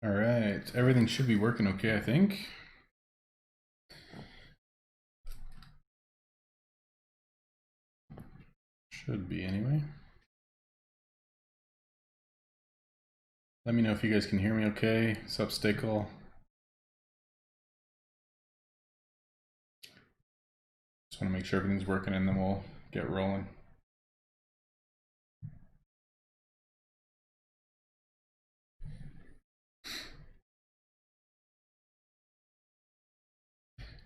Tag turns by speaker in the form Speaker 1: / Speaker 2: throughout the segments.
Speaker 1: All right, everything should be working okay, I think. Should be anyway. Let me know if you guys can hear me okay. What's up, Stickle? Just want to make sure everything's working and then we'll get rolling.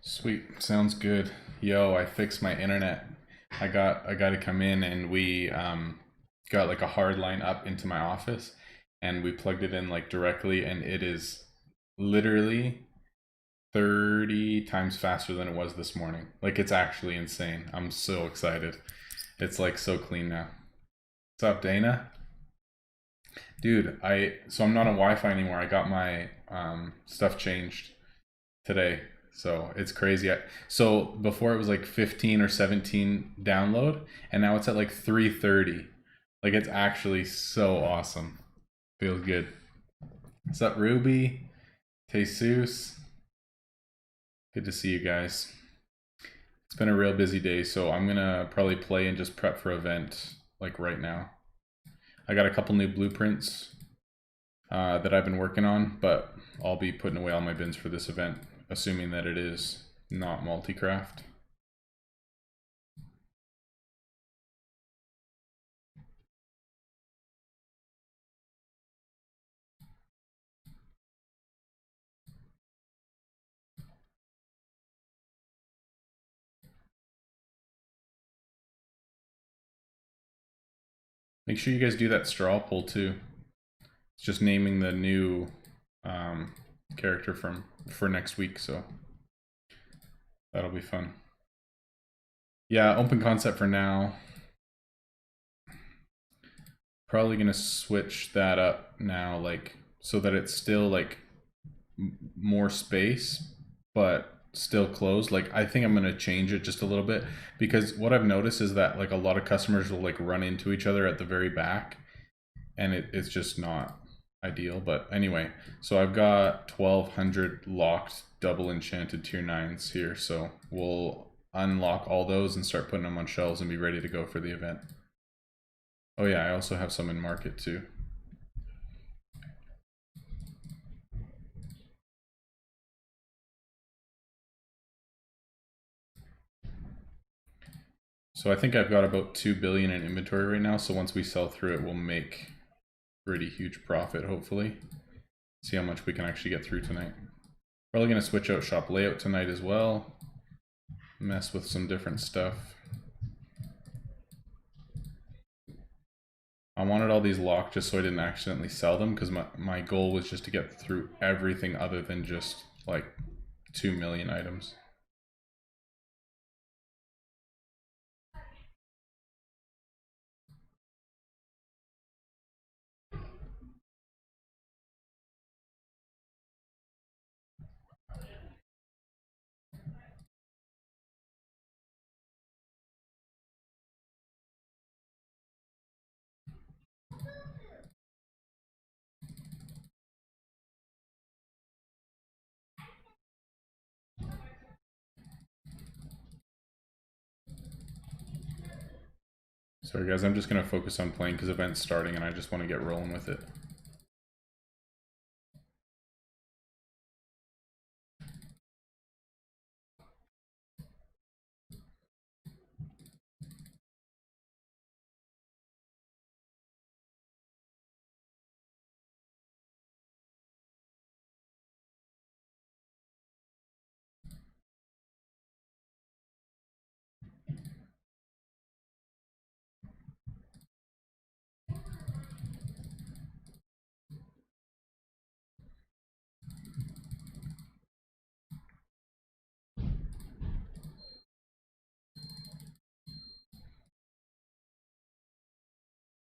Speaker 1: Sweet, sounds good. Yo, I fixed my internet. I got to come in and we got like a hard line up into my office and we plugged it in like directly and it is literally 30 times faster than it was this morning. Like it's actually insane. I'm so excited. It's like so clean now. What's up, Dana? Dude, so I'm not on Wi-Fi anymore. I got my stuff changed today. So it's crazy. So before it was like 15 or 17 download, and now it's at like 330. Like it's actually so awesome. Feels good. What's up, Ruby? Jesus. Good to see you guys. It's been a real busy day, so I'm gonna probably play and just prep for event like right now. I got a couple new blueprints that I've been working on, but I'll be putting away all my bins for this event, assuming that it is not multi-craft. Make sure you guys do that straw poll too. It's just naming the new character for next week, so that'll be fun. Yeah, open concept for now. Probably gonna switch that up now, like so that it's still like more space, but still closed. Like I think I'm gonna change it just a little bit because what I've noticed is that like a lot of customers will like run into each other at the very back, and it's just not ideal. But anyway, so I've got 1200 locked double enchanted tier 9s here, so we'll unlock all those and start putting them on shelves and be ready to go for the event. Oh yeah, I also have some in market too. So I think I've got about 2 billion in inventory right now, so once we sell through it, we'll make pretty huge profit, hopefully. See how much we can actually get through tonight. Probably gonna switch out shop layout tonight as well. Mess with some different stuff. I wanted all these locked just so I didn't accidentally sell them because my goal was just to get through everything other than just like 2 million items. Sorry guys, I'm just gonna focus on playing because event's starting and I just want to get rolling with it.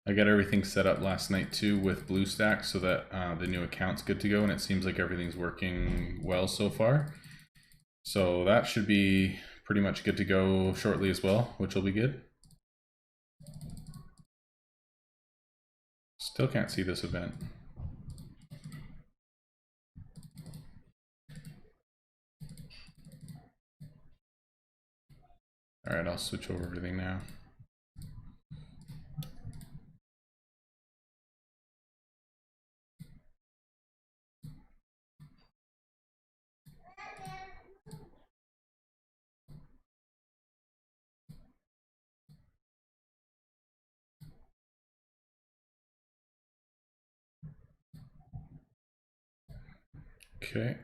Speaker 1: I got everything set up last night too with BlueStack so that the new account's good to go, and it seems like everything's working well so far. So that should be pretty much good to go shortly as well, which will be good. Still can't see this event. All right, I'll switch over everything now. Okay.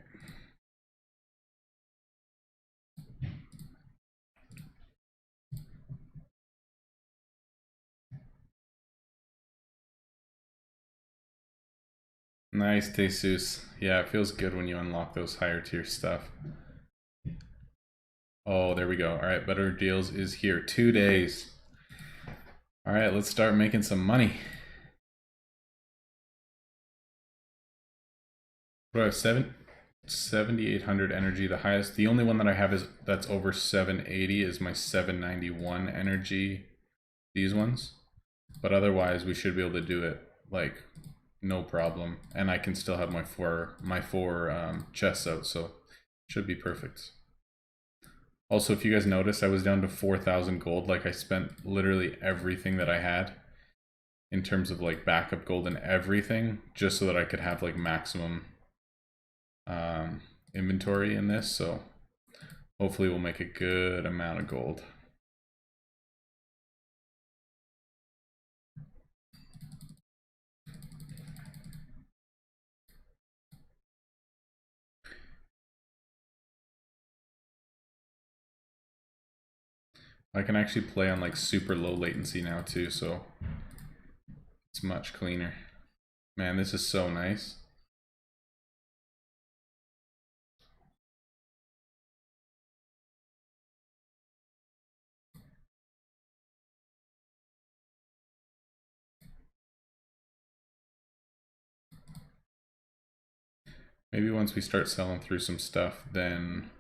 Speaker 1: Nice, Jesus. Yeah, it feels good when you unlock those higher tier stuff. Oh, there we go. All right, Better Deals is here. 2 days. All right, let's start making some money. What do I have? 7,800 energy. The highest, the only one that I have is that's over 780 is my 791 energy. These ones, but otherwise we should be able to do it like no problem, and I can still have my four chests out, so should be perfect. Also, if you guys noticed, I was down to 4,000 gold. Like I spent literally everything that I had in terms of like backup gold and everything, just so that I could have like maximum inventory in this. So hopefully we'll make a good amount of gold. I can actually play on like super low latency now too, so it's much cleaner. Man, this is so nice. Maybe once we start selling through some stuff, then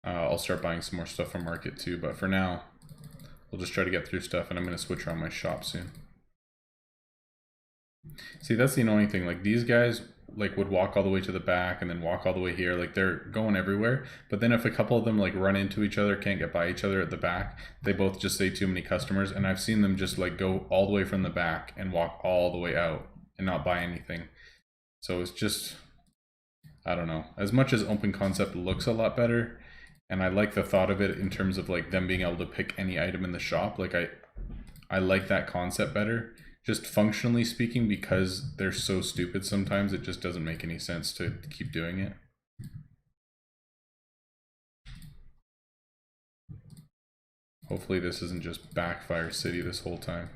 Speaker 1: I'll start buying some more stuff from market too. But for now, we'll just try to get through stuff, and I'm going to switch around my shop soon. See, that's the annoying thing. Like these guys like would walk all the way to the back and then walk all the way here. Like they're going everywhere. But then if a couple of them like run into each other, can't get by each other at the back, they both just say too many customers. And I've seen them just like go all the way from the back and walk all the way out and not buy anything. So it's just, I don't know. As much as open concept looks a lot better, and I like the thought of it in terms of like them being able to pick any item in the shop, like I like that concept better. Just functionally speaking, because they're so stupid sometimes, it just doesn't make any sense to keep doing it. Hopefully this isn't just Backfire City this whole time.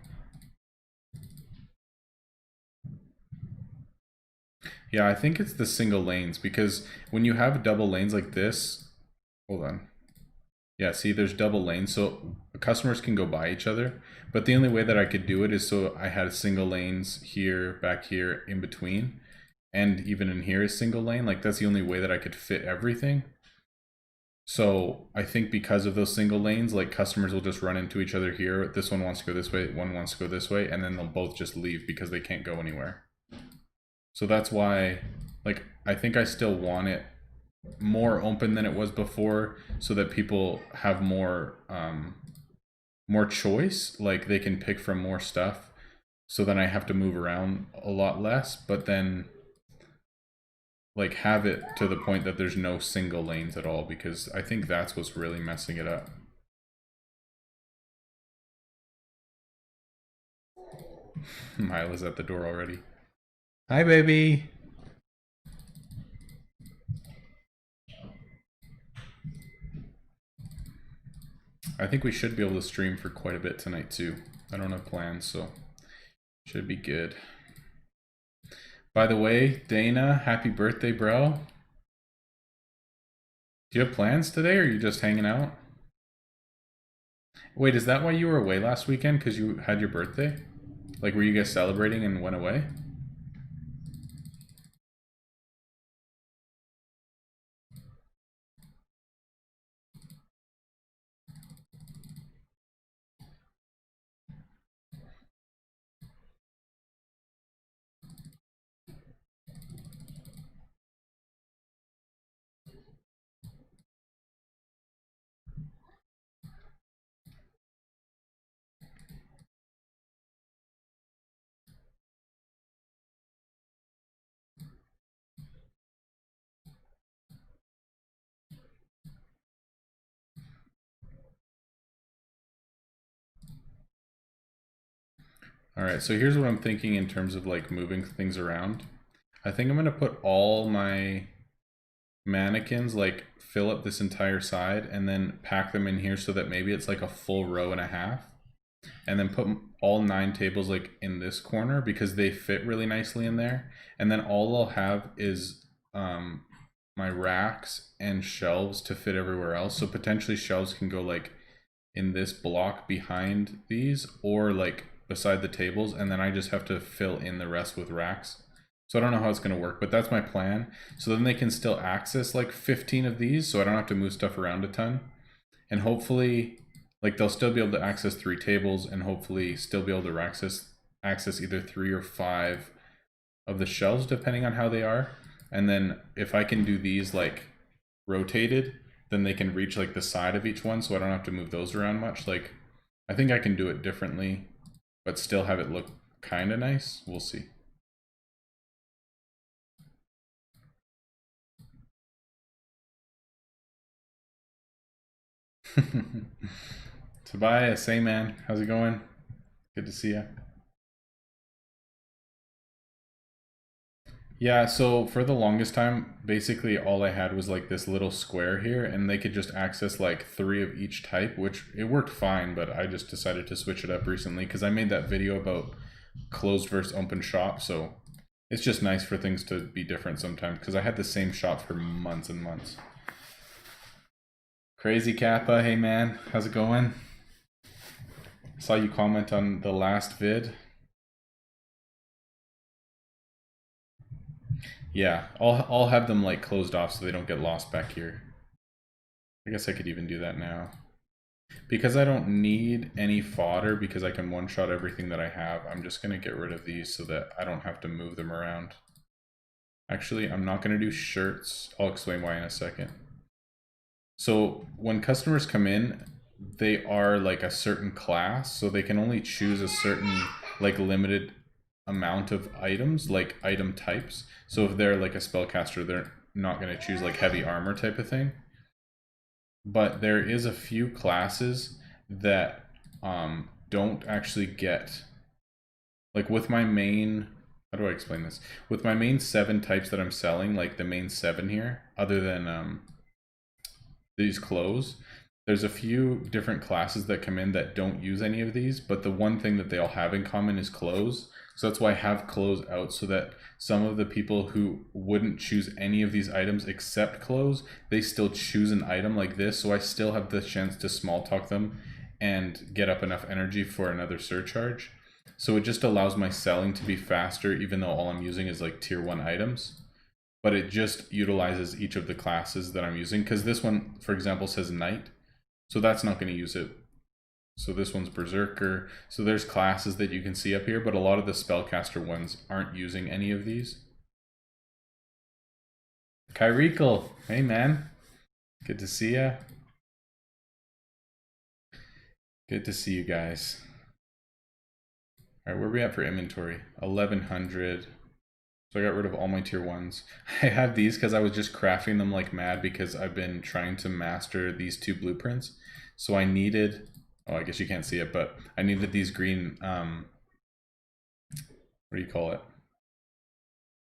Speaker 1: Yeah, I think it's the single lanes, because when you have double lanes like this, hold on. Yeah, see, there's double lanes, so customers can go by each other. But the only way that I could do it is so I had single lanes here, back here, in between. And even in here is single lane. Like, that's the only way that I could fit everything. So I think because of those single lanes, like customers will just run into each other here. This one wants to go this way, one wants to go this way, and then they'll both just leave because they can't go anywhere. So that's why, like, I think I still want it more open than it was before, so that people have more choice. Like they can pick from more stuff. So then I have to move around a lot less. But then, like, have it to the point that there's no single lanes at all, because I think that's what's really messing it up. Mila's at the door already. Hi, baby. I think we should be able to stream for quite a bit tonight too. I don't have plans, so should be good. By the way, Dana, happy birthday, bro. Do you have plans today, or are you just hanging out? Wait, is that why you were away last weekend? Because you had your birthday? Like, were you guys celebrating and went away? All right, so here's what I'm thinking in terms of like moving things around. I think I'm gonna put all my mannequins, like fill up this entire side and then pack them in here so that maybe it's like a full row and a half. And then put all 9 tables like in this corner because they fit really nicely in there. And then all I'll have is my racks and shelves to fit everywhere else. So potentially shelves can go like in this block behind these or like beside the tables, and then I just have to fill in the rest with racks. So I don't know how it's going to work, but that's my plan. So then they can still access like 15 of these, so I don't have to move stuff around a ton. And hopefully, like they'll still be able to access 3 tables, and hopefully still be able to access either 3 or 5 of the shelves, depending on how they are. And then if I can do these like rotated, then they can reach like the side of each one, so I don't have to move those around much. Like, I think I can do it differently, but still have it look kind of nice. We'll see. Tobias, hey man, how's it going? Good to see you. Yeah, so for the longest time, basically all I had was like this little square here, and they could just access like 3 of each type, which it worked fine, but I just decided to switch it up recently because I made that video about closed versus open shop, so it's just nice for things to be different sometimes because I had the same shop for months and months. Crazy Kappa, hey man, how's it going? Saw you comment on the last vid. Yeah, I'll have them like closed off so they don't get lost back here. I guess I could even do that now. Because I don't need any fodder because I can one-shot everything that I have, I'm just going to get rid of these so that I don't have to move them around. Actually, I'm not going to do shirts. I'll explain why in a second. So when customers come in, they are like a certain class, so they can only choose a certain like limited amount of items, like item types. So if they're like a spellcaster, they're not going to choose like heavy armor type of thing. But there is a few classes that don't actually get, like with my main, how do I explain this? With my main 7 types that I'm selling, like the main 7 here, other than these clothes, there's a few different classes that come in that don't use any of these, but the one thing that they all have in common is clothes. So that's why I have clothes out so that some of the people who wouldn't choose any of these items except clothes, they still choose an item like this. So I still have the chance to small talk them and get up enough energy for another surcharge. So it just allows my selling to be faster, even though all I'm using is like tier 1 items, but it just utilizes each of the classes that I'm using. Because this one, for example, says Knight, so that's not going to use it. So this one's Berserker. So there's classes that you can see up here, but a lot of the spellcaster ones aren't using any of these. Kyrikel, hey man, good to see ya. Good to see you guys. All right, where are we at for inventory? 1100. So I got rid of all my tier 1s. I have these because I was just crafting them like mad because I've been trying to master these 2 blueprints. So I needed, oh, I guess you can't see it, but I needed these green, what do you call it?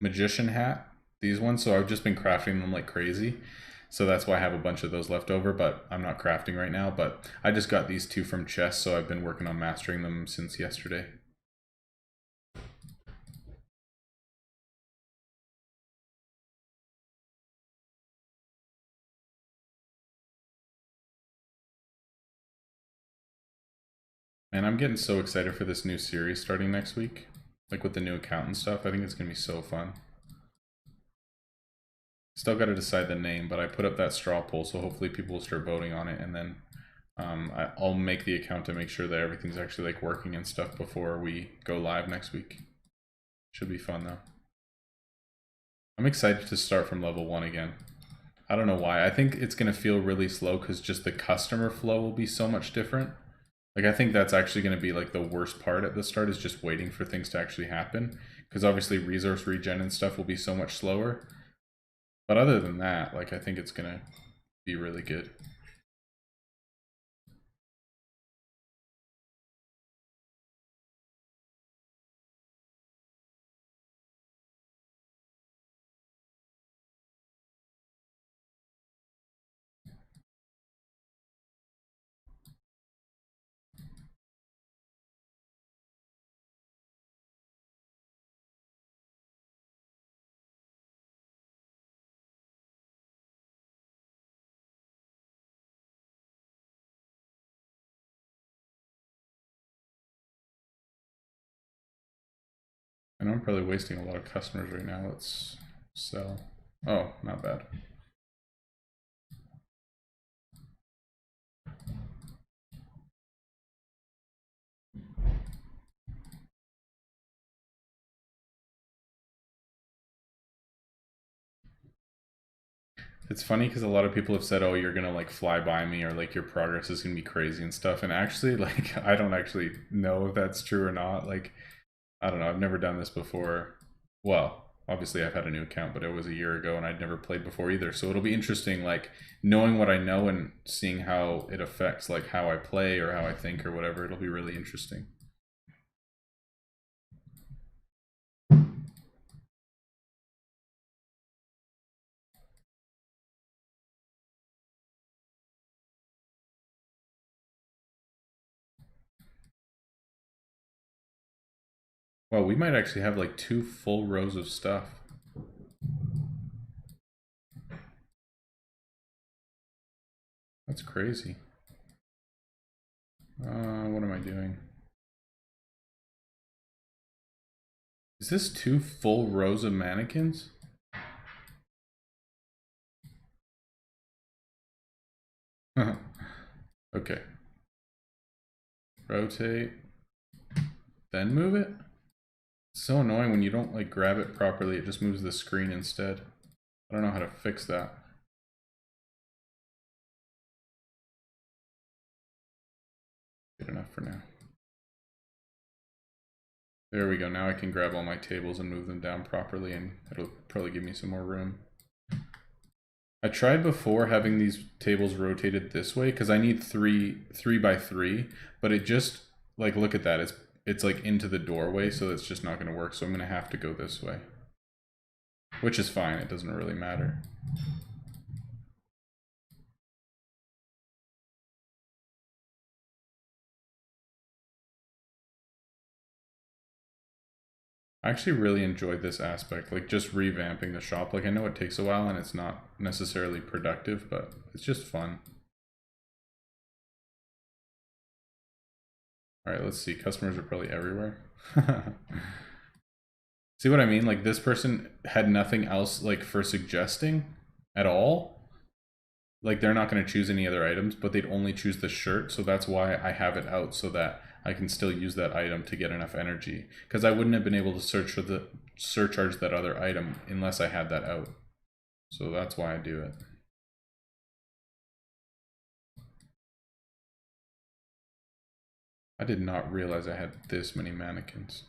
Speaker 1: Magician hat, these ones. So I've just been crafting them like crazy. So that's why I have a bunch of those left over, but I'm not crafting right now. But I just got these 2 from chests, so I've been working on mastering them since yesterday. And I'm getting so excited for this new series starting next week. Like with the new account and stuff, I think it's going to be so fun. Still got to decide the name, but I put up that straw poll, so hopefully people will start voting on it, and then I'll make the account to make sure that everything's actually like working and stuff before we go live next week. Should be fun though. I'm excited to start from level 1 again. I don't know why. I think it's going to feel really slow because just the customer flow will be so much different. Like I think that's actually going to be like the worst part at the start, is just waiting for things to actually happen, because obviously resource regen and stuff will be so much slower. But other than that, like I think it's going to be really good. I know I'm probably wasting a lot of customers right now. Let's sell. Oh, not bad. It's funny because a lot of people have said, "Oh, you're gonna like fly by me," or like your progress is gonna be crazy and stuff. And actually, like, I don't actually know if that's true or not. Like, I don't know. I've never done this before. Well, obviously, I've had a new account, but it was a year ago, and I'd never played before either. So it'll be interesting, like knowing what I know and seeing how it affects, like how I play or how I think or whatever. It'll be really interesting. Well, we might actually have like 2 full rows of stuff. That's crazy. What am I doing? Is this 2 full rows of mannequins? Okay. Rotate. Then move it? It's so annoying when you don't like grab it properly, it just moves the screen instead. I don't know how to fix that. Good enough for now. There we go. Now I can grab all my tables and move them down properly, and it'll probably give me some more room. I tried before having these tables rotated this way because I need three by three, but it just like look at that. It's like into the doorway, so it's just not going to work. So I'm going to have to go this way, which is fine. It doesn't really matter. I actually really enjoyed this aspect, like just revamping the shop. Like I know it takes a while and it's not necessarily productive, but it's just fun. All right, let's see. Customers are probably everywhere. See what I mean? Like this person had nothing else like for suggesting at all. Like they're not going to choose any other items, but they'd only choose the shirt. So that's why I have it out so that I can still use that item to get enough energy. Because I wouldn't have been able to surcharge that other item unless I had that out. So that's why I do it. I did not realize I had this many mannequins.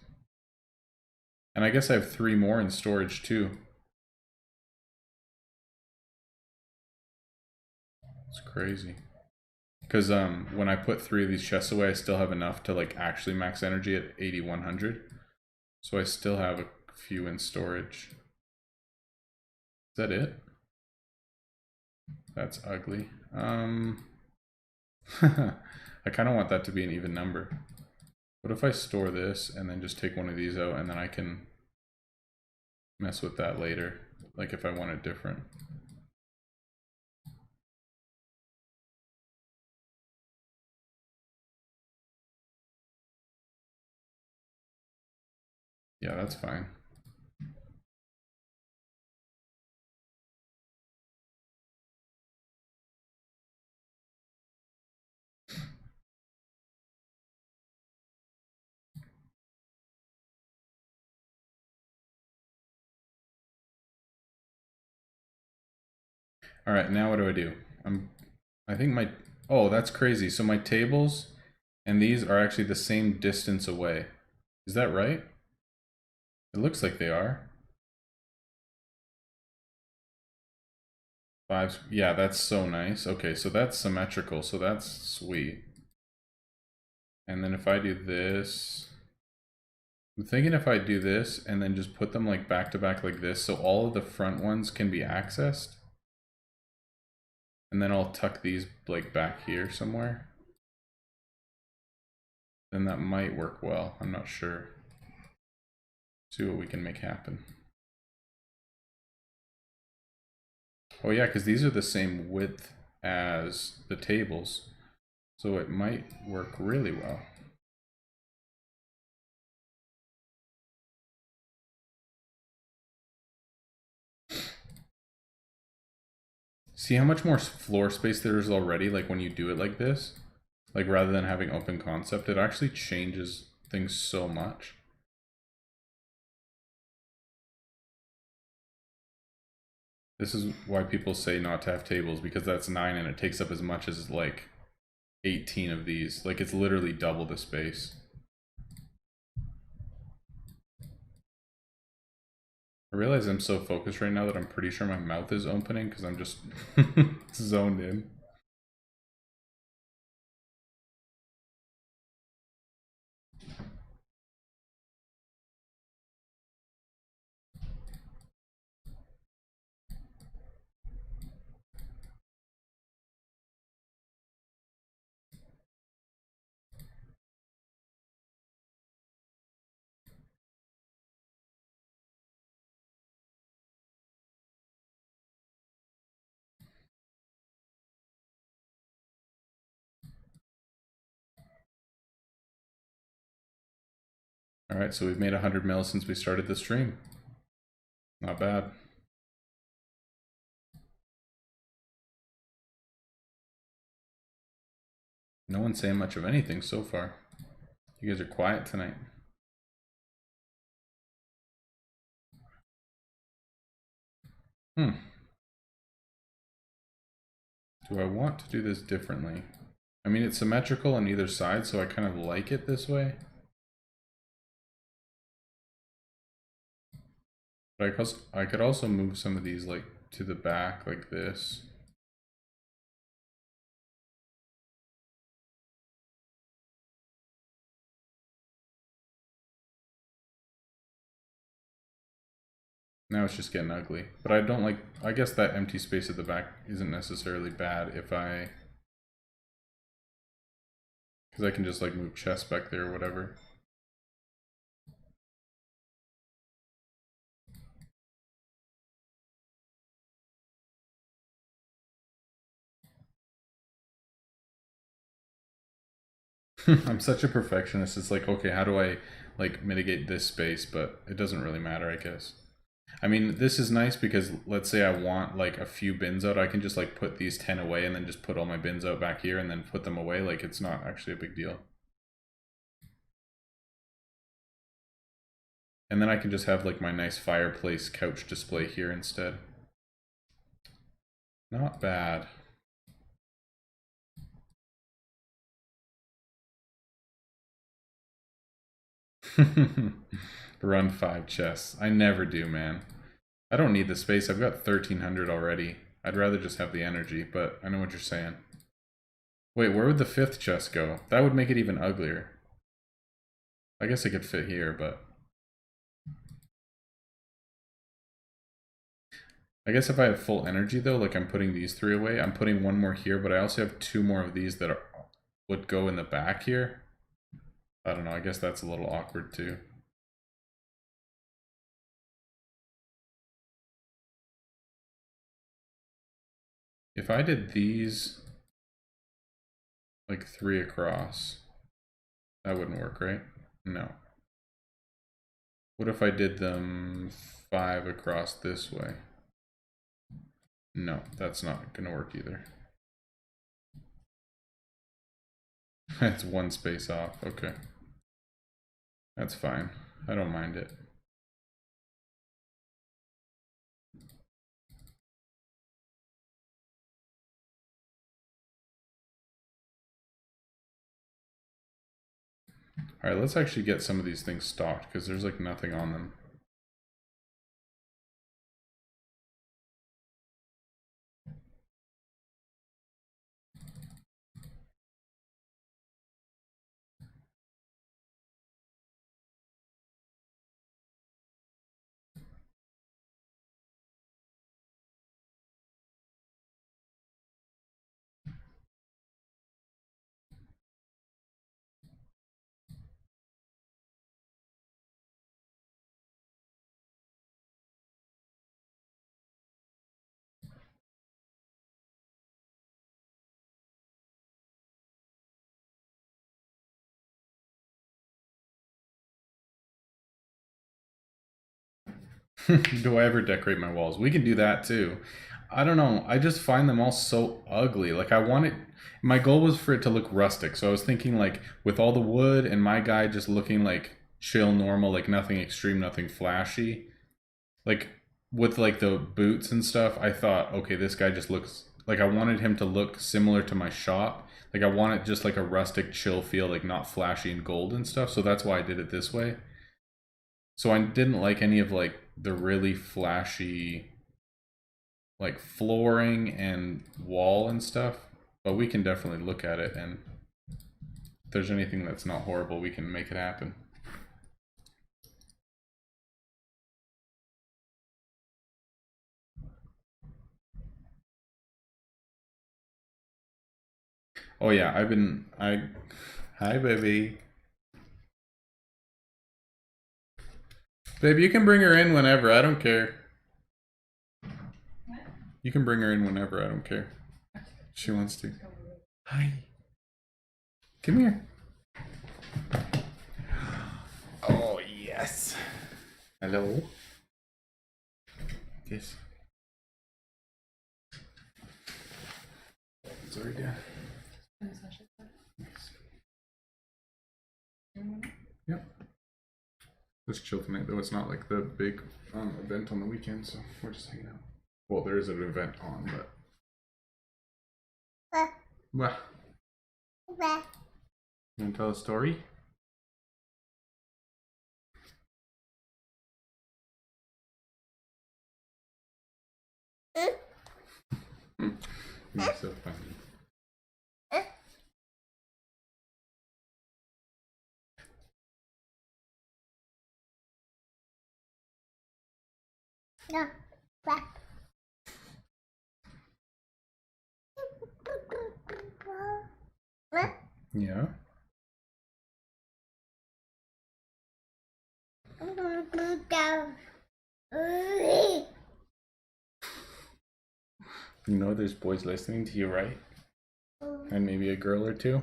Speaker 1: And I guess I have 3 more in storage too. It's crazy. Because when I put 3 of these chests away, I still have enough to like actually max energy at 8100. So I still have a few in storage. Is that it? That's ugly. I kind of want that to be an even number. What if I store this and then just take one of these out and then I can mess with that later, like if I want it different. Yeah, that's fine. All right, now what do? I think my, oh, that's crazy. So my tables and these are actually the same distance away. Is that right? It looks like they are. 5, yeah, that's so nice. Okay, so that's symmetrical, so that's sweet. And then if I do this, I'm thinking if I do this and then just put them like back to back like this, so all of the front ones can be accessed. And then I'll tuck these like back here somewhere. Then that might work well, I'm not sure. See what we can make happen. Oh yeah, because these are the same width as the tables. So it might work really well. See how much more floor space there is already, like when you do it like this? Like rather than having open concept, it actually changes things so much. This is why people say not to have tables, because that's 9 and it takes up as much as like 18 of these. Like it's literally double the space. I realize I'm so focused right now that I'm pretty sure my mouth is opening because I'm just zoned in. Alright, so we've made 100 mils since we started the stream. Not bad. No one's saying much of anything so far. You guys are quiet tonight. Do I want to do this differently? I mean, it's symmetrical on either side, so I kind of like it this way. But I could also move some of these like to the back like this. Now it's just getting ugly. But I don't like, I guess that empty space at the back isn't necessarily bad if I, because I can just like move chests back there or whatever. I'm such a perfectionist. It's like, okay, how do I like mitigate this space? But it doesn't really matter, I guess. I mean, this is nice because let's say I want like a few bins out, I can just like put these 10 away and then just put all my bins out back here and then put them away. Like it's not actually a big deal. And then I can just have like my nice fireplace couch display here instead. Not bad. Run 5 chests. I never do, man. I don't need the space. I've got 1300 already. I'd rather just have the energy, but I know what you're saying. Wait, where would the 5th chest go? That would make it even uglier. I guess it could fit here, but... I guess if I have full energy though, like I'm putting these 3 away, I'm putting 1 more here, but I also have 2 more of these that would go in the back here. I don't know, I guess that's a little awkward too. If I did these like 3 across, that wouldn't work, right? No. What if I did them 5 across this way? No, that's not gonna work either. That's 1 space off, okay. That's fine, I don't mind it. Alright, let's actually get some of these things stocked, because there's like nothing on them. Do I ever decorate my walls? We can do that too. I don't know. I just find them all so ugly. Like I want it. My goal was for it to look rustic, so I was thinking like with all the wood and my guy just looking like chill, normal, like nothing extreme, nothing flashy. Like with like the boots and stuff, I thought, okay, this guy just looks like I wanted him to look similar to my shop. Like I wanted just like a rustic, chill feel, like not flashy and gold and stuff. So that's why I did it this way. So I didn't like any of like the really flashy like flooring and wall and stuff, but we can definitely look at it, and if there's anything that's not horrible, we can make it happen. Oh yeah, hi baby. Babe, you can bring her in whenever, I don't care. You can bring her in whenever, I don't care. She wants to. Hi. Come here. Oh, yes. Hello. Yes. Sorry, dear. Yep. Let's chill tonight, though. It's not like the big event on the weekend, so we're just hanging out. Well, there is an event on, but. Well. You want to tell a story? You're so funny. No. Yeah. You know there's boys listening to you, right? And maybe a girl or two.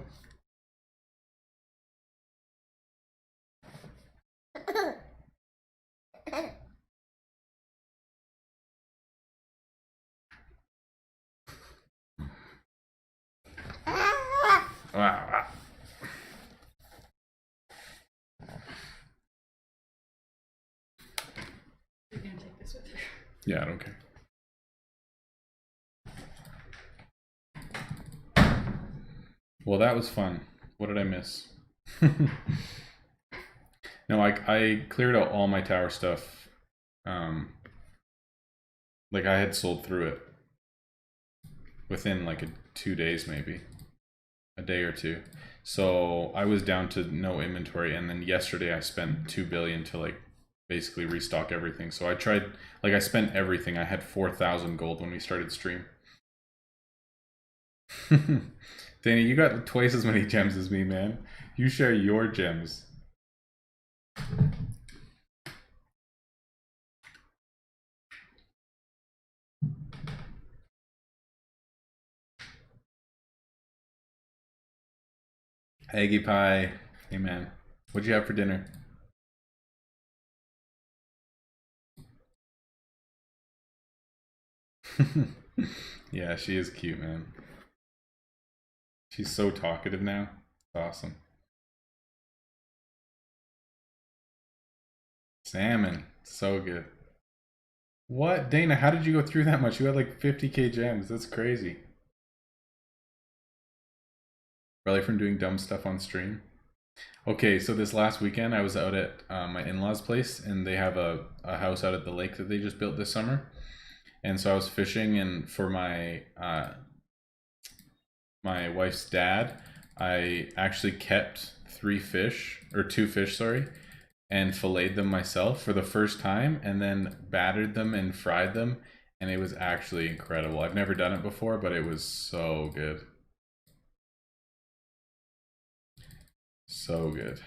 Speaker 2: You're gonna take this with you.
Speaker 1: Yeah, I don't care. Well, that was fun. What did I miss? No, I cleared out all my tower stuff. Like I had sold through it within like 2 days, maybe a day or two. So I was down to no inventory, and then yesterday I spent 2 billion to like basically restock everything. So I tried, like I spent everything. I had 4,000 gold when we started stream. Danny, you got twice as many gems as me, man. You share your gems. Eggy pie. Hey, man. What'd you have for dinner? Yeah, she is cute, man. She's so talkative now. It's awesome. Salmon. So good. What? Dana, how did you go through that much? You had like 50k gems. That's crazy. Probably from doing dumb stuff on stream. Okay, so this last weekend I was out at my in-laws' place, and they have a house out at the lake that they just built this summer. And so I was fishing, and for my my wife's dad, I actually kept 3 fish, or 2 fish, sorry, and filleted them myself for the first time, and then battered them and fried them, and it was actually incredible. I've never done it before, but it was so good. So good.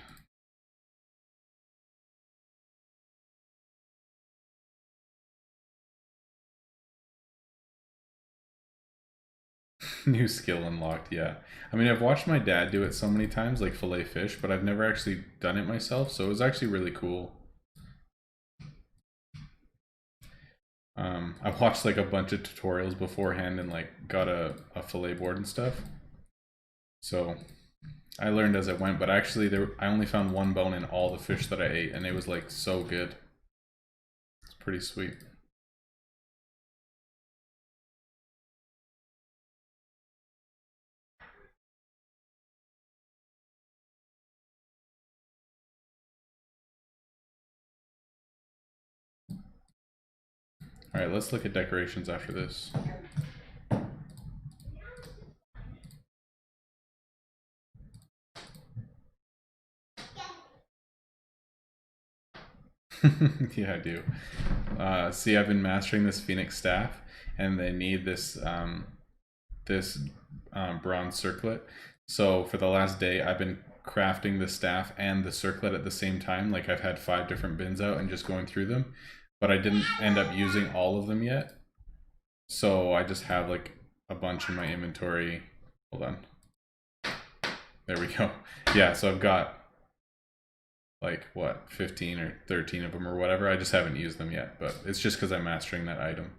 Speaker 1: New skill unlocked, yeah. I mean, I've watched my dad do it so many times, like fillet fish, but I've never actually done it myself, so it was actually really cool. I watched like a bunch of tutorials beforehand and like got a fillet board and stuff. So I learned as I went, but actually I only found one bone in all the fish that I ate, and it was like so good. It's pretty sweet. All right, let's look at decorations after this. Yeah, I do. See, I've been mastering this Phoenix staff, and they need this bronze circlet. So for the last day, I've been crafting the staff and the circlet at the same time. Like I've had 5 different bins out and just going through them, but I didn't end up using all of them yet. So I just have like a bunch in my inventory. Hold on. There we go. Yeah, so I've got like what, 15 or 13 of them or whatever. I just haven't used them yet, but it's just because I'm mastering that item.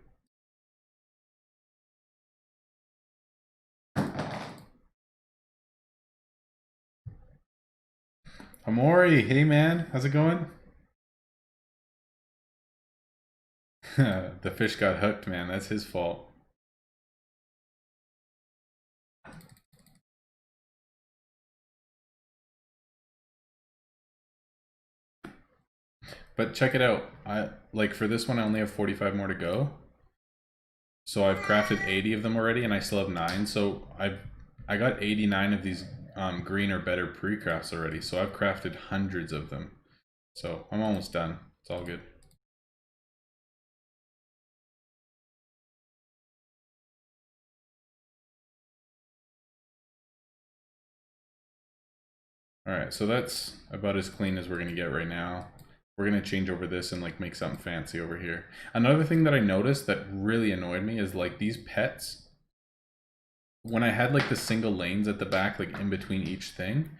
Speaker 1: Amori, hey man, how's it going? The fish got hooked, man. That's his fault. But check it out. I like for this one I only have 45 more to go. So I've crafted 80 of them already and I still have 9. So I got 89 of these green or better pre-crafts already. So I've crafted hundreds of them. So I'm almost done. It's all good. Alright, so that's about as clean as we're gonna get right now. We're gonna change over this and like make something fancy over here. Another thing that I noticed that really annoyed me is like these pets, when I had like the single lanes at the back, like in between each thing,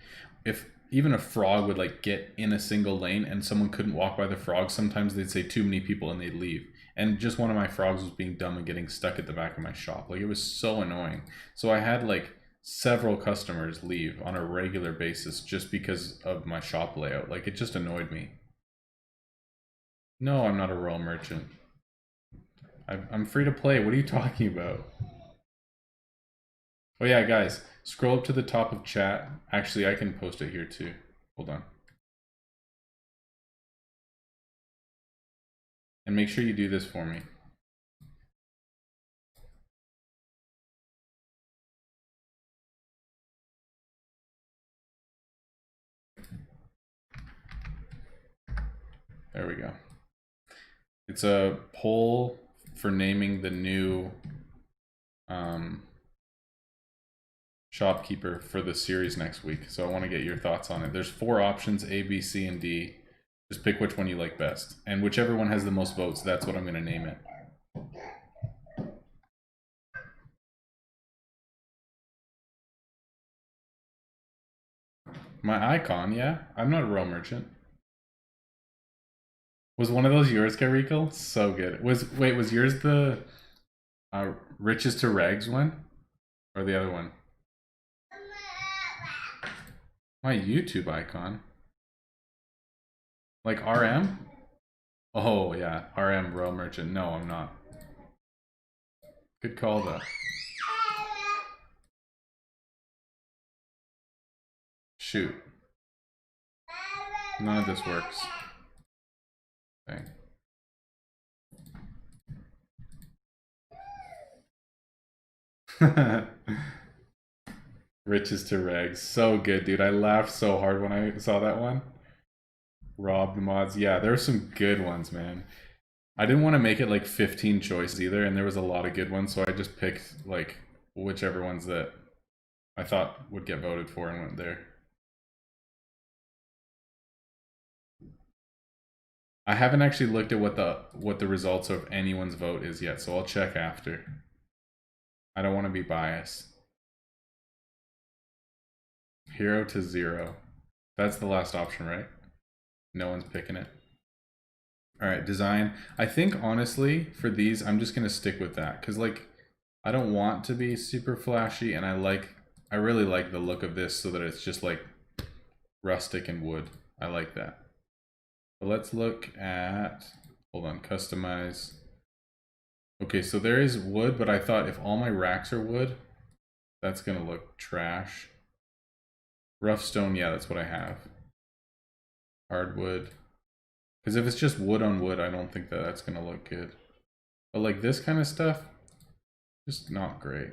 Speaker 1: if even a frog would like get in a single lane and someone couldn't walk by the frog, sometimes they'd say too many people and they'd leave. And just one of my frogs was being dumb and getting stuck at the back of my shop. Like it was so annoying. So I had like several customers leave on a regular basis just because of my shop layout. Like it just annoyed me. No, I'm not a royal merchant. I'm free to play. What are you talking about? Oh yeah, guys, scroll up to the top of chat. Actually, I can post it here too. Hold on. And make sure you do this for me. There we go. It's a poll for naming the new shopkeeper for the series next week. So I want to get your thoughts on it. There's 4 options, A, B, C, and D. Just pick which one you like best. And whichever one has the most votes, that's what I'm going to name it. My icon, yeah. I'm not a real merchant. Was one of those yours, Carrico? So good. Was yours the riches to rags one? Or the other one? My YouTube icon. Like RM? Oh yeah, RM Royal Merchant. No, I'm not. Good call though. Shoot. None of this works. Okay. Riches to rags. So good, dude. I laughed so hard when I saw that one. Rob the mods. Yeah, there were some good ones, man. I didn't want to make it like 15 choices either, and there was a lot of good ones, so I just picked like whichever ones that I thought would get voted for and went there. I haven't actually looked at what the results of anyone's vote is yet, so I'll check after. I don't want to be biased. Hero to 0. That's the last option, right? No one's picking it. All right, design. I think honestly for these, I'm just gonna stick with that because like I don't want to be super flashy, and I really like the look of this so that it's just like rustic and wood. I like that. But let's look at, hold on, customize. Okay, so there is wood, but I thought if all my racks are wood, that's gonna look trash. Rough stone, yeah, that's what I have. Hardwood. Because if it's just wood on wood, I don't think that that's gonna look good. But like this kind of stuff, just not great.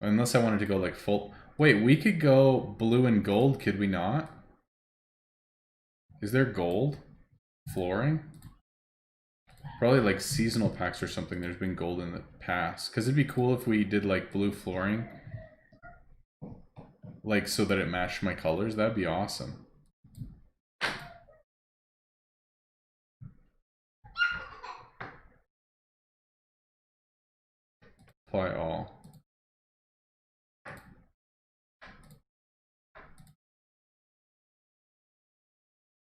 Speaker 1: Unless I wanted to go like full. Wait, we could go blue and gold, could we not? Is there gold flooring? Probably like seasonal packs or something. There's been gold in the past. Because it'd be cool if we did like blue flooring. Like so that it matched my colors. That'd be awesome. Apply all.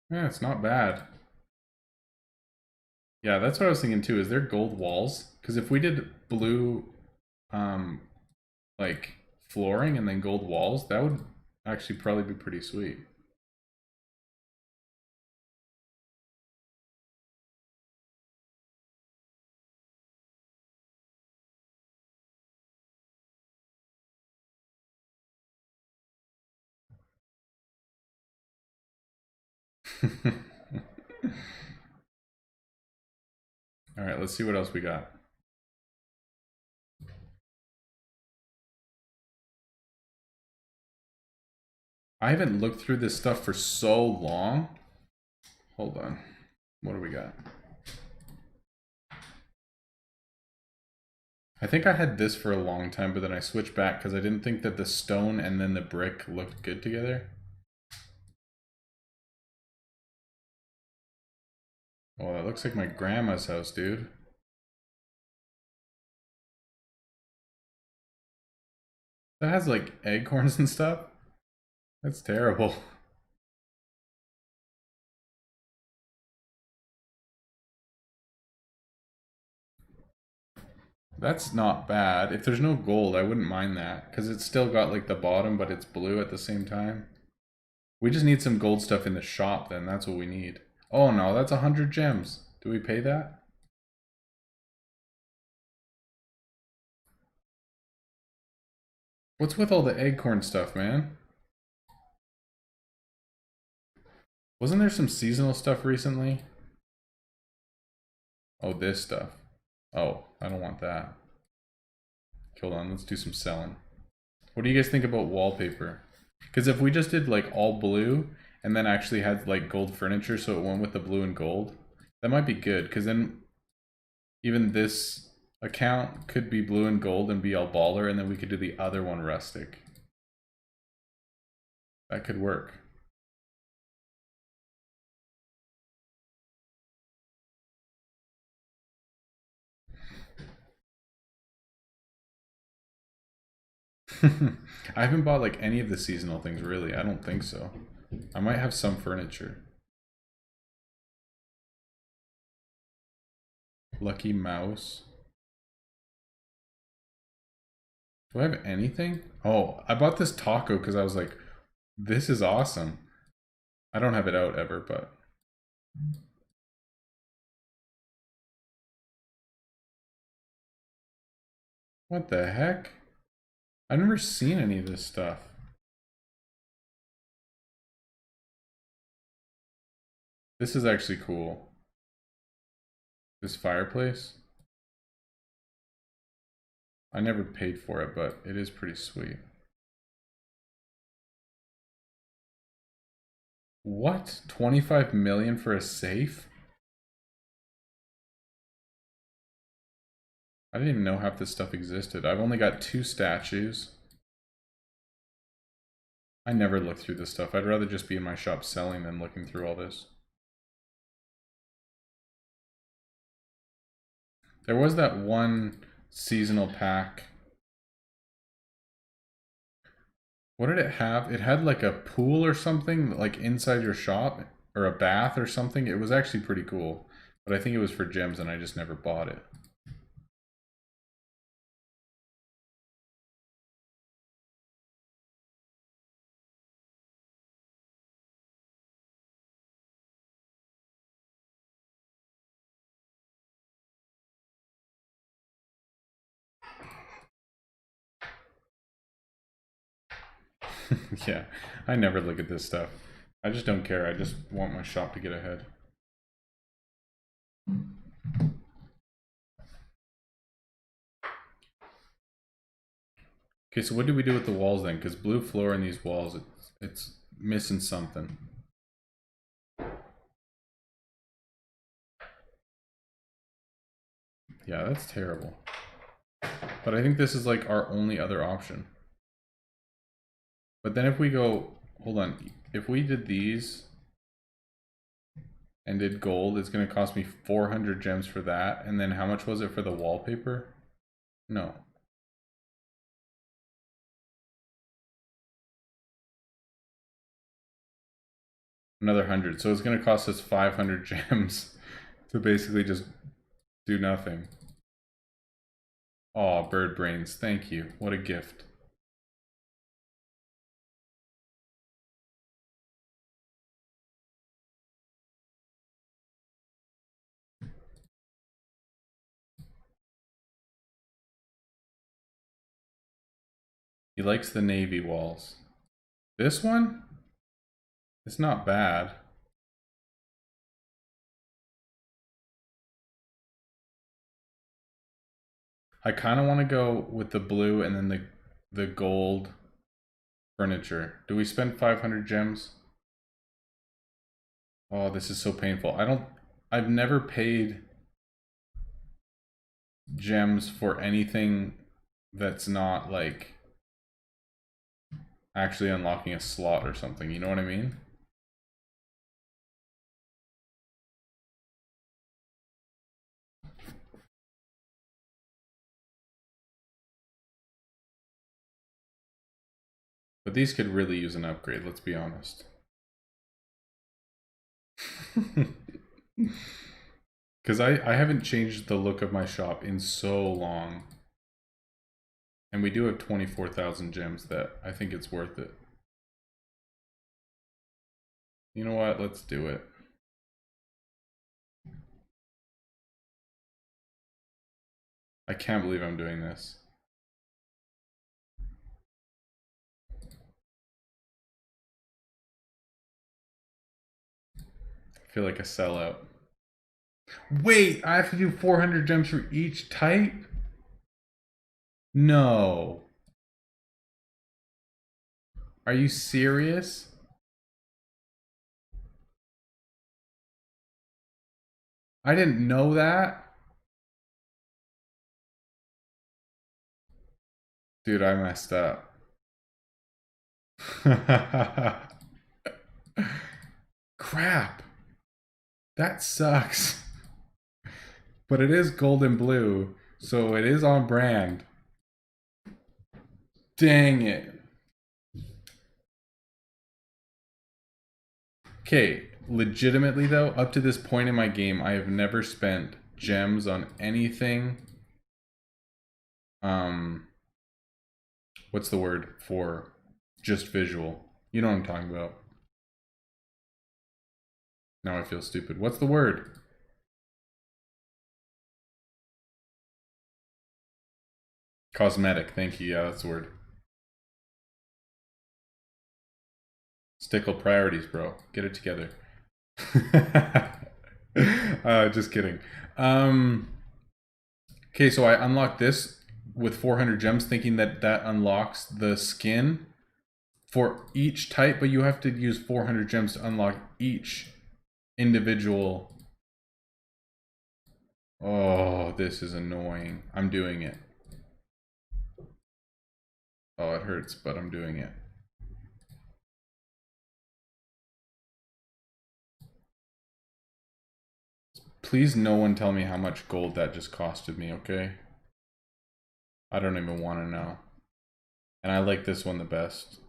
Speaker 1: Yeah, it's not bad. Yeah, that's what I was thinking too. Is there gold walls? Because if we did blue, um, like flooring and then gold walls, that would actually probably be pretty sweet. All right, let's see what else we got. I haven't looked through this stuff for so long. Hold on. What do we got? I think I had this for a long time, but then I switched back because I didn't think that the stone and then the brick looked good together. Oh, that looks like my grandma's house, dude. That has like acorns and stuff. That's terrible. That's not bad. If there's no gold, I wouldn't mind that because it's still got like the bottom, but it's blue at the same time. We just need some gold stuff in the shop then. That's what we need. Oh no, that's 100 gems. Do we pay that? What's with all the acorn stuff, man? Wasn't there some seasonal stuff recently? Oh, this stuff. Oh, I don't want that. Hold on, let's do some selling. What do you guys think about wallpaper? Because if we just did like all blue and then actually had like gold furniture so it went with the blue and gold, that might be good because then even this account could be blue and gold and be all baller, and then we could do the other one rustic. That could work. I haven't bought like any of the seasonal things really. I don't think so. I might have some furniture. Lucky mouse. Do I have anything? Oh, I bought this taco because I was like, this is awesome. I don't have it out ever, but what the heck? I've never seen any of this stuff. This is actually cool. This fireplace. I never paid for it, but it is pretty sweet. What? 25 million for a safe? I didn't even know half this stuff existed. I've only got 2 statues. I never look through this stuff. I'd rather just be in my shop selling than looking through all this. There was that one seasonal pack. What did it have? It had like a pool or something, like inside your shop, or a bath or something. It was actually pretty cool, but I think it was for gems and I just never bought it. Yeah, I never look at this stuff. I just don't care. I just want my shop to get ahead. Okay, so what do we do with the walls then? Because blue floor in these walls, it's missing something. Yeah, that's terrible. But I think this is like our only other option. But then if we go, hold on, if we did these and did gold, it's going to cost me 400 gems for that. And then how much was it for the wallpaper? No. Another 100. So it's going to cost us 500 gems to basically just do nothing. Aw, bird brains. Thank you. What a gift. He likes the navy walls. This one? It's not bad. I kind of want to go with the blue and then the gold furniture. Do we spend 500 gems? Oh, this is so painful. I've never paid gems for anything that's not like actually unlocking a slot or something. You know what I mean? But these could really use an upgrade, let's be honest. Because I haven't changed the look of my shop in so long. And we do have 24,000 gems that I think it's worth it. You know what? Let's do it. I can't believe I'm doing this. I feel like a sellout. Wait, I have to do 400 gems for each type? No. Are you serious? I didn't know that. Dude, I messed up. Crap. That sucks. But it is gold and blue, so it is on brand. Dang it. Okay, legitimately though, up to this point in my game, I have never spent gems on anything. What's the word for just visual? You know what I'm talking about. Now I feel stupid. What's the word? Cosmetic. Thank you. Yeah, that's the word. Stickle priorities, bro. Get it together. Just kidding. Okay, so I unlocked this with 400 gems, thinking that that unlocks the skin for each type, but you have to use 400 gems to unlock each individual. Oh, this is annoying. I'm doing it. Oh, it hurts, but I'm doing it. Please no one tell me how much gold that just costed me, okay? I don't even want to know. And I like this one the best.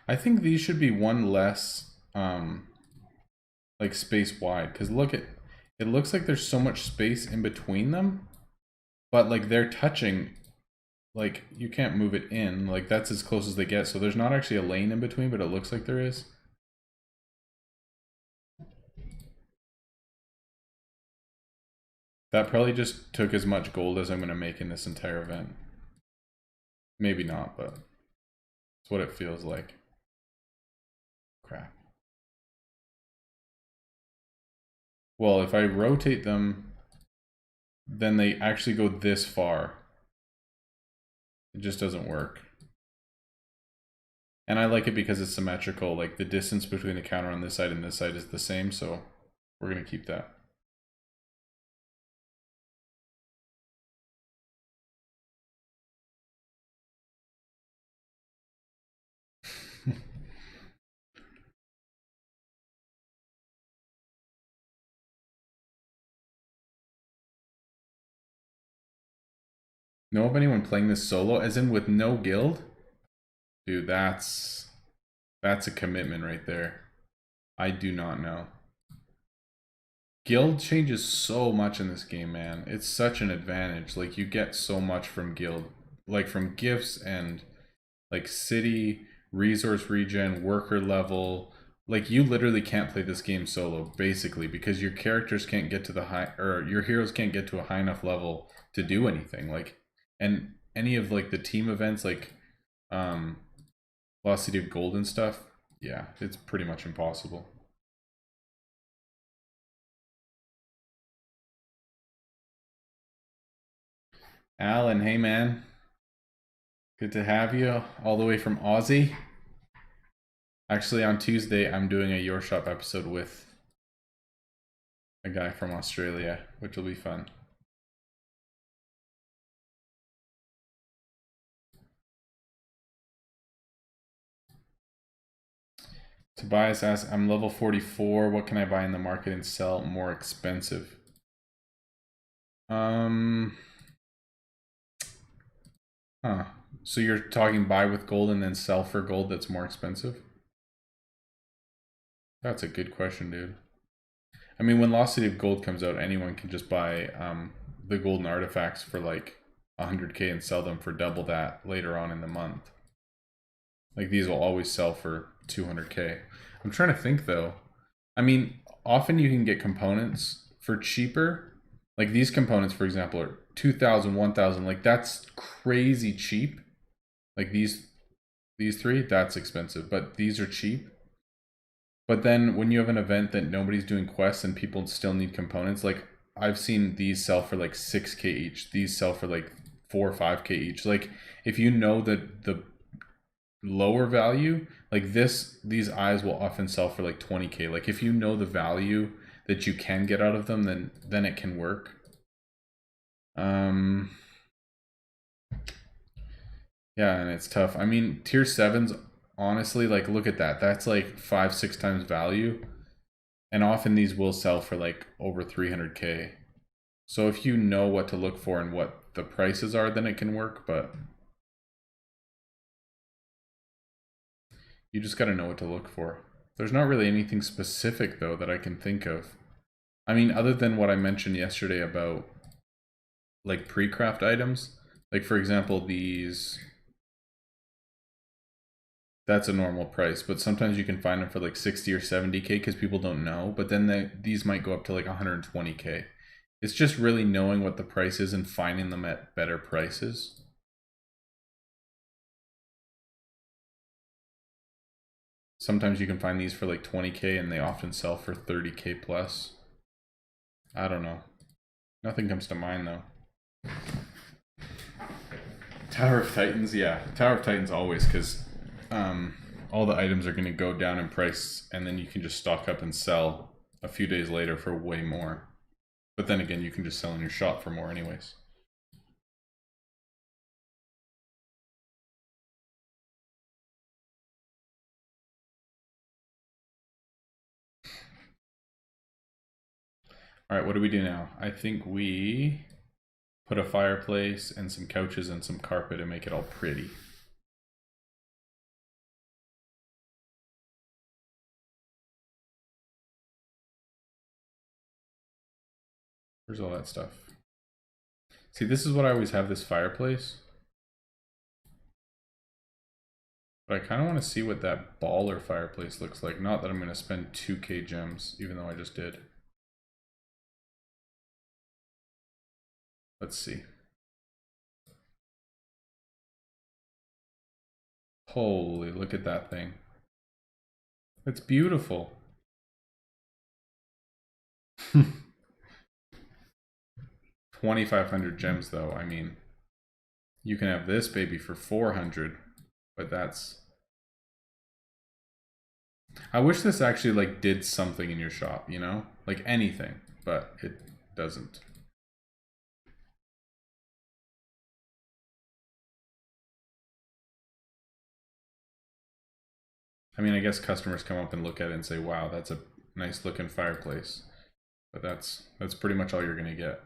Speaker 1: I think these should be one less like space wide, because look at it, looks like there's so much space in between them, but like they're touching, like you can't move it in, like that's as close as they get, so there's not actually a lane in between, but it looks like there is. That probably just took as much gold as I'm going to make in this entire event. Maybe not, but it's what it feels like. Crap. Well, if I rotate them, then they actually go this far. It just doesn't work. And I like it because it's symmetrical. Like the distance between the counter on this side and this side is the same, so we're going to keep that. Know of anyone playing this solo, as in with no guild? Dude, that's a commitment right there. I do not know. Guild changes so much in this game, man. It's such an advantage. Like you get so much from guild, like from gifts and like city, resource regen, worker level. Like you literally can't play this game solo, basically, because your characters can't get to the high, or your heroes can't get to a high enough level to do anything. Like, and any of like the team events, like um, Lost City of Gold and stuff. Yeah, it's pretty much impossible. Alan, hey man, good to have you all the way from Aussie. Actually, on Tuesday, I'm doing a Your Shop episode with a guy from Australia, which will be fun. Tobias asks, I'm level 44. What can I buy in the market and sell more expensive? Huh. So you're talking buy with gold and then sell for gold that's more expensive? That's a good question, dude. I mean, when Lost City of Gold comes out, anyone can just buy the golden artifacts for like 100k and sell them for double that later on in the month. Like these will always sell for 200k. I'm trying to think though. I mean, often you can get components for cheaper. Like these components, for example, are 2,000, 1,000. Like that's crazy cheap. Like these three, that's expensive, but these are cheap. But then when you have an event that nobody's doing quests and people still need components, like I've seen these sell for like 6k each. These sell for like 4 or 5k each. Like if you know that the lower value, like these eyes will often sell for like 20k. Like if you know the value that you can get out of them, then it can work. Yeah, and it's tough. I mean, tier 7s, honestly, like look at that. That's like 5-6 times value. And often these will sell for like over 300k. So if you know what to look for and what the prices are, then it can work, but you just got to know what to look for. There's not really anything specific though that I can think of. I mean, other than what I mentioned yesterday about like pre-craft items, like for example, these, that's a normal price, but sometimes you can find them for like 60 or 70k because people don't know, but then these might go up to like 120k. It's just really knowing what the price is and finding them at better prices. Sometimes you can find these for like 20k and they often sell for 30k plus. I don't know. Nothing comes to mind though. Tower of Titans, yeah. Tower of Titans always, because all the items are going to go down in price and then you can just stock up and sell a few days later for way more. But then again, you can just sell in your shop for more anyways. All right, what do we do now? I think we put a fireplace and some couches and some carpet and make it all pretty. Where's all that stuff? See, this is what I always have, this fireplace. But I kind of want to see what that baller fireplace looks like. Not that I'm going to spend 2k gems, even though I just did. Let's see. Holy, look at that thing. It's beautiful. 2,500 gems though, I mean. You can have this baby for 400, but that's... I wish this actually like did something in your shop, you know? Like anything, but it doesn't. I mean, I guess customers come up and look at it and say, wow, that's a nice looking fireplace. But that's pretty much all you're gonna get.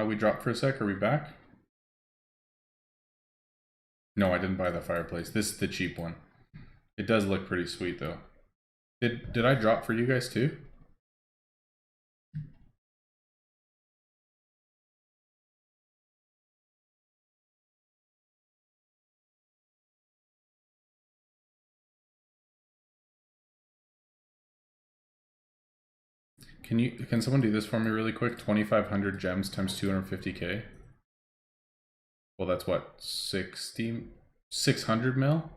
Speaker 1: We dropped for a sec, are we back? No, I didn't buy the fireplace. This is the cheap one. It does look pretty sweet though. Did I drop for you guys too? Can someone do this for me really quick? 2,500 gems times 250k. Well, that's what, 600 mil?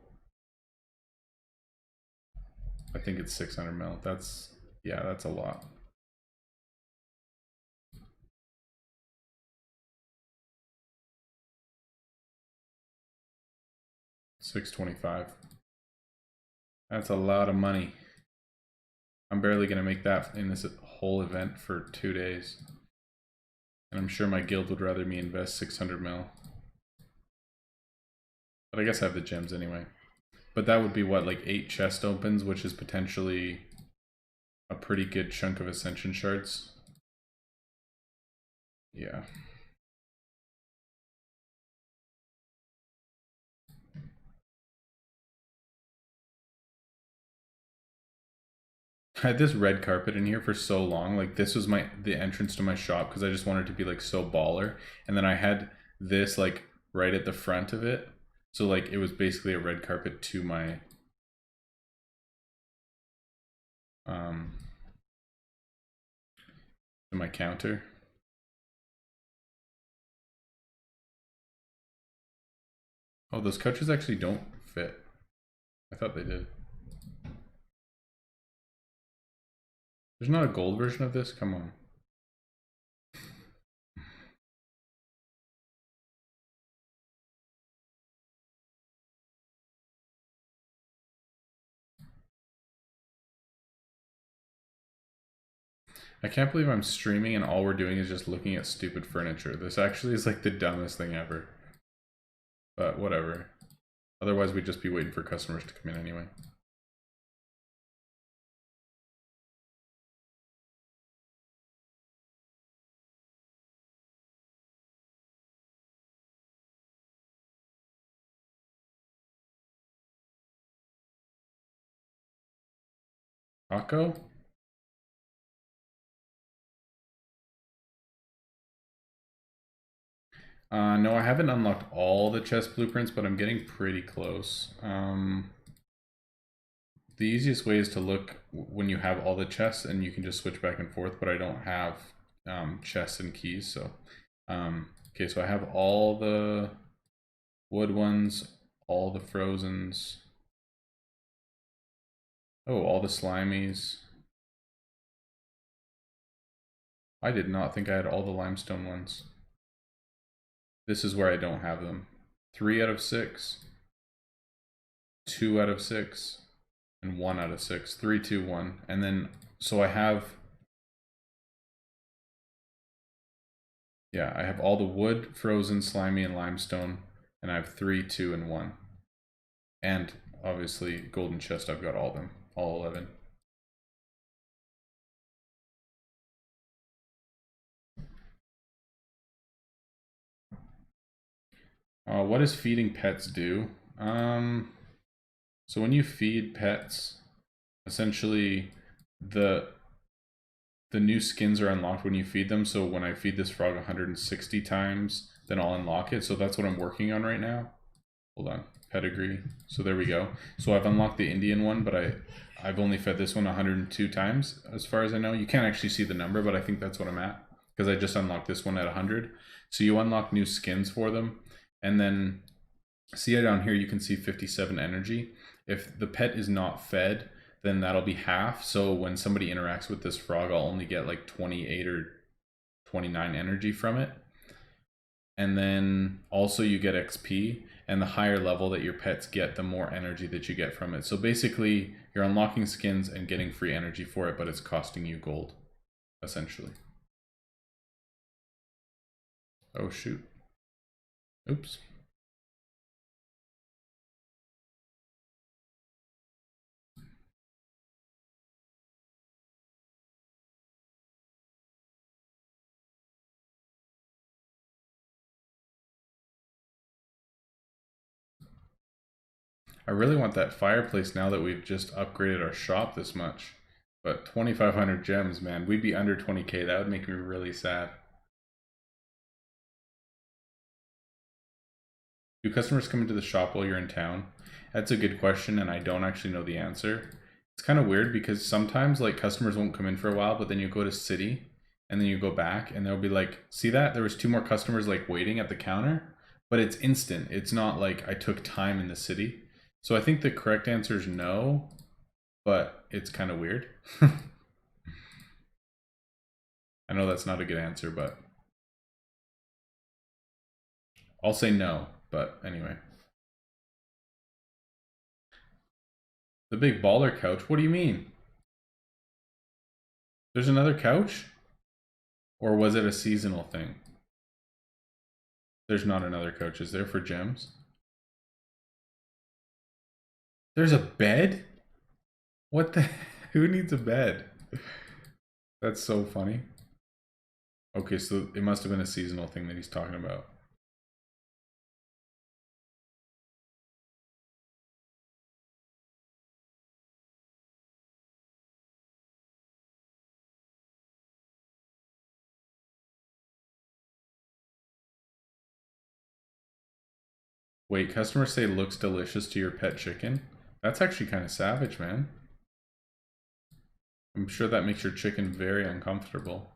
Speaker 1: I think it's 600 mil. Yeah, that's a lot. $625. That's a lot of money. I'm barely gonna make that in this whole event for 2 days. And I'm sure my guild would rather me invest 600 mil. But I guess I have the gems anyway. But that would be what, like 8 chest opens, which is potentially a pretty good chunk of ascension shards. Yeah. I had this red carpet in here for so long. Like this was the entrance to my shop because I just wanted to be like so baller. And then I had this like right at the front of it. So like it was basically a red carpet to my counter. Oh, those couches actually don't fit. I thought they did. There's not a gold version of this? Come on. I can't believe I'm streaming and all we're doing is just looking at stupid furniture. This actually is like the dumbest thing ever. But whatever. Otherwise we'd just be waiting for customers to come in anyway. Taco? No, I haven't unlocked all the chest blueprints, but I'm getting pretty close. The easiest way is to look when you have all the chests and you can just switch back and forth, but I don't have chests and keys, so... okay, so I have all the wood ones, all the frozens. Oh, all the slimies. I did not think I had all the limestone ones. This is where I don't have them. 3 out of 6, 2 out of 6, and 1 out of 6. 3, 2, 1. And then, so I have... yeah, I have all the wood, frozen, slimy, and limestone. And I have 3, 2, and 1. And obviously, golden chest, I've got all of them. All 11. What does feeding pets do? So when you feed pets, essentially the the new skins are unlocked when you feed them. So when I feed this frog 160 times, then I'll unlock it. So that's what I'm working on right now. Hold on, pedigree. So there we go. So I've unlocked the Indian one, but I've only fed this one 102 times as far as I know. You can't actually see the number, but I think that's what I'm at because I just unlocked this one at 100. So you unlock new skins for them, and then see down here you can see 57 energy. If the pet is not fed, then that'll be half. So when somebody interacts with this frog, I'll only get like 28 or 29 energy from it. And then also you get XP, and the higher level that your pets get, the more energy that you get from it. So basically you're unlocking skins and getting free energy for it, but it's costing you gold, essentially. Oh shoot. Oops. I really want that fireplace now that we've just upgraded our shop this much. But 2,500 gems, man, we'd be under 20k. That would make me really sad. Do customers come into the shop while you're in town? That's a good question, and I don't actually know the answer. It's kind of weird because sometimes like customers won't come in for a while, but then you go to city and then you go back and they'll be like, see that? There was two more customers like waiting at the counter, but it's instant. It's not like I took time in the city. So I think the correct answer is no, but it's kind of weird. I know that's not a good answer, but I'll say no, but anyway. The big baller couch? What do you mean? There's another couch? Or was it a seasonal thing? There's not another couch, is there, for gems? There's a bed? What the? Who needs a bed? That's so funny. Okay, so it must have been a seasonal thing that he's talking about. Wait, customers say looks delicious to your pet chicken? That's actually kind of savage, man. I'm sure that makes your chicken very uncomfortable.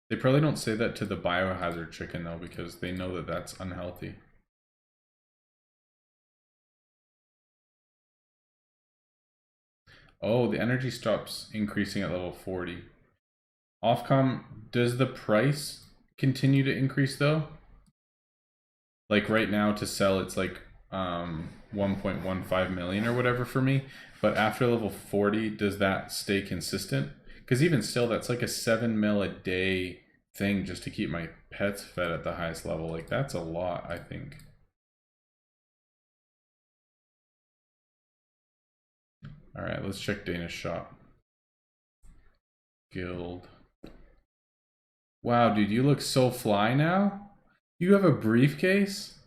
Speaker 1: They probably don't say that to the biohazard chicken though, because they know that that's unhealthy. Oh, the energy stops increasing at level 40. Ofcom, does the price continue to increase though? Like right now to sell it's like 1.15 million or whatever for me, but after level 40 does that stay consistent? Because even still that's like a 7 mil a day thing just to keep my pets fed at the highest level. Like that's a lot, I think. All right, let's check Danish shop. Guild. Wow, dude, you look so fly now. You have a briefcase?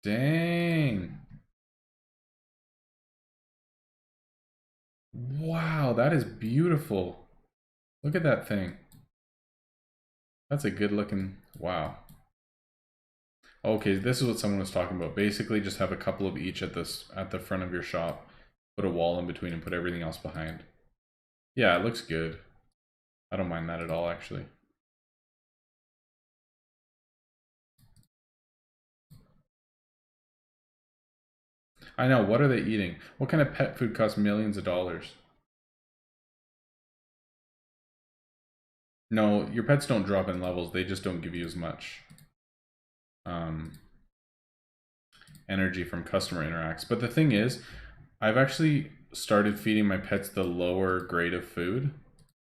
Speaker 1: Dang. Wow, that is beautiful. Look at that thing. That's a good looking, wow. Okay, this is what someone was talking about. Basically just have a couple of each at the front of your shop. Put a wall in between and put everything else behind. Yeah, it looks good. I don't mind that at all, actually. I know, what are they eating? What kind of pet food costs millions of dollars? No, your pets don't drop in levels, they just don't give you as much energy from customer interacts. But the thing is, I've actually started feeding my pets the lower grade of food.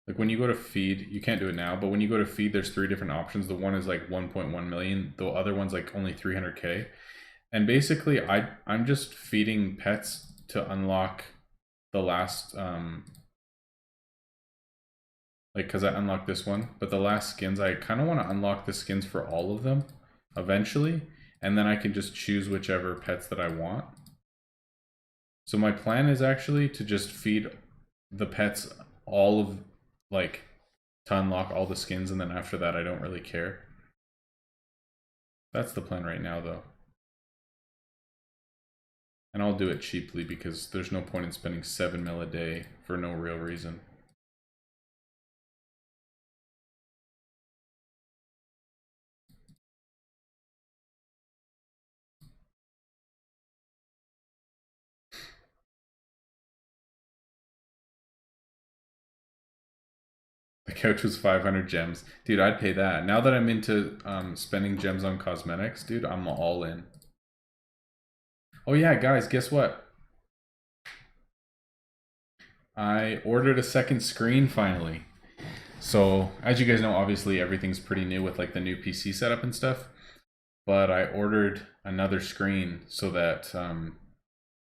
Speaker 1: Like when you go to feed, you can't do it now, but when you go to feed, there's three different options. The one is like 1.1 million, the other one's like only 300k. And basically, I'm just feeding pets to unlock the last like because I unlocked this one, but the last skins I kind of want to unlock the skins for all of them eventually, and then I can just choose whichever pets that I want. So my plan is actually to just feed the pets all of, like, to unlock all the skins, and then after that I don't really care. That's the plan right now though. And I'll do it cheaply because there's no point in spending 7 mil a day for no real reason. The couch was 500 gems. Dude, I'd pay that. Now that I'm into spending gems on cosmetics, dude, I'm all in. Oh yeah, guys, guess what? I ordered a second screen finally. So, as you guys know, obviously everything's pretty new with like the new PC setup and stuff. But I ordered another screen so that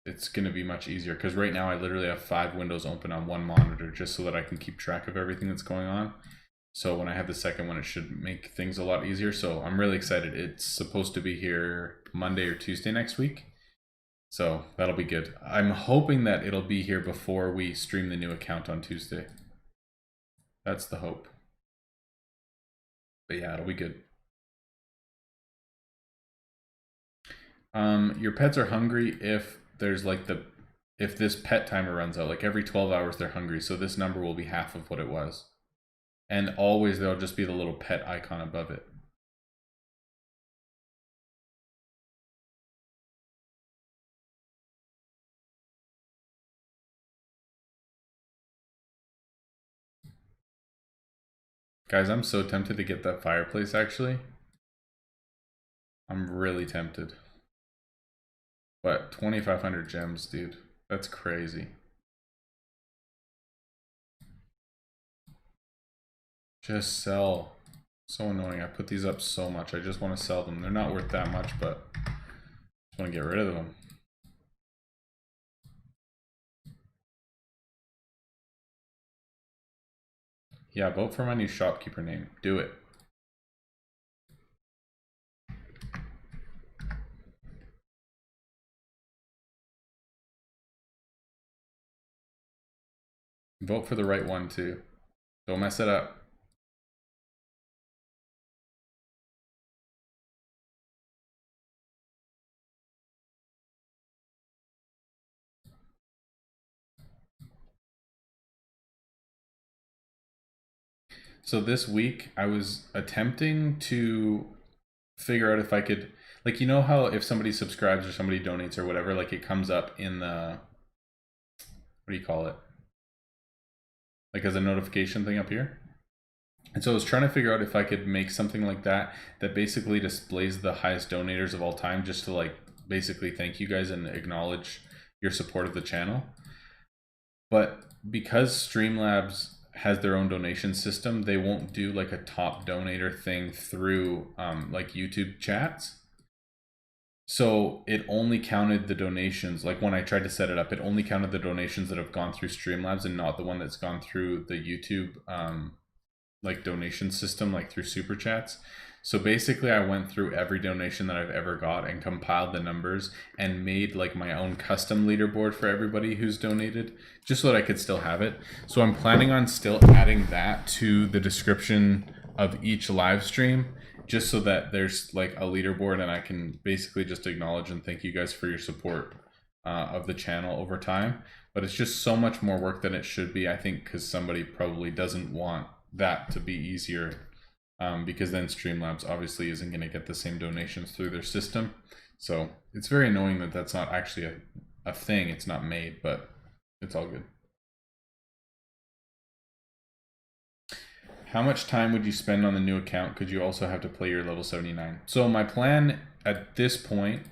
Speaker 1: it's going to be much easier. Because right now I literally have 5 windows open on one monitor just so that I can keep track of everything that's going on. So when I have the second one, it should make things a lot easier. So I'm really excited. It's supposed to be here Monday or Tuesday next week. So that'll be good. I'm hoping that it'll be here before we stream the new account on Tuesday. That's the hope. But yeah, it'll be good. Your pets are hungry if there's like if this pet timer runs out. Like every 12 hours they're hungry, so this number will be half of what it was. And always there'll just be the little pet icon above it. Guys, I'm so tempted to get that fireplace actually. I'm really tempted. But 2,500 gems, dude. That's crazy. Just sell. So annoying. I put these up so much. I just want to sell them. They're not worth that much, but I just want to get rid of them. Yeah, vote for my new shopkeeper name. Do it. Vote for the right one too. Don't mess it up. So this week I was attempting to figure out if I could, like, you know how if somebody subscribes or somebody donates or whatever, like it comes up in the, what do you call it? Like as a notification thing up here. And so I was trying to figure out if I could make something like that that basically displays the highest donators of all time, just to like basically thank you guys and acknowledge your support of the channel. But because Streamlabs has their own donation system, they won't do like a top donator thing through like YouTube chats. So it only counted the donations, like when I tried to set it up, it only counted the donations that have gone through Streamlabs and not the one that's gone through the YouTube like donation system, like through super chats. So basically I went through every donation that I've ever got and compiled the numbers and made like my own custom leaderboard for everybody who's donated, just so that I could still have it. So I'm planning on still adding that to the description of each live stream, just so that there's like a leaderboard and I can basically just acknowledge and thank you guys for your support of the channel over time. But it's just so much more work than it should be, I think, because somebody probably doesn't want that to be easier. Because then Streamlabs obviously isn't going to get the same donations through their system. So it's very annoying that that's not actually a thing. It's not made, but it's all good. How much time would you spend on the new account? Could you also have to play your level 79? So my plan at this point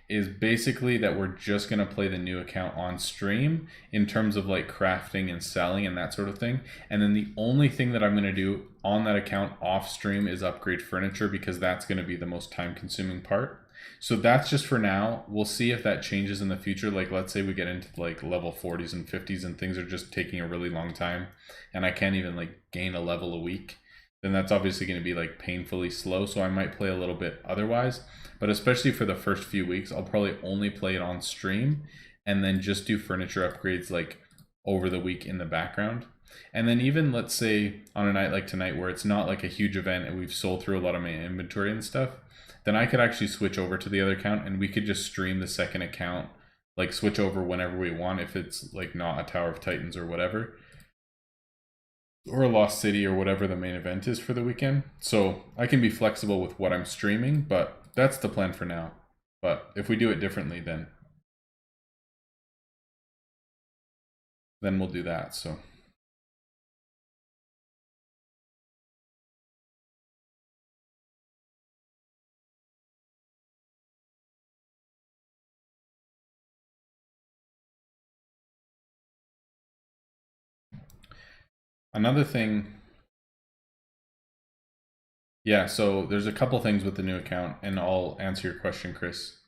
Speaker 1: is basically that we're just going to play the new account on stream in terms of like crafting and selling and that sort of thing. And then the only thing that I'm going to do on that account off stream is upgrade furniture, because that's going to be the most time consuming part. So that's just for now. We'll see if that changes in the future. Like let's say we get into like level 40s and 50s and things are just taking a really long time and I can't even like gain a level a week, then that's obviously going to be like painfully slow. So I might play a little bit otherwise, but especially for the first few weeks, I'll probably only play it on stream and then just do furniture upgrades like over the week in the background. And then even let's say on a night like tonight where it's not like a huge event and we've sold through a lot of my inventory and stuff, then I could actually switch over to the other account and we could just stream the second account, like switch over whenever we want if it's like not a Tower of Titans or whatever, or a Lost City or whatever the main event is for the weekend. So I can be flexible with what I'm streaming, but that's the plan for now. But if we do it differently, then we'll do that. So another thing, yeah, so there's a couple things with the new account, and I'll answer your question, Chris.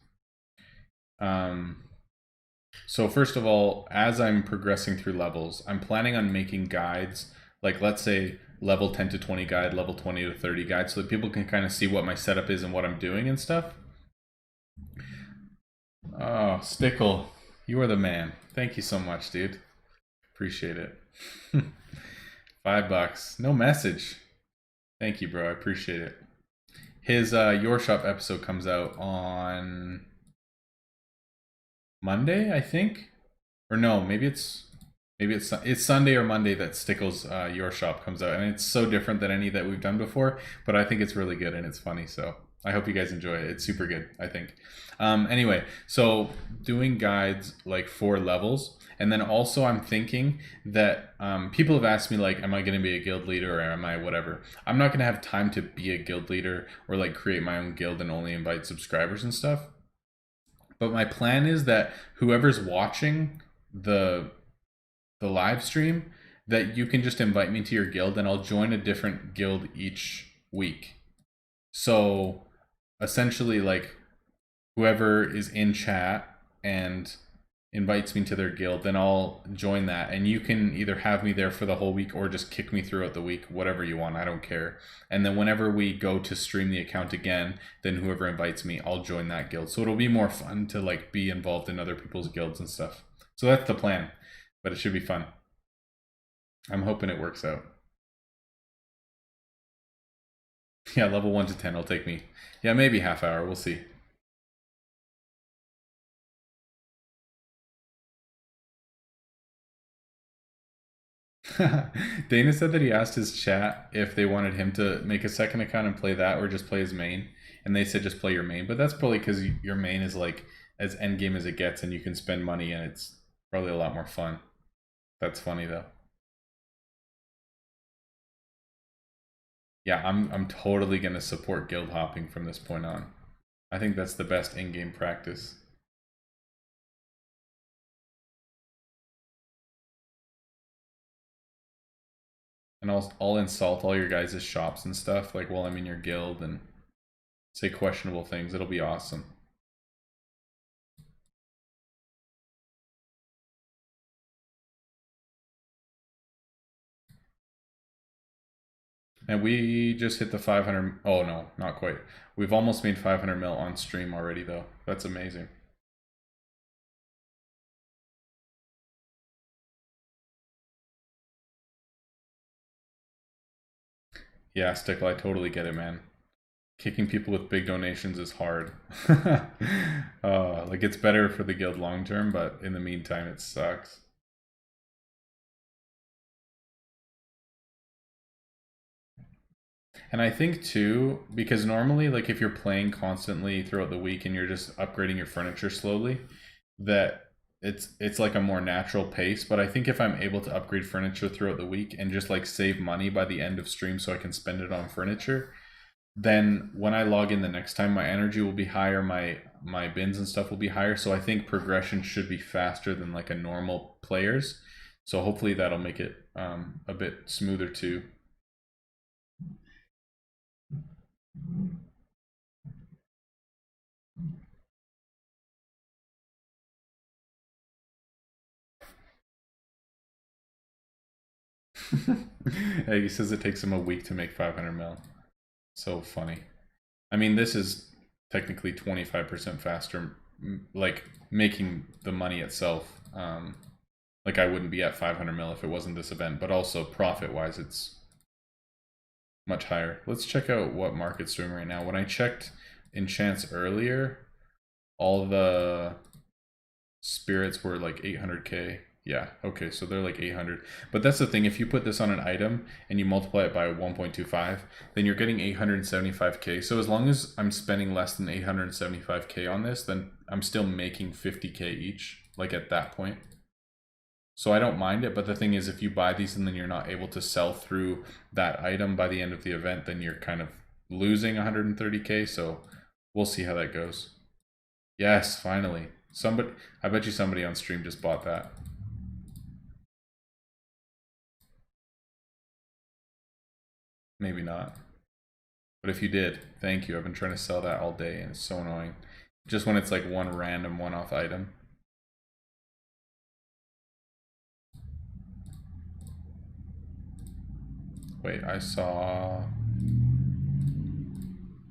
Speaker 1: So first of all, as I'm progressing through levels, I'm planning on making guides, like let's say level 10 to 20 guide, level 20 to 30 guide, so that people can kind of see what my setup is and what I'm doing and stuff. Oh, Stickle, you are the man. Thank you so much, dude. Appreciate it. $5. No message. Thank you, bro. I appreciate it. His Your Shop episode comes out on Monday, I think. Or no, maybe it's Sunday or Monday that Stickle's Your Shop comes out, and it's so different than any that we've done before. But I think it's really good and it's funny, so I hope you guys enjoy it. It's super good, I think. Anyway, so doing guides like 4 levels, and then also I'm thinking that people have asked me like, am I going to be a guild leader or am I whatever? I'm not going to have time to be a guild leader or like create my own guild and only invite subscribers and stuff. But my plan is that whoever's watching the live stream, that you can just invite me to your guild and I'll join a different guild each week. So essentially, like, whoever is in chat and invites me to their guild, then I'll join that, and you can either have me there for the whole week or just kick me throughout the week, whatever you want. I don't care. And then whenever we go to stream the account again, then whoever invites me, I'll join that guild. So it'll be more fun to like be involved in other people's guilds and stuff. So that's the plan, but it should be fun. I'm hoping it works out. Yeah, level 1 to 10 will take me, yeah, maybe half hour. We'll see. Dana said that he asked his chat if they wanted him to make a second account and play that or just play his main. And they said just play your main. But that's probably because your main is like as endgame as it gets and you can spend money and it's probably a lot more fun. That's funny though. Yeah, I'm totally gonna support guild hopping from this point on. I think that's the best in-game practice. And I'll insult all your guys' shops and stuff like while I'm in your guild and say questionable things. It'll be awesome. And we just hit the 500. Oh no, not quite. We've almost made 500 mil on stream already though. That's amazing. Yeah, Stickle, I totally get it, man. Kicking people with big donations is hard. Like it's better for the guild long term, but in the meantime, it sucks. And I think too, because normally, like if you're playing constantly throughout the week and you're just upgrading your furniture slowly, that it's like a more natural pace. But I think if I'm able to upgrade furniture throughout the week and just like save money by the end of stream so I can spend it on furniture, then when I log in the next time, my energy will be higher, my bins and stuff will be higher. So I think progression should be faster than like a normal player's. So hopefully that'll make it a bit smoother too. Hey, he says it takes him a week to make 500 mil. So funny. I mean, this is technically 25% faster, like making the money itself. Like I wouldn't be at 500 mil if it wasn't this event, but also profit wise, it's much higher. Let's check out what market's doing right now. When I checked enchants earlier, all the spirits were like 800k. Yeah, okay, so they're like 800. But that's the thing, if you put this on an item and you multiply it by 1.25, then you're getting 875k. So as long as I'm spending less than 875k on this, then I'm still making 50k each, like at that point. So I don't mind it, but the thing is, if you buy these and then you're not able to sell through that item by the end of the event, then you're kind of losing 130k, so we'll see how that goes. Yes, finally. Somebody, I bet you somebody on stream just bought that. Maybe not. But if you did, thank you. I've been trying to sell that all day and it's so annoying. Just when it's like one random one-off item. Wait, I saw...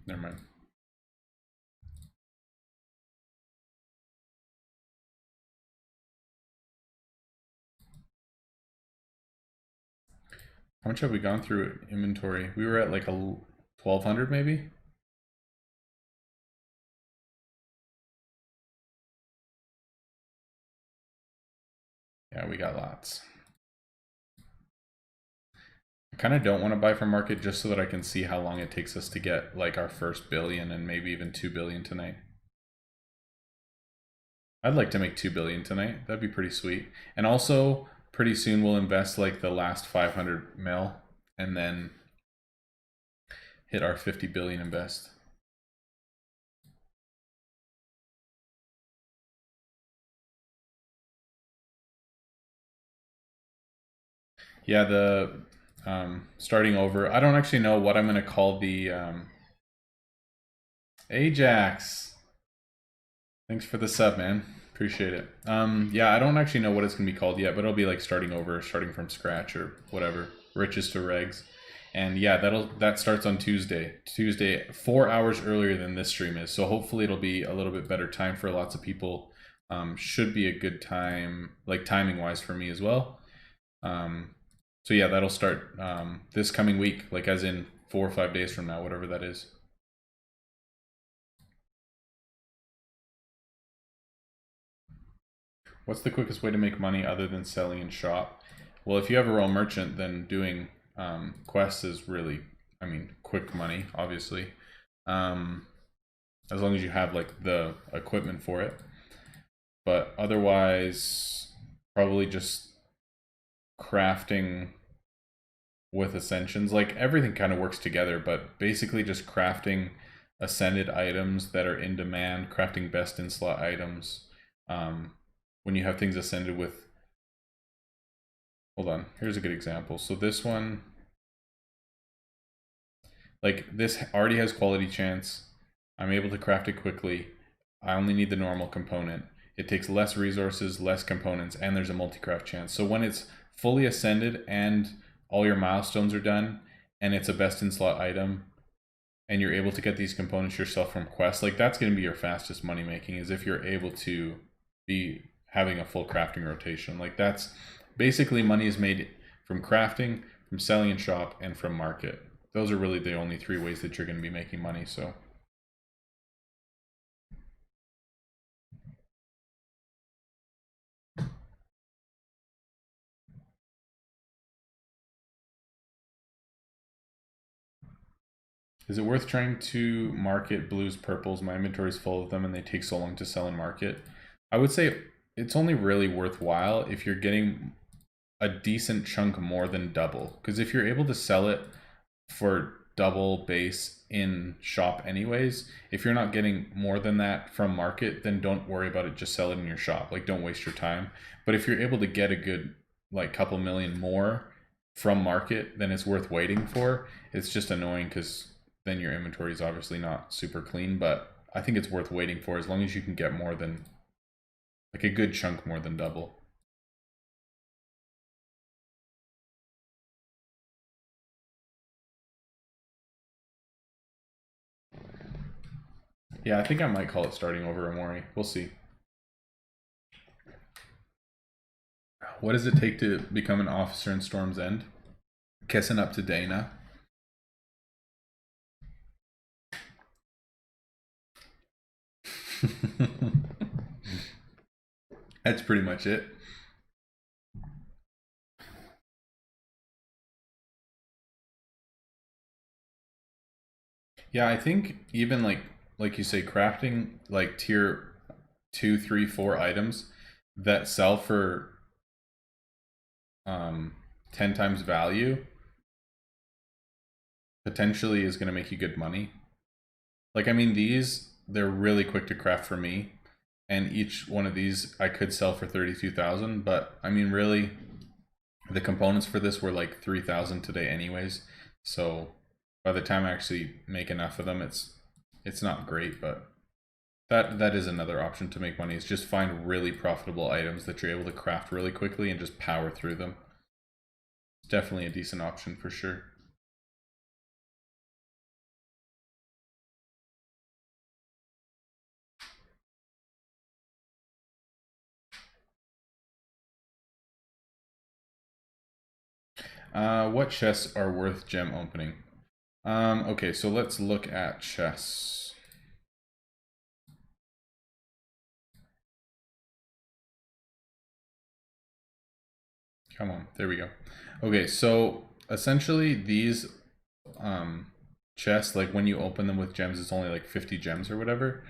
Speaker 1: Never mind. How much have we gone through inventory? We were at like a 1200 maybe? Yeah, we got lots. I kind of don't want to buy from market just so that I can see how long it takes us to get like our first billion and maybe even 2 billion tonight. I'd like to make 2 billion tonight. That'd be pretty sweet. And also, pretty soon we'll invest like the last 500 mil and then hit our 50 billion invest. Yeah, the starting over. I don't actually know what I'm going to call the Ajax. Thanks for the sub, man. Appreciate it. Yeah, I don't actually know what it's going to be called yet, but it'll be like starting over, starting from scratch or whatever. Riches to regs. And yeah, that starts on Tuesday. Tuesday, 4 hours earlier than this stream is. So hopefully it'll be a little bit better time for lots of people. Should be a good time, like timing wise for me as well. So yeah, that'll start this coming week, like as in 4 or 5 days from now, whatever that is. What's the quickest way to make money other than selling in shop? Well, if you have a real merchant, then doing quests is really, I mean, quick money, obviously. As long as you have like the equipment for it. But otherwise, probably just crafting with ascensions. Like everything kind of works together, but basically just crafting ascended items that are in demand, crafting best in slot items. When you have things ascended with, hold on, here's a good example. So this one, like this already has quality chance. I'm able to craft it quickly. I only need the normal component. It takes less resources, less components, and there's a multi-craft chance. So when it's fully ascended and all your milestones are done, and it's a best in slot item, and you're able to get these components yourself from quests, like that's going to be your fastest money making, is if you're able to be having a full crafting rotation. Like that's basically money is made from crafting, from selling in shop, and from market. Those are really the only 3 ways that you're going to be making money. So is it worth trying to market blues, purples? My inventory is full of them and they take so long to sell and market. I would say it's only really worthwhile if you're getting a decent chunk more than double. Because if you're able to sell it for double base in shop anyways, if you're not getting more than that from market, then don't worry about it. Just sell it in your shop. Like don't waste your time. But if you're able to get a good like couple million more from market, then it's worth waiting for. It's just annoying because then your inventory is obviously not super clean, but I think it's worth waiting for as long as you can get more than like a good chunk more than double. Yeah, I think I might call it starting over Amori. We'll see. What does it take to become an officer in Storm's End? Kissing up to Dana. That's pretty much it. Yeah, I think even like you say, crafting like tier 2, 3, 4 items that sell for 10 times value potentially is going to make you good money. Like, I mean, these, they're really quick to craft for me. And each one of these I could sell for 32,000. But I mean, really, the components for this were like 3,000 today anyways. So by the time I actually make enough of them, it's not great, but that is another option to make money, is just find really profitable items that you're able to craft really quickly and just power through them. It's definitely a decent option for sure. What chests are worth gem opening? Okay, so let's look at chests. Come on, there we go. Okay, so essentially these chests, like when you open them with gems, it's only like 50 gems or whatever,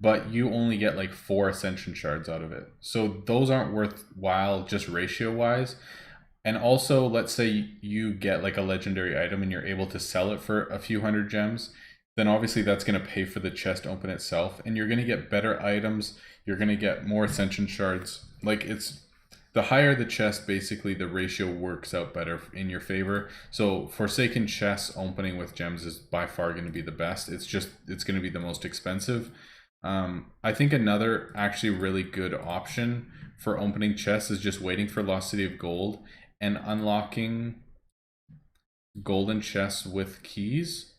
Speaker 1: but you only get like 4 ascension shards out of it. So those aren't worthwhile just ratio wise. And also, let's say you get like a legendary item and you're able to sell it for a few hundred gems, then obviously that's going to pay for the chest open itself, and you're going to get better items, you're going to get more ascension shards. Like, it's the higher the chest, basically the ratio works out better in your favor. So Forsaken chests opening with gems is by far going to be the best. It's going to be the most expensive. I think another actually really good option for opening chests is just waiting for Lost City of Gold and unlocking golden chests with keys,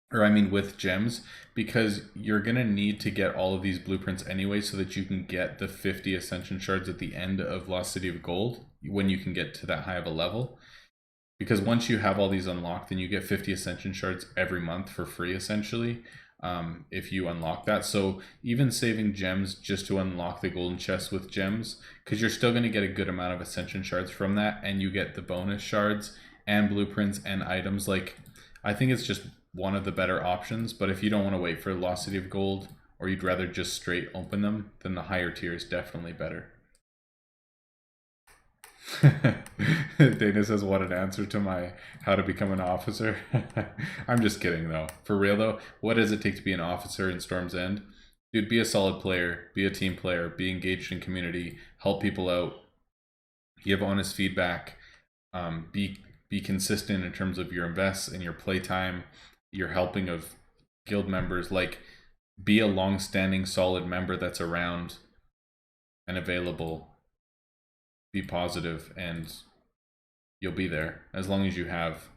Speaker 1: or I mean with gems, because you're gonna need to get all of these blueprints anyway so that you can get the 50 ascension shards at the end of Lost City of Gold when you can get to that high of a level. Because once you have all these unlocked, then you get 50 ascension shards every month for free essentially, if you unlock that. So even saving gems just to unlock the golden chest with gems, because you're still going to get a good amount of ascension shards from that, and you get the bonus shards and blueprints and items. Like, I think it's just one of the better options. But if you don't want to wait for Lost City of Gold, or you'd rather just straight open them, then the higher tier is definitely better. Dana says, what an answer to my how to become an officer. I'm just kidding though. For real though, what does it take to be an officer in Storm's End? Dude, be a solid player, be a team player, be engaged in community, help people out, give honest feedback, be consistent in terms of your invests and your playtime, your helping of guild members. Like, be a long-standing solid member that's around and available. Be positive, and you'll be there as long as you have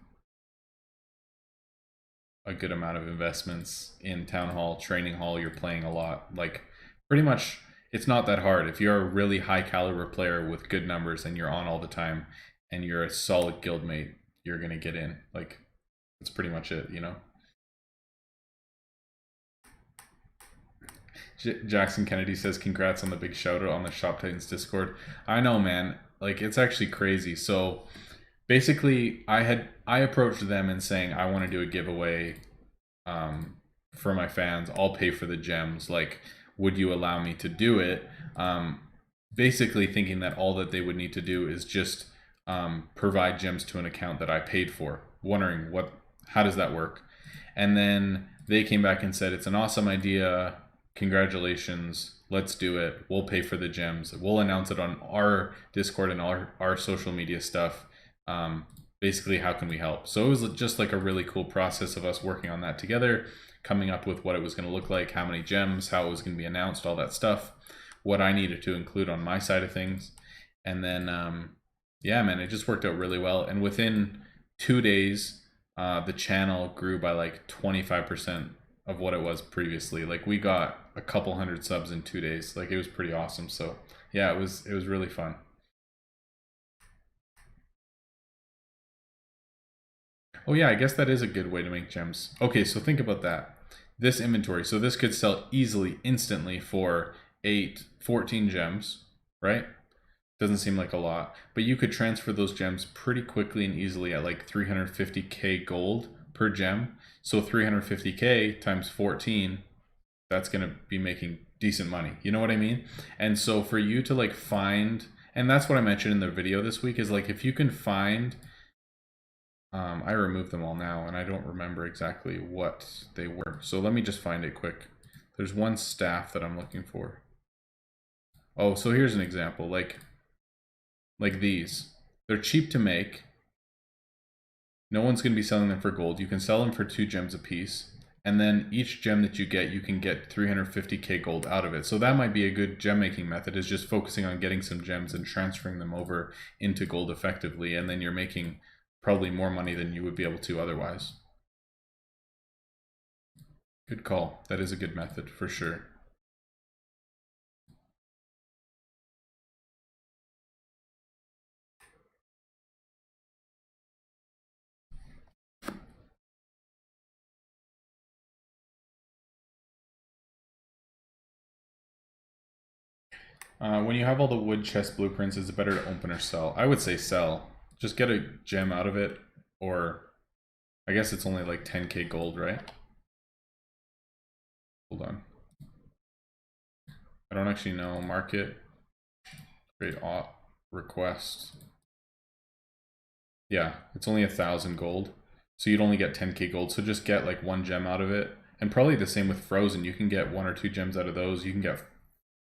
Speaker 1: a good amount of investments in town hall, training hall. You're playing a lot. Like, pretty much it's not that hard. If you're a really high caliber player with good numbers and you're on all the time and you're a solid guildmate, you're gonna get in. Like, that's pretty much it, you know. Jackson Kennedy says, congrats on the big shout out on the Shop Titans Discord. I know, man. Like, it's actually crazy. So basically, I approached them and saying I want to do a giveaway for my fans. I'll pay for the gems. Like, would you allow me to do it? Basically thinking that all that they would need to do is just provide gems to an account that I paid for. Wondering how does that work? And then they came back and said, it's an awesome idea. Congratulations, let's do it. We'll pay for the gems. We'll announce it on our Discord and our social media stuff. Basically, how can we help? So it was just like a really cool process of us working on that together, coming up with what it was going to look like, how many gems, how it was going to be announced, all that stuff, what I needed to include on my side of things. And then, yeah, man, it just worked out really well. And within 2 days, the channel grew by like 25% of what it was previously. Like we got a couple hundred subs in 2 days. Like it was pretty awesome. So yeah, it was really fun. Oh yeah, I guess that is a good way to make gems. Okay, so think about that. This inventory, so this could sell easily, instantly for 14 gems, right? Doesn't seem like a lot, but you could transfer those gems pretty quickly and easily at like 350k gold per gem. So 350k times 14, that's going to be making decent money. You know what I mean? And so for you to like find, and that's what I mentioned in the video this week, is like if you can find, I removed them all now and I don't remember exactly what they were. So let me just find it quick. There's one staff that I'm looking for. Oh, so here's an example, like these. They're cheap to make. No one's going to be selling them for gold. You can sell them for 2 gems a piece. And then each gem that you can get 350k gold out of it. So that might be a good gem making method, is just focusing on getting some gems and transferring them over into gold effectively. And then you're making probably more money than you would be able to otherwise. Good call. That is a good method for sure. When you have all the wood chest blueprints, is it better to open or sell? I would say sell. Just get a gem out of it, or I guess it's only like 10k gold, right? Hold on. I don't actually know. Market. Create request. Yeah, it's only 1,000 gold. So you'd only get 10k gold. So just get like 1 gem out of it. And probably the same with frozen. You can get 1 or 2 gems out of those. You can get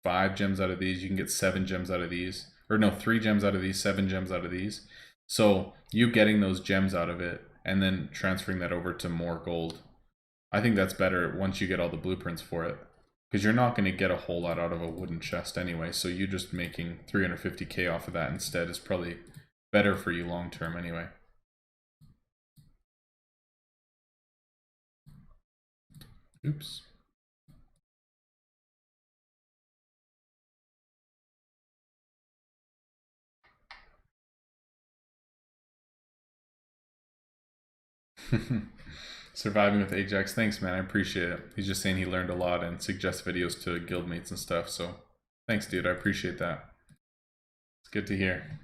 Speaker 1: 5 gems out of these. You can get 7 gems out of these. Or no, 3 gems out of these, 7 gems out of these. So you getting those gems out of it and then transferring that over to more gold. I think that's better once you get all the blueprints for it. Because you're not going to get a whole lot out of a wooden chest anyway. So you just making 350k off of that instead is probably better for you long term anyway. Oops. Surviving with Ajax. Thanks, man. I appreciate it. He's just saying he learned a lot and suggests videos to guildmates and stuff. So thanks, dude. I appreciate that. It's good to hear.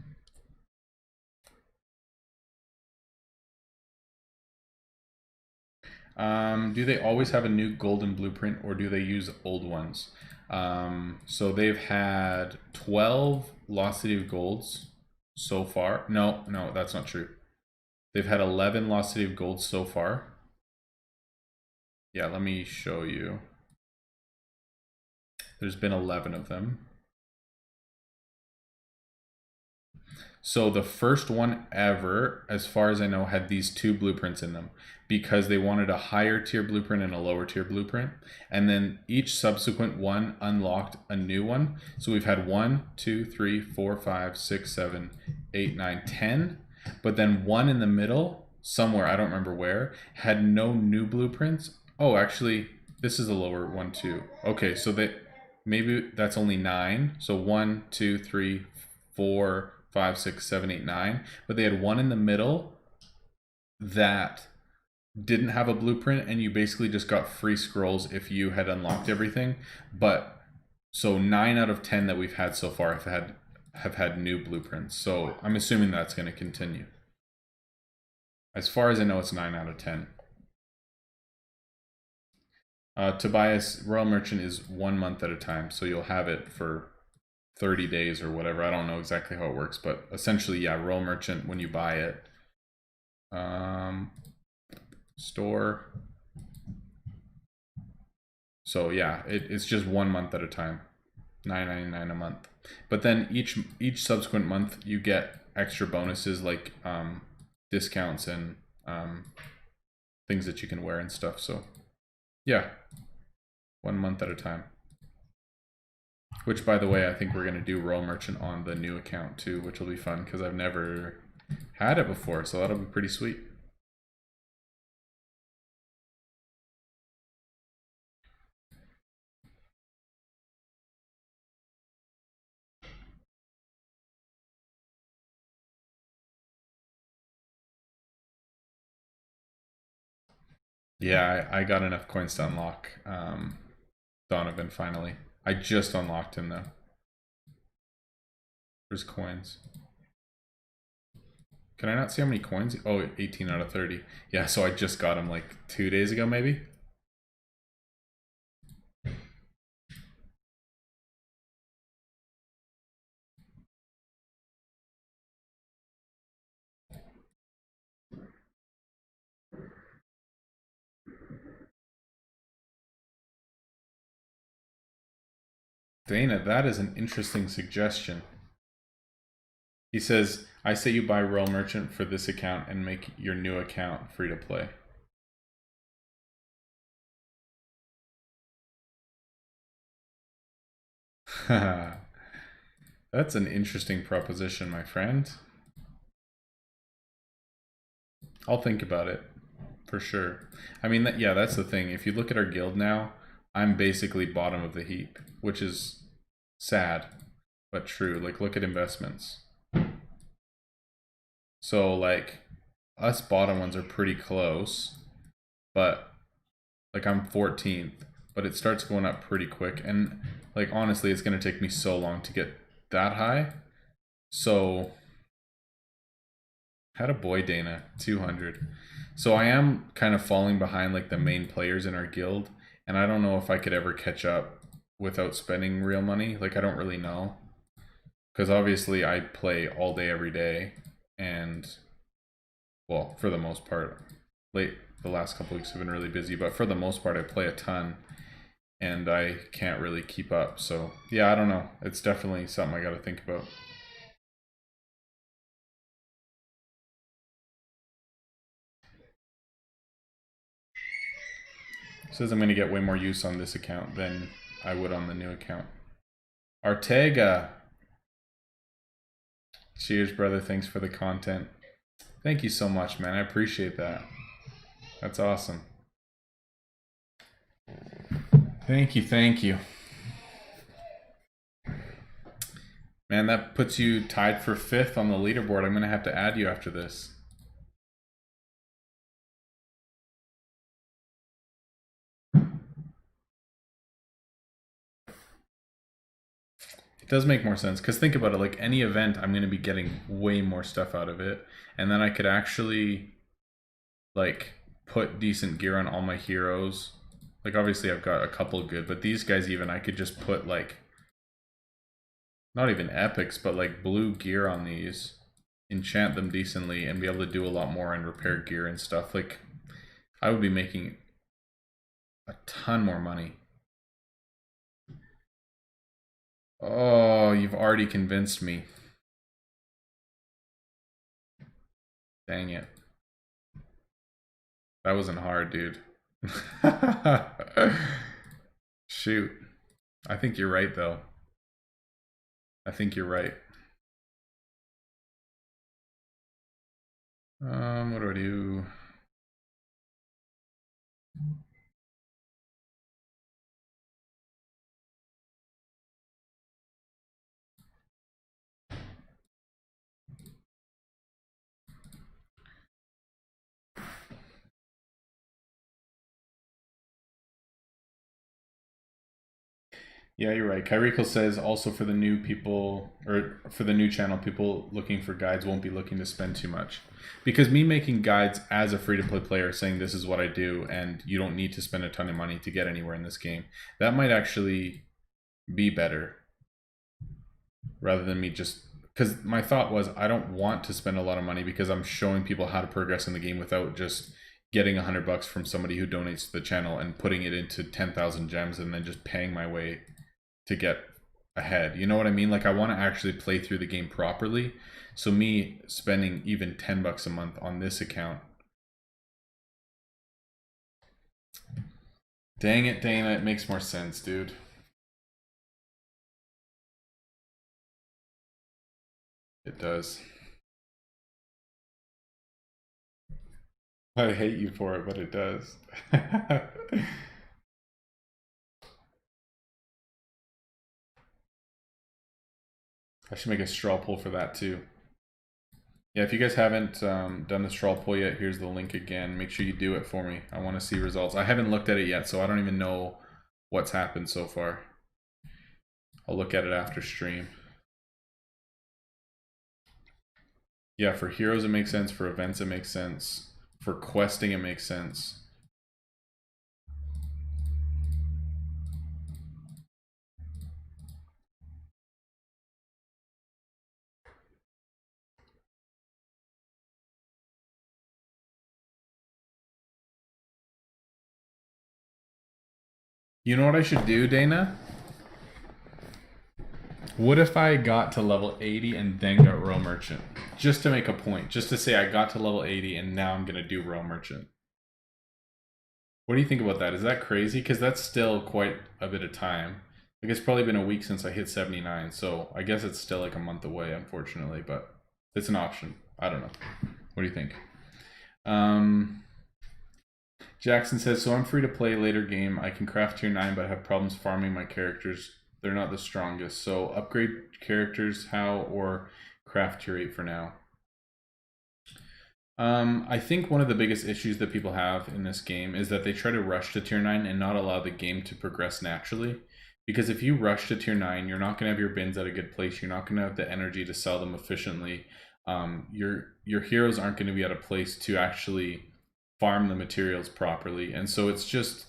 Speaker 1: Do they always have a new golden blueprint, or do they use old ones? So they've had 12 Lost City of Golds so far. No, that's not true. They've had 11 Lost City of Golds so far. Yeah, let me show you. There's been 11 of them. So the first one ever, as far as I know, had these 2 blueprints in them because they wanted a higher tier blueprint and a lower tier blueprint. And then each subsequent one unlocked a new one. So we've had 1, 2, 3, 4, 5, 6, 7, 8, 9, 10. But then one in the middle, somewhere, I don't remember where, had no new blueprints. Oh, actually, this is a lower one too. Okay, so maybe that's only 9. So 1, 2, 3, 4, 5, 6, 7, 8, 9. But they had one in the middle that didn't have a blueprint, and you basically just got free scrolls if you had unlocked everything. But so 9 out of 10 that we've had so far have had new blueprints. So I'm assuming that's going to continue. As far as I know, it's 9 out of 10. Tobias, Royal Merchant is 1 month at a time, so you'll have it for 30 days or whatever. I don't know exactly how it works, but essentially, yeah, Royal Merchant, when you buy it, store. So yeah, it's just 1 month at a time, $9.99 a month. But then each subsequent month you get extra bonuses like discounts and things that you can wear and stuff. So yeah, 1 month at a time. Which, by the way, I think we're going to do Royal Merchant on the new account too, which will be fun because I've never had it before, so that'll be pretty sweet. Yeah, I got enough coins to unlock Donovan finally. I just unlocked him though. There's coins. Can I not see how many coins? Oh, 18 out of 30. Yeah, so I just got him like 2 days ago maybe. Dana, that is an interesting suggestion. He says, I say you buy Royal Merchant for this account and make your new account free to play. That's an interesting proposition, my friend. I'll think about it for sure. I mean, yeah, that's the thing. If you look at our guild now, I'm basically bottom of the heap, which is sad, but true. Like, look at investments. So, like, us bottom ones are pretty close, but like I'm 14th, but it starts going up pretty quick. And like, honestly, it's going to take me so long to get that high. So, had a boy, Dana, 200. So I am kind of falling behind like the main players in our guild, and I don't know if I could ever catch up without spending real money. Like I don't really know, because obviously I play all day every day, and well, for the most part, the last couple weeks have been really busy, but for the most part I play a ton, and I can't really keep up. So yeah, I don't know. It's definitely something I got to think about. Says I'm going to get way more use on this account than I would on the new account. Artega. Cheers, brother. Thanks for the content. Thank you so much, man. I appreciate that. That's awesome. Thank you, thank you. Man, that puts you tied for 5th on the leaderboard. I'm going to have to add you after this. It does make more sense, because think about it, like any event, I'm going to be getting way more stuff out of it. And then I could actually, like, put decent gear on all my heroes. Like, obviously I've got a couple good, but these guys even, I could just put, like, not even epics, but like blue gear on these, enchant them decently, and be able to do a lot more and repair gear and stuff. Like, I would be making a ton more money. Oh, you've already convinced me. Dang it. That wasn't hard, dude. Shoot. I think you're right, though. I think you're right. What do I do? Yeah, you're right. Kyrico says also for the new people, or for the new channel, people looking for guides won't be looking to spend too much. Because me making guides as a free to play player saying this is what I do and you don't need to spend a ton of money to get anywhere in this game, that might actually be better rather than me just. Because my thought was I don't want to spend a lot of money because I'm showing people how to progress in the game without just getting $100 from somebody who donates to the channel and putting it into 10,000 gems and then just paying my way to get ahead. You know what I mean? Like I want to actually play through the game properly. So me spending even $10 a month on this account. Dang it, Dana, it makes more sense, dude. It does. I hate you for it, but it does. I should make a straw poll for that too. Yeah, if you guys haven't done the straw poll yet, here's the link again. Make sure you do it for me. I want to see results. I haven't looked at it yet, so I don't even know what's happened so far. I'll look at it after stream. Yeah, for heroes it makes sense. For events it makes sense. For questing it makes sense. You know what I should do, Dana? What if I got to level 80 and then got Royal Merchant? Just to make a point. Just to say I got to level 80 and now I'm going to do Royal Merchant. What do you think about that? Is that crazy? Because that's still quite a bit of time. Like, it's probably been a week since I hit 79, so I guess it's still like a month away, unfortunately, but it's an option. I don't know. What do you think? Jackson says, so I'm free to play later game. I can craft tier 9, but have problems farming my characters. They're not the strongest. So upgrade characters, how, or craft tier 8 for now. I think one of the biggest issues that people have in this game is that they try to rush to tier 9 and not allow the game to progress naturally. Because if you rush to tier 9, you're not going to have your bins at a good place. You're not going to have the energy to sell them efficiently. Your heroes aren't going to be at a place to actually farm the materials properly. And so it's just,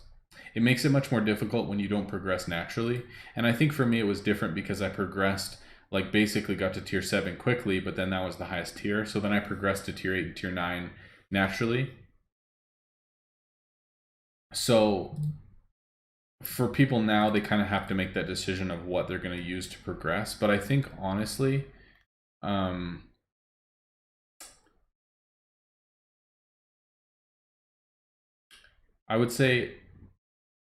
Speaker 1: it makes it much more difficult when you don't progress naturally. And I think for me it was different because I progressed, like basically got to tier 7 quickly, but then that was the highest tier. So then I progressed to tier 8 and tier 9 naturally. So for people now, they kind of have to make that decision of what they're going to use to progress. But I think honestly, I would say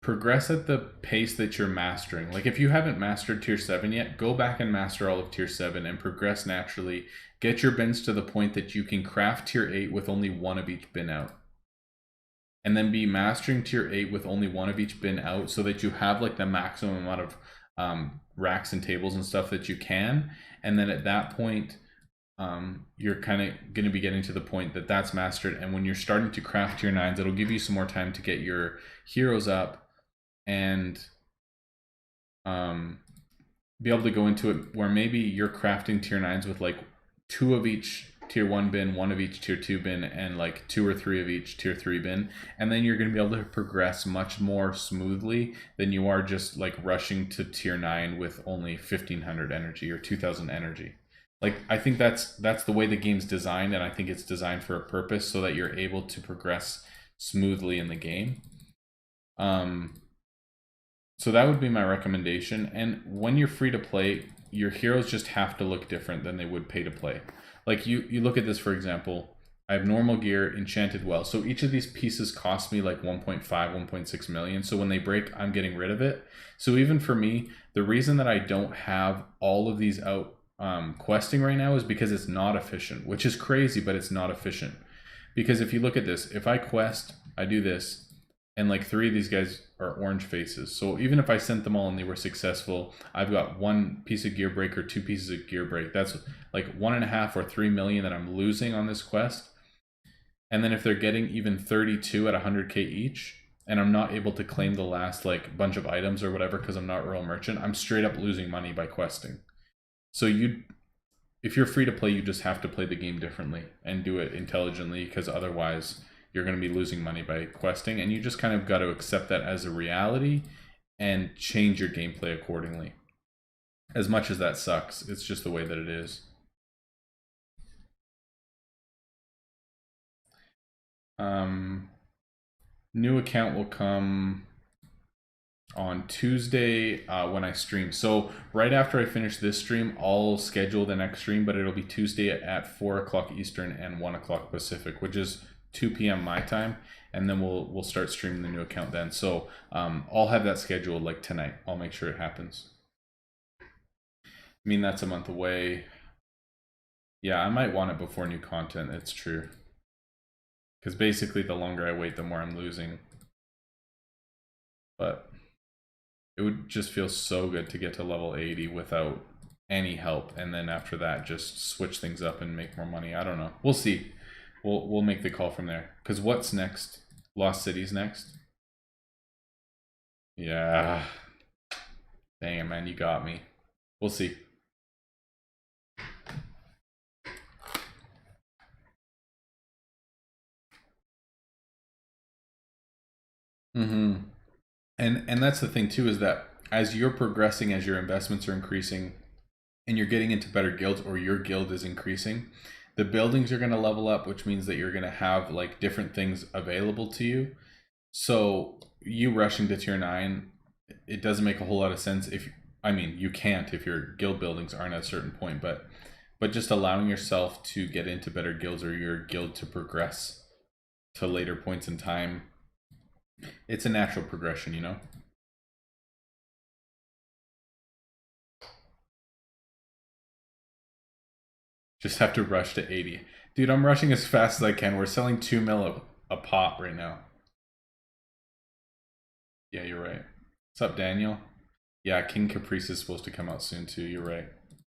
Speaker 1: progress at the pace that you're mastering. Like if you haven't mastered tier 7 yet, go back and master all of tier 7 and progress naturally. Get your bins to the point that you can craft tier 8 with only one of each bin out. And then be mastering tier 8 with only one of each bin out so that you have like the maximum amount of racks and tables and stuff that you can. And then at that point, you're kind of going to be getting to the point that that's mastered. And when you're starting to craft tier 9s, it'll give you some more time to get your heroes up and be able to go into it where maybe you're crafting tier 9s with like 2 of each tier 1 bin, 1 of each tier 2 bin, and like 2 or 3 of each tier 3 bin. And then you're going to be able to progress much more smoothly than you are just like rushing to tier 9 with only 1500 energy or 2000 energy. Like I think that's the way the game's designed, and I think it's designed for a purpose so that you're able to progress smoothly in the game. So that would be my recommendation. And when you're free to play, your heroes just have to look different than they would pay to play. Like you look at this, for example, I have normal gear, enchanted well. So each of these pieces cost me like 1.5, 1.6 million. So when they break, I'm getting rid of it. So even for me, the reason that I don't have all of these out questing right now is because it's not efficient, which is crazy, but it's not efficient. Because if you look at this, if I quest, I do this, and like 3 of these guys are orange faces. So even if I sent them all and they were successful, I've got 1 piece of gear break or 2 pieces of gear break. That's like 1.5 or 3 million that I'm losing on this quest. And then if they're getting even 32 at 100k each, and I'm not able to claim the last like bunch of items or whatever because I'm not Royal Merchant, I'm straight up losing money by questing. So if you're free to play, you just have to play the game differently and do it intelligently, because otherwise you're going to be losing money by questing, and you just kind of got to accept that as a reality and change your gameplay accordingly. As much as that sucks, it's just the way that it is. New account will come on Tuesday when I stream. So right after I finish this stream, I'll schedule the next stream, but it'll be Tuesday at 4 o'clock Eastern and 1 o'clock Pacific, which is 2 p.m. my time, and then we'll start streaming the new account then. So I'll have that scheduled like tonight. I'll make sure it happens. I mean, that's a month away. Yeah, I might want it before new content. It's true. Because basically the longer I wait, the more I'm losing. But it would just feel so good to get to level 80 without any help, and then after that just switch things up and make more money. I don't know. We'll see. We'll make the call from there. Because what's next? Lost City's next? Yeah. Dang it, man. You got me. We'll see. Mm-hmm. And that's the thing too, is that as you're progressing, as your investments are increasing, and you're getting into better guilds, or your guild is increasing, the buildings are going to level up, which means that you're going to have like different things available to you. So you rushing to tier 9, it doesn't make a whole lot of sense. If I mean, you can't if your guild buildings aren't at a certain point, but just allowing yourself to get into better guilds, or your guild to progress to later points in time, it's a natural progression, you know. Just have to rush to 80. Dude, I'm rushing as fast as I can. We're selling 2 mil a pop right now. Yeah, you're right. What's up, Daniel? Yeah, King Caprice is supposed to come out soon too. You're right.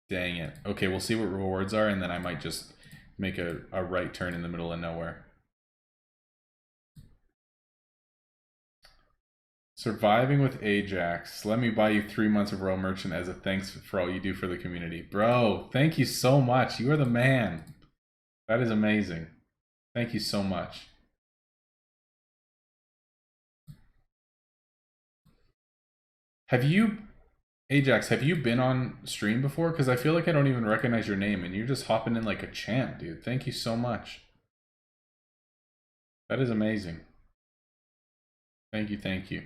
Speaker 1: Dang it. Okay, we'll see what rewards are, and then I might just make a right turn in the middle of nowhere. Surviving with Ajax. Let me buy you 3 months of Royal Merchant as a thanks for all you do for the community. Bro, thank you so much. You are the man. That is amazing. Thank you so much. Have you, Ajax, have you been on stream before? Because I feel like I don't even recognize your name, and you're just hopping in like a champ, dude. Thank you so much. That is amazing. Thank you, thank you.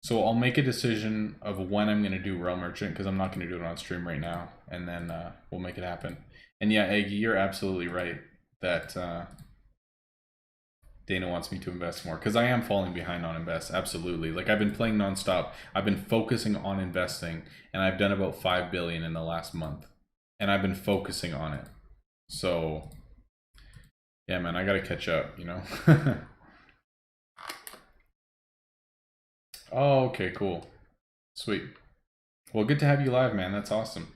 Speaker 1: So I'll make a decision of when I'm going to do Royal Merchant, because I'm not going to do it on stream right now, and then we'll make it happen. And yeah, Eggy, you're absolutely right that Dana wants me to invest more, because I am falling behind on invest. Absolutely. Like, I've been playing nonstop. I've been focusing on investing, and I've done about 5 billion in the last month, and I've been focusing on it. So yeah, man, I got to catch up, you know. Oh, okay, cool. Sweet. Well, good to have you live, man. That's awesome.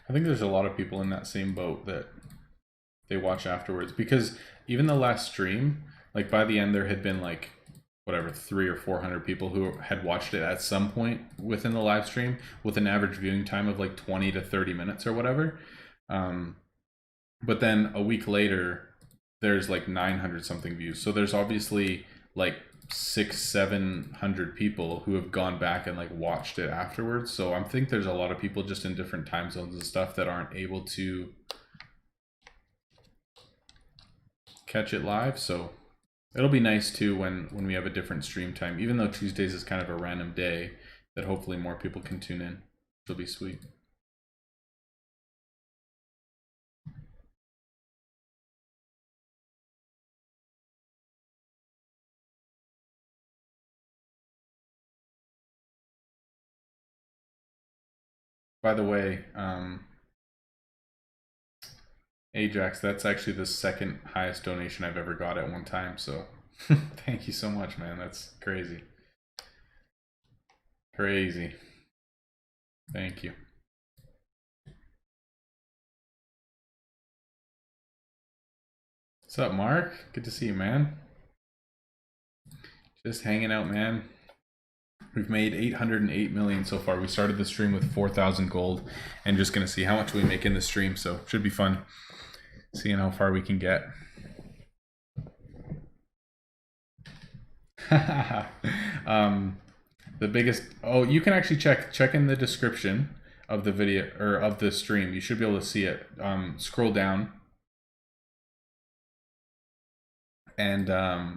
Speaker 1: I think there's a lot of people in that same boat that they watch afterwards, because even the last stream, like by the end, there had been like whatever 300 or 400 people who had watched it at some point within the live stream, with an average viewing time of like 20 to 30 minutes or whatever. But then a week later, there's like 900 something views. So there's obviously like 600-700 people who have gone back and like watched it afterwards. So I think there's a lot of people just in different time zones and stuff that aren't able to catch it live. So it'll be nice too when we have a different stream time, even though Tuesdays is kind of a random day, that hopefully more people can tune in. It'll be sweet. By the way, Ajax, that's actually the second highest donation I've ever got at one time. So thank you so much, man. That's crazy. Crazy. Thank you. What's up, Mark? Good to see you, man. Just hanging out, man. We've made 808 million so far. We started the stream with 4,000 gold, and just gonna see how much we make in the stream. So should be fun seeing how far we can get. The biggest, oh, you can actually check in the description of the video, or of the stream. You should be able to see it. Scroll down. And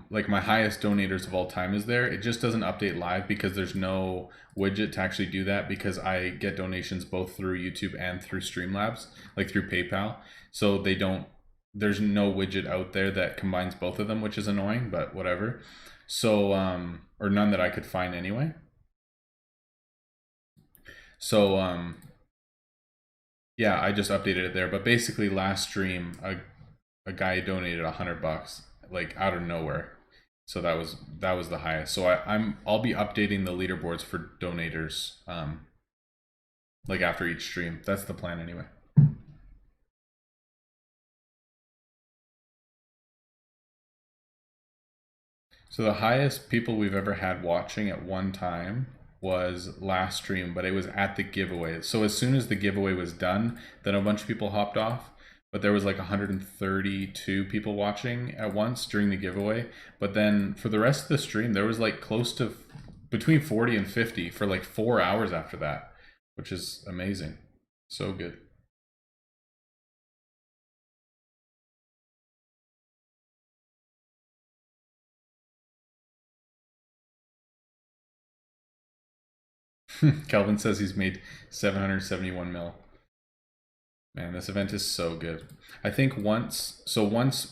Speaker 1: like my highest donators of all time is there. It just doesn't update live because there's no widget to actually do that, because I get donations both through YouTube and through Streamlabs, like through PayPal. So they don't, there's no widget out there that combines both of them, which is annoying, but whatever. So or none that I could find anyway. So yeah, I just updated it there. But basically last stream a guy donated $100 like out of nowhere. So that was the highest. So I'll be updating the leaderboards for donators like after each stream. That's the plan anyway. So the highest people we've ever had watching at one time was last stream, but it was at the giveaway. So as soon as the giveaway was done, then a bunch of people hopped off. But there was like 132 people watching at once during the giveaway. But then for the rest of the stream, there was like close to between 40 and 50 for like 4 hours after that, which is amazing. So good. Kelvin says he's made 771 mil. Man, this event is so good. I think once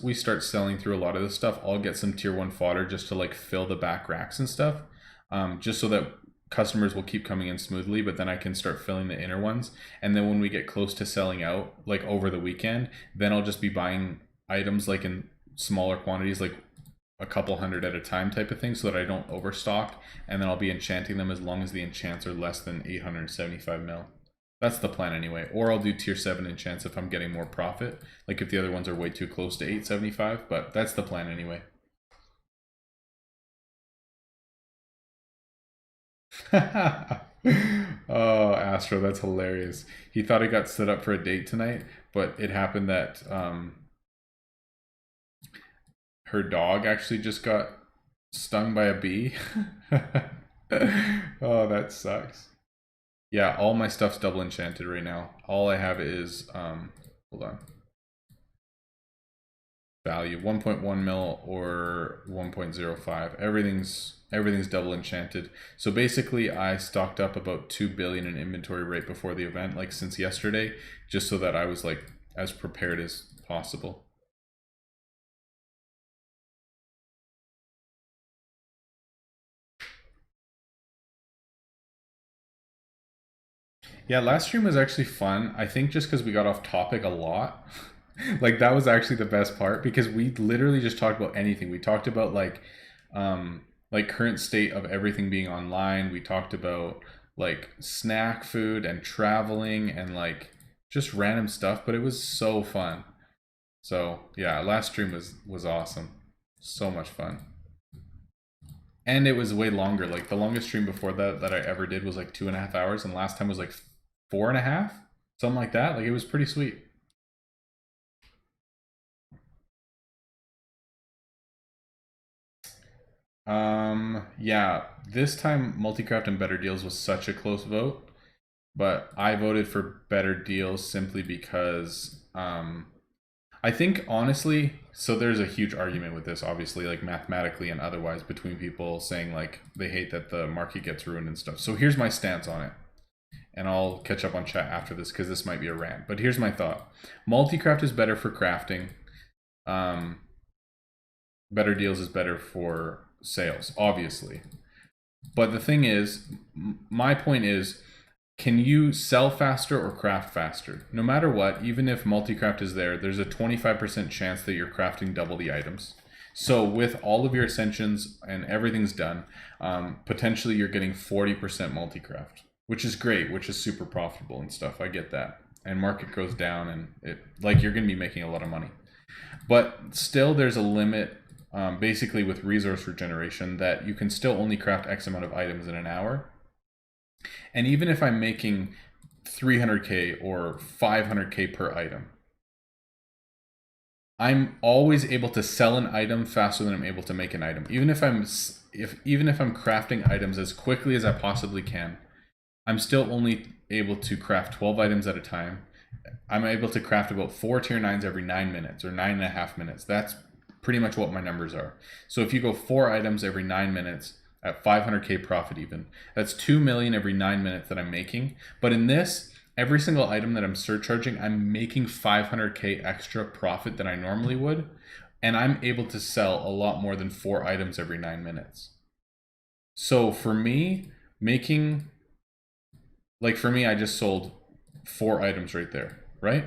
Speaker 1: we start selling through a lot of this stuff, I'll get some tier one fodder just to like fill the back racks and stuff, just so that customers will keep coming in smoothly. But then I can start filling the inner ones, and then when we get close to selling out, like over the weekend, then I'll just be buying items like in smaller quantities, like a couple hundred at a time type of thing, so that I don't overstock, and then I'll be enchanting them as long as the enchants are less than 875 mil. That's the plan anyway. Or I'll do tier 7 enchants if I'm getting more profit. Like if the other ones are way too close to 875, but that's the plan anyway. Oh, Astro, that's hilarious. He thought he got set up for a date tonight, but it happened that her dog actually just got stung by a bee. Oh, that sucks. Yeah, all my stuff's double enchanted right now. All I have is hold on. Value 1.1 mil or 1.05. Everything's double enchanted. So basically I stocked up about 2 billion in inventory right before the event, like since yesterday, just so that I was like as prepared as possible. Yeah, last stream was actually fun. I think just because we got off topic a lot. Like that was actually the best part, because we literally just talked about anything. We talked about like current state of everything being online. We talked about like snack food and traveling and like just random stuff, but it was so fun. So yeah, last stream was awesome. So much fun. And it was way longer. Like the longest stream before that I ever did was like 2.5 hours, and last time was like 4.5, something like that. Like it was pretty sweet. Yeah, this time Multicraft and Better Deals was such a close vote, but I voted for Better Deals simply because I think honestly, so there's a huge argument with this, obviously, like mathematically and otherwise, between people saying like they hate that the market gets ruined and stuff. So here's my stance on it, and I'll catch up on chat after this because this might be a rant. But here's my thought: Multicraft is better for crafting. Um, Better Deals is better for sales, obviously. But the thing is, my point is, can you sell faster or craft faster? No matter what, even if multi-craft is there, there's a 25% chance that you're crafting double the items. So with all of your ascensions and everything's done, potentially you're getting 40% multi-craft, which is great, which is super profitable and stuff. I get that. And market goes down, and it like you're going to be making a lot of money. But still, there's a limit, basically with resource regeneration, that you can still only craft X amount of items in an hour. And even if I'm making 300k or 500k per item, I'm always able to sell an item faster than I'm able to make an item. Even if I'm crafting items as quickly as I possibly can, I'm still only able to craft 12 items at a time. I'm able to craft about 4 tier 9s every 9 minutes or 9.5 minutes. That's pretty much what my numbers are. So if you go 4 items every 9 minutes at 500k profit even, that's 2 million every 9 minutes that I'm making. But in this, every single item that I'm surcharging, I'm making 500k extra profit than I normally would, and I'm able to sell a lot more than 4 items every 9 minutes. So for me, I just sold 4 items right there, right?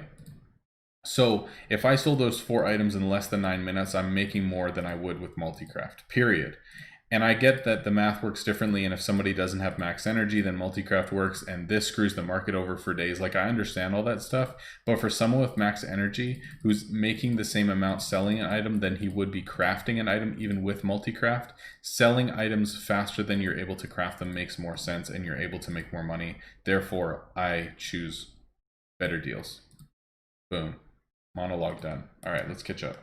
Speaker 1: So if I sold those 4 items in less than 9 minutes, I'm making more than I would with multicraft, period. And I get that the math works differently, and if somebody doesn't have max energy, then multicraft works, and this screws the market over for days. Like, I understand all that stuff, but for someone with max energy who's making the same amount selling an item than he would be crafting an item, even with multicraft, selling items faster than you're able to craft them makes more sense, and you're able to make more money. Therefore, I choose better deals. Boom. Monologue done. All right, let's catch up.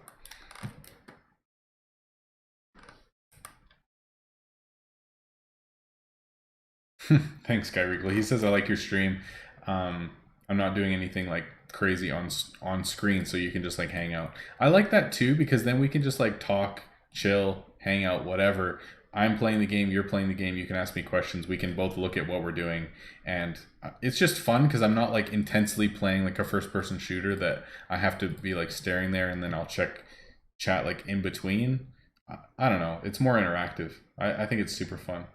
Speaker 1: Thanks, Guy Regal. He says, I like your stream. I'm not doing anything like crazy on screen, so you can just like hang out. I like that too, because then we can just like talk, chill, hang out, whatever. I'm playing the game, you're playing the game, you can ask me questions, we can both look at what we're doing, and it's just fun because I'm not like intensely playing like a first person shooter that I have to be like staring there and then I'll check chat like in between. I don't know, it's more interactive. I think it's super fun.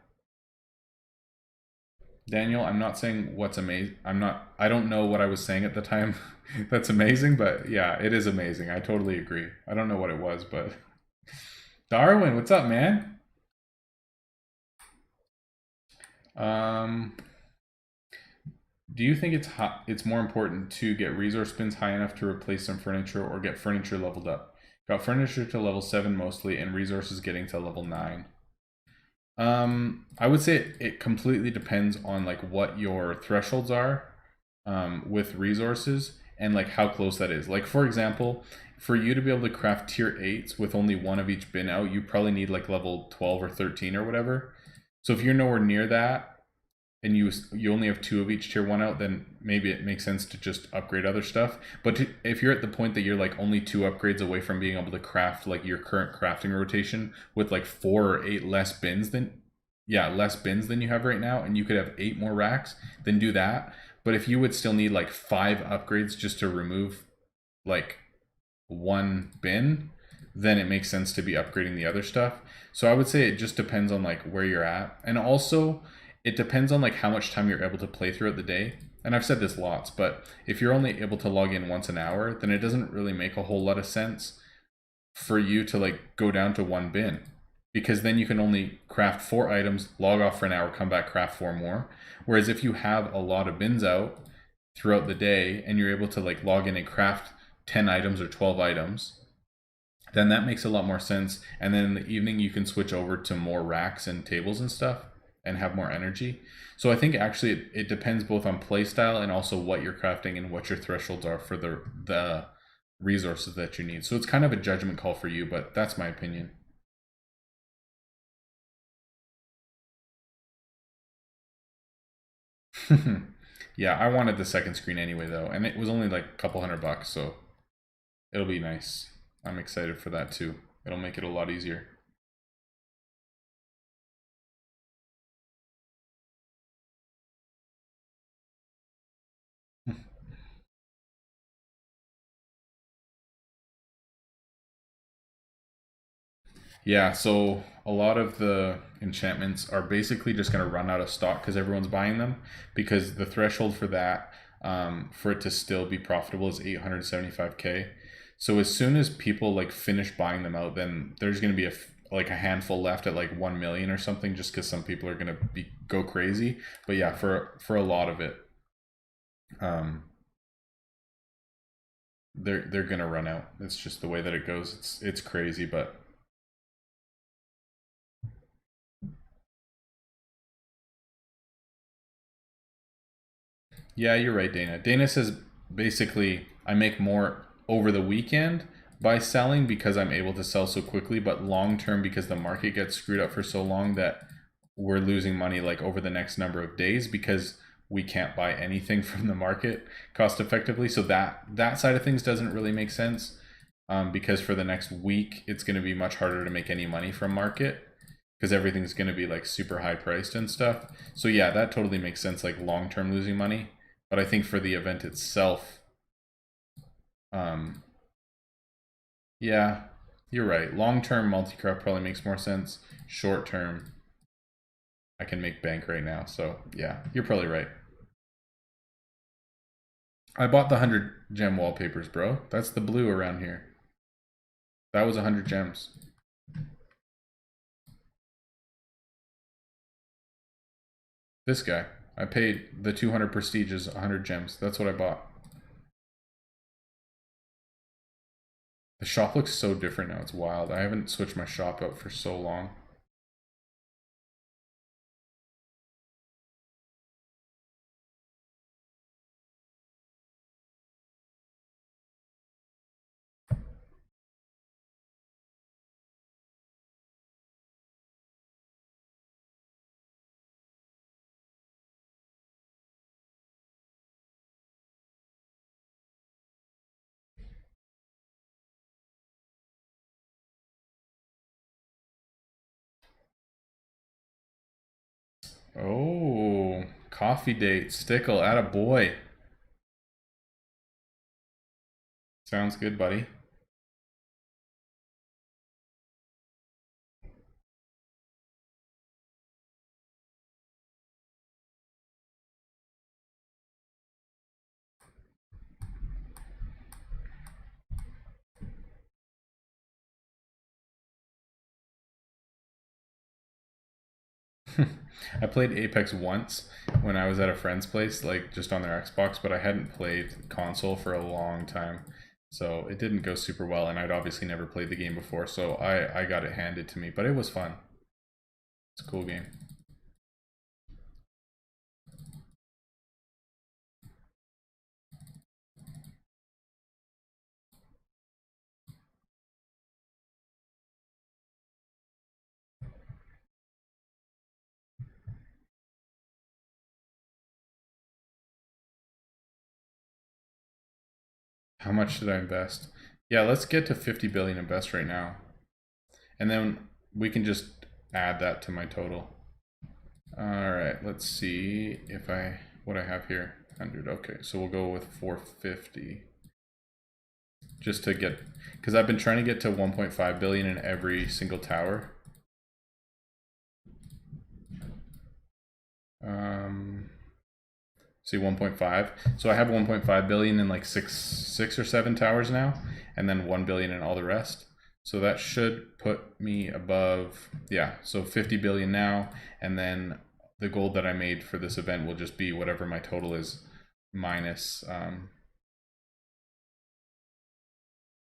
Speaker 1: Daniel, I'm not saying what's amazing. I don't know what I was saying at the time that's amazing, but yeah, it is amazing. I totally agree. I don't know what it was, but Darwin, what's up, man? Do you think it's more important to get resource bins high enough to replace some furniture, or get furniture leveled up? Got furniture to level 7 mostly, and resources getting to level 9. I would say it completely depends on like what your thresholds are with resources, and like how close that is. Like, for example, for you to be able to craft tier 8s with only 1 of each bin out, you probably need like level 12 or 13 or whatever. So if you're nowhere near that, and you only have 2 of each tier 1 out, then maybe it makes sense to just upgrade other stuff. But if you're at the point that you're like only 2 upgrades away from being able to craft like your current crafting rotation with like 4 or 8 less bins than you have right now, and you could have 8 more racks, then do that. But if you would still need like 5 upgrades just to remove like 1 bin, then it makes sense to be upgrading the other stuff. So I would say it just depends on like where you're at, and also it depends on like how much time you're able to play throughout the day. And I've said this lots, but if you're only able to log in once an hour, then it doesn't really make a whole lot of sense for you to like go down to 1 bin, because then you can only craft 4 items, log off for an hour, come back, craft 4 more. Whereas if you have a lot of bins out throughout the day and you're able to like log in and craft 10 items or 12 items, then that makes a lot more sense. And then in the evening you can switch over to more racks and tables and stuff and have more energy. So I think actually it depends both on playstyle and also what you're crafting and what your thresholds are for the resources that you need. So it's kind of a judgment call for you, but that's my opinion. Yeah, I wanted the second screen anyway though, and it was only like a couple $100, so it'll be nice. I'm excited for that too. It'll make it a lot easier. Yeah, so a lot of the enchantments are basically just going to run out of stock because everyone's buying them, because the threshold for that, for it to still be profitable, is 875k. So as soon as people like finish buying them out, then there's going to be like a handful left at like 1 million or something, just because some people are going to go crazy. But yeah, for a lot of it, um, they're going to run out. It's just the way that it goes. It's crazy, but yeah, you're right, Dana. Dana says basically I make more over the weekend by selling because I'm able to sell so quickly, but long term, because the market gets screwed up for so long, that we're losing money like over the next number of days because we can't buy anything from the market cost effectively. So that side of things doesn't really make sense. because for the next week it's going to be much harder to make any money from market because everything's going to be like super high priced and stuff. So yeah, that totally makes sense, like long term losing money. But I think for the event itself, yeah, you're right. Long term multi-crop probably makes more sense. Short term, I can make bank right now. So yeah, you're probably right. I bought the 100 gem wallpapers, bro. That's the blue around here. That was 100 gems. This guy. I paid the 200 prestiges 100 gems. That's what I bought. The shop looks so different now. It's wild. I haven't switched my shop up for so long. Oh, coffee date. Stickle, atta boy. Sounds good, buddy. I played Apex once when I was at a friend's place, like just on their Xbox, but I hadn't played console for a long time. So it didn't go super well, and I'd obviously never played the game before, so I got it handed to me, but it was fun. It's a cool game. How much did I invest? Yeah, let's get to 50 billion invest right now. And then we can just add that to my total. All right, let's see if what I have here. 100. Okay, so we'll go with 450. Just to get, because I've been trying to get to 1.5 billion in every single tower. See 1.5. So I have 1.5 billion in like six or seven towers now, and then 1 billion in all the rest. So that should put me above, yeah, so 50 billion now, and then the gold that I made for this event will just be whatever my total is minus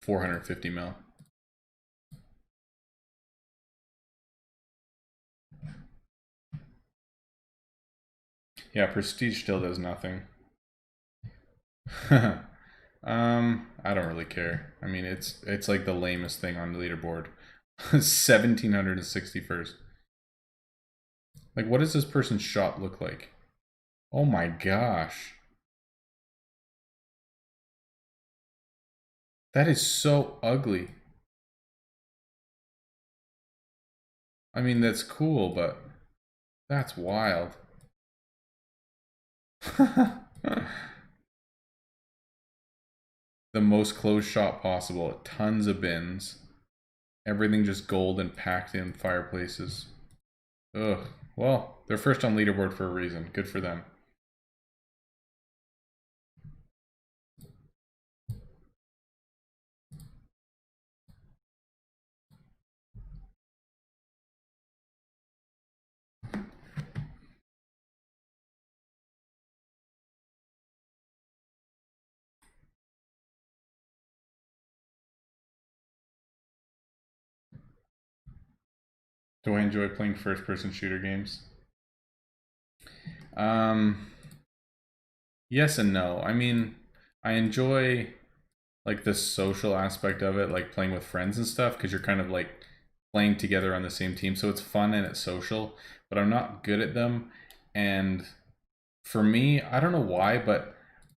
Speaker 1: 450 mil. Yeah, prestige still does nothing. I don't really care. I mean, it's like the lamest thing on the leaderboard. 1761st. Like, what does this person's shop look like? Oh my gosh. That is so ugly. I mean, that's cool, but that's wild. The most closed shop possible. Tons of bins. Everything just gold and packed in fireplaces. Ugh. Well, they're first on leaderboard for a reason. Good for them. Do I enjoy playing first-person shooter games? Um, yes and no. I mean, I enjoy like the social aspect of it, like playing with friends and stuff, because you're kind of like playing together on the same team. So it's fun and it's social, but I'm not good at them. And for me, I don't know why, but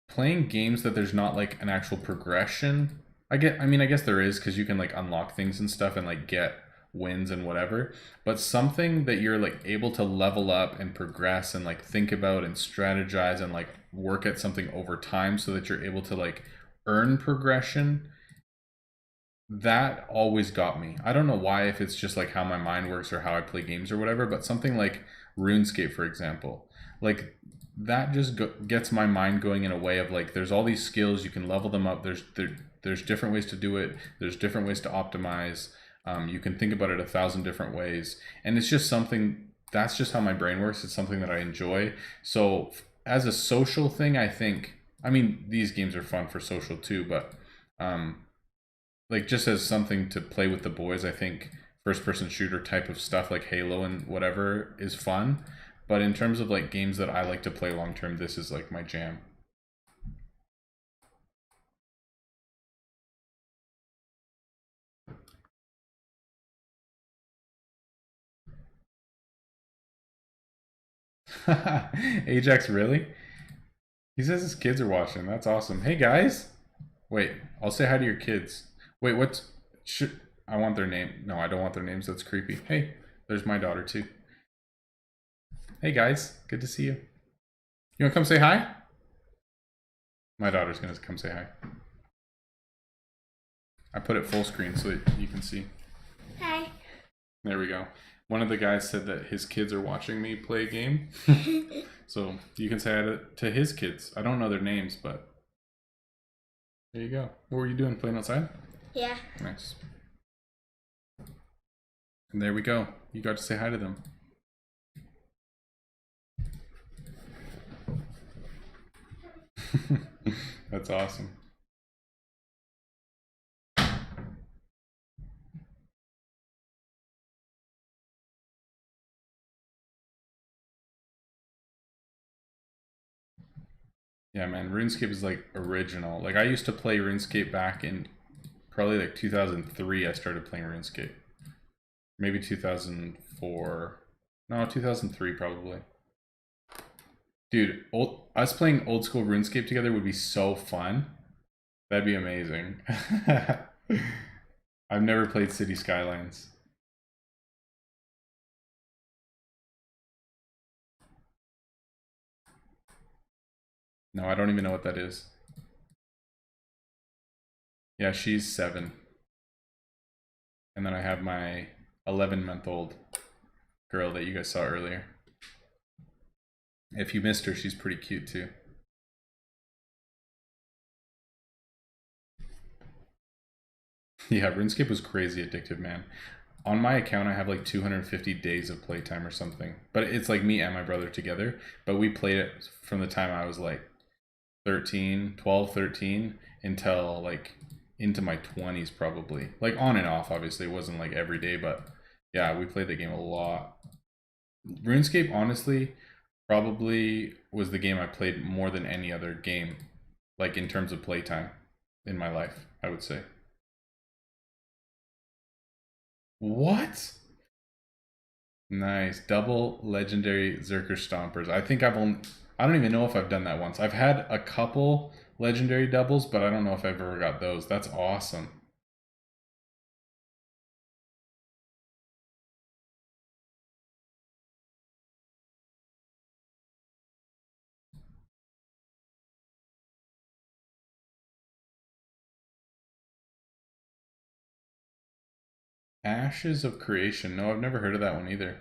Speaker 1: playing games that there's not like an actual progression I mean, I guess there is because you can like unlock things and stuff and like get wins and whatever. But something that you're like able to level up and progress and like think about and strategize and like work at something over time so that you're able to like earn progression. That always got me. I don't know why, if it's just like how my mind works or how I play games or whatever, but something like RuneScape, for example, like that just gets my mind going in a way of like there's all these skills, you can level them up. There's different ways to do it. There's different ways to optimize. You can think about it 1,000 different ways, and it's just something that's just how my brain works. It's something that I enjoy. So as a social thing, I think, I mean, these games are fun for social too, but like just as something to play with the boys, I think first person shooter type of stuff like Halo and whatever is fun. But in terms of like games that I like to play long term, this is like my jam. Ajax, really? He says his kids are watching. That's awesome. Hey guys. Wait, I'll say hi to your kids. Wait, what's should I want their name? No, I don't want their names. That's creepy. Hey, there's my daughter too. Hey guys, good to see you. You want to come say hi? My daughter's gonna come say hi. I put it full screen so that you can see.
Speaker 2: Hi.
Speaker 1: There we go. One of the guys said that his kids are watching me play a game. So you can say hi to his kids. I don't know their names, but there you go. What were you doing? Playing outside?
Speaker 2: Yeah.
Speaker 1: Nice. And there we go. You got to say hi to them. That's awesome. Yeah, man, RuneScape is like original. Like I used to play RuneScape back in probably like 2003. I started playing RuneScape. Maybe 2004. No, 2003 probably. Dude, us playing old school RuneScape together would be so fun. That'd be amazing. I've never played City Skylines. No, I don't even know what that is. Yeah, she's 7. And then I have my 11-month-old girl that you guys saw earlier. If you missed her, she's pretty cute too. Yeah, RuneScape was crazy addictive, man. On my account, I have like 250 days of playtime or something. But it's like me and my brother together. But we played it from the time I was like 13, 12, 13 until like into my 20s probably. Like on and off, obviously. It wasn't like every day, but yeah, we played the game a lot. RuneScape, honestly, probably was the game I played more than any other game, like in terms of playtime in my life, I would say. What? Nice. Double legendary Zerker Stompers. I don't even know if I've done that once. I've had a couple legendary doubles, but I don't know if I've ever got those. That's awesome. Ashes of Creation. No, I've never heard of that one either.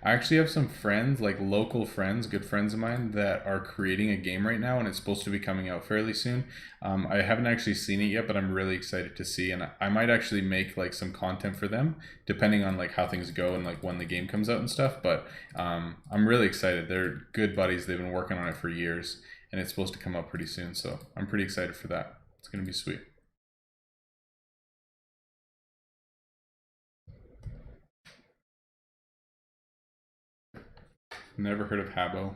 Speaker 1: I actually have some friends, like local friends, good friends of mine, that are creating a game right now, and it's supposed to be coming out fairly soon. I haven't actually seen it yet, but I'm really excited to see, and I might actually make like some content for them, depending on like how things go and like when the game comes out and stuff. But I'm really excited. They're good buddies. They've been working on it for years, and it's supposed to come out pretty soon. So I'm pretty excited for that. It's gonna be sweet. Never heard of Habbo.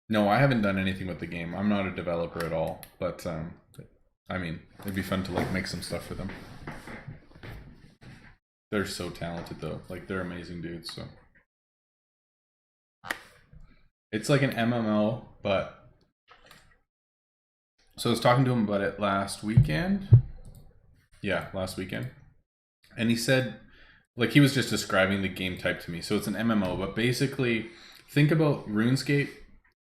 Speaker 1: No, I haven't done anything with the game. I'm not a developer at all, but I mean, it'd be fun to like make some stuff for them. They're so talented though. Like they're amazing dudes. So it's like an MMO, but so I was talking to him about it last weekend. Yeah, last weekend. And he said, like, he was just describing the game type to me. So it's an MMO, but basically, think about RuneScape,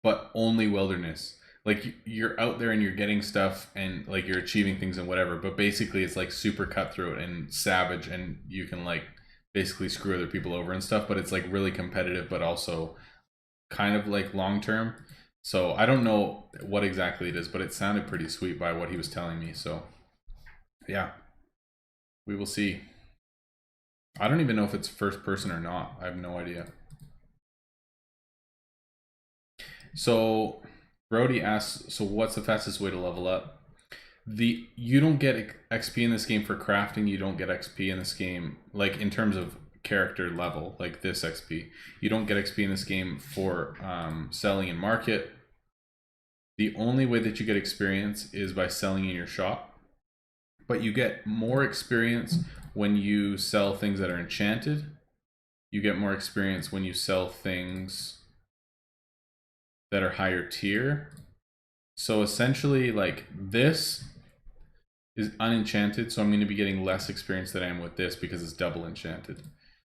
Speaker 1: but only wilderness. Like, you're out there and you're getting stuff and, like, you're achieving things and whatever. But basically, it's, like, super cutthroat and savage, and you can, like, basically screw other people over and stuff. But it's, like, really competitive, but also kind of, like, long term. So I don't know what exactly it is, but it sounded pretty sweet by what he was telling me. So, yeah, we will see. I don't even know if it's first person or not. I have no idea. So Brody asks, so what's the fastest way to level up? You don't get XP in this game for crafting. You don't get XP in this game, like in terms of character level, like this XP. You don't get XP in this game for selling in market. The only way that you get experience is by selling in your shop. But you get more experience when you sell things that are enchanted. You get more experience when you sell things that are higher tier. So essentially, like, this is unenchanted, so I'm going to be getting less experience than I am with this because it's double enchanted.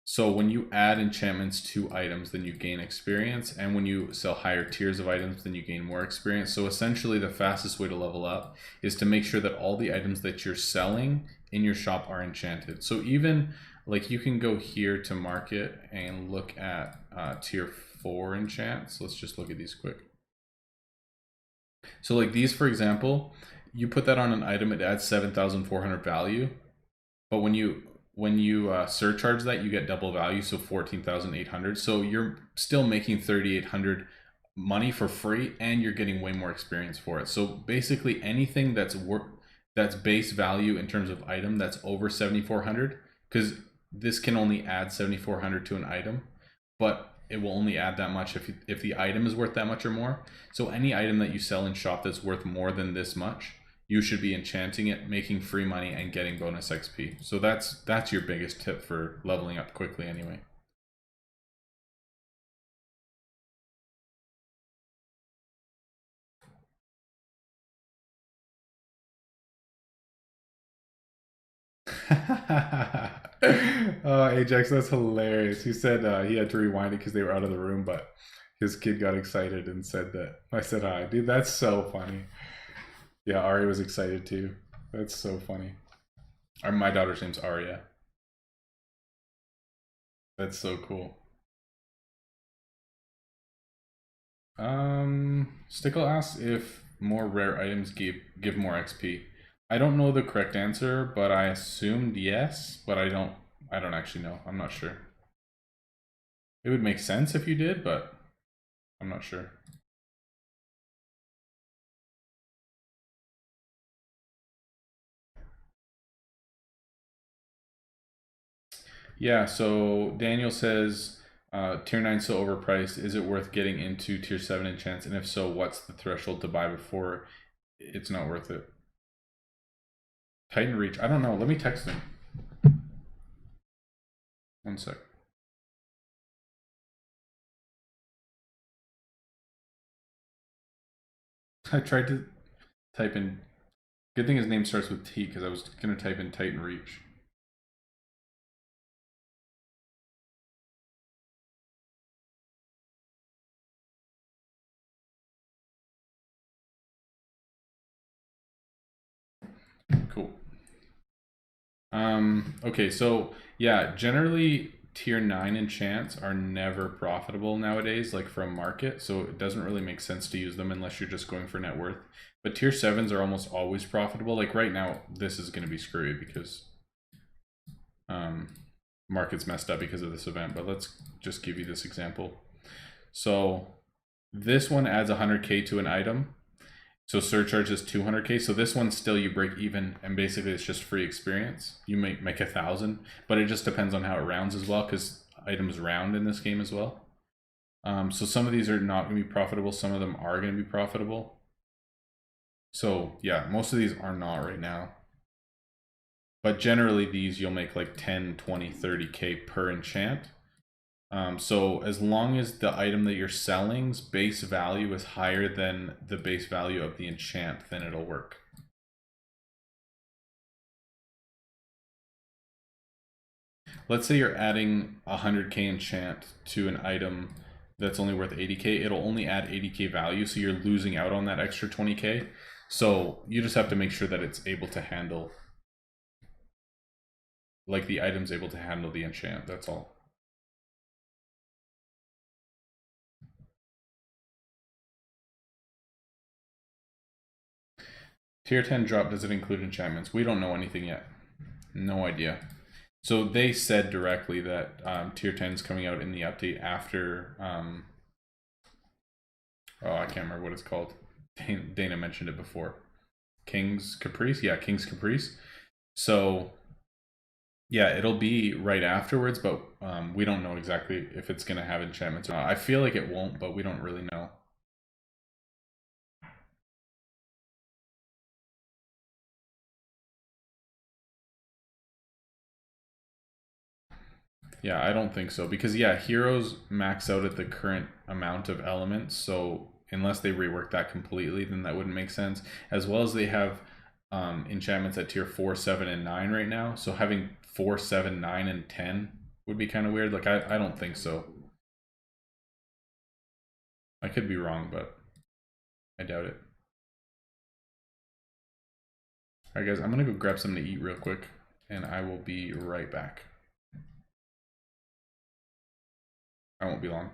Speaker 1: So when you add enchantments to items, then you gain experience, and when you sell higher tiers of items, then you gain more experience. So essentially, the fastest way to level up is to make sure that all the items that you're selling in your shop are enchanted. So even, like, you can go here to market and look at tier 4 enchants. Let's just look at these quick. So like these, for example, you put that on an item, it adds 7,400 value. But when you surcharge that, you get double value, so 14,800. So you're still making 3,800 money for free, and you're getting way more experience for it. So basically, anything that's base value in terms of item that's over 7,400, because this can only add 7,400 to an item, but it will only add that much if the item is worth that much or more. So any item that you sell in shop that's worth more than this much, you should be enchanting it, making free money, and getting bonus XP. So that's your biggest tip for leveling up quickly anyway. Oh, Ajax, that's hilarious. He said he had to rewind it because they were out of the room, but his kid got excited and said that. I said hi. Dude, that's so funny. Yeah, Ari was excited too. That's so funny. My daughter's name's Aria. That's so cool. Stickle asks if more rare items give more XP. I don't know the correct answer, but I assumed yes, but I don't actually know. I'm not sure. It would make sense if you did, but I'm not sure. Yeah, so Daniel says tier 9 so overpriced. Is it worth getting into tier 7 enchants? And if so, what's the threshold to buy before it's not worth it? Titan Reach. I don't know. Let me text him. One sec. I tried to type in. Good thing his name starts with T because I was going to type in Titan Reach. Cool. Okay, so yeah, generally tier 9 enchants are never profitable nowadays, like for a market, so it doesn't really make sense to use them unless you're just going for net worth. But tier 7s are almost always profitable. Like right now, this is going to be screwy because market's messed up because of this event, but let's just give you this example. So this one adds 100k to an item. So surcharge is 200k. So this one still you break even, and basically it's just free experience. You make 1,000, but it just depends on how it rounds as well, because items round in this game as well. So some of these are not going to be profitable. Some of them are going to be profitable. So yeah, most of these are not right now. But generally these you'll make like 10, 20, 30k per enchant. So as long as the item that you're selling's base value is higher than the base value of the enchant, then it'll work. Let's say you're adding 100k enchant to an item that's only worth 80k. It'll only add 80k value, so you're losing out on that extra 20k. So you just have to make sure that it's able to handle, like the item's able to handle the enchant, that's all. Tier 10 drop, does it include enchantments? We don't know anything yet. No idea. So they said directly that Tier 10 is coming out in the update after. Oh, I can't remember what it's called. Dana mentioned it before. King's Caprice? Yeah, King's Caprice. So, yeah, it'll be right afterwards, but we don't know exactly if it's going to have enchantments or not. I feel like it won't, but we don't really know. Yeah, I don't think so because yeah, heroes max out at the current amount of elements. So unless they rework that completely, then that wouldn't make sense. As well as they have enchantments at tier 4, 7, and 9 right now. So having 4, 7, 9, and 10 would be kind of weird. Like I don't think so. I could be wrong, but I doubt it. All right, guys, I'm gonna go grab something to eat real quick, and I will be right back. I won't be long.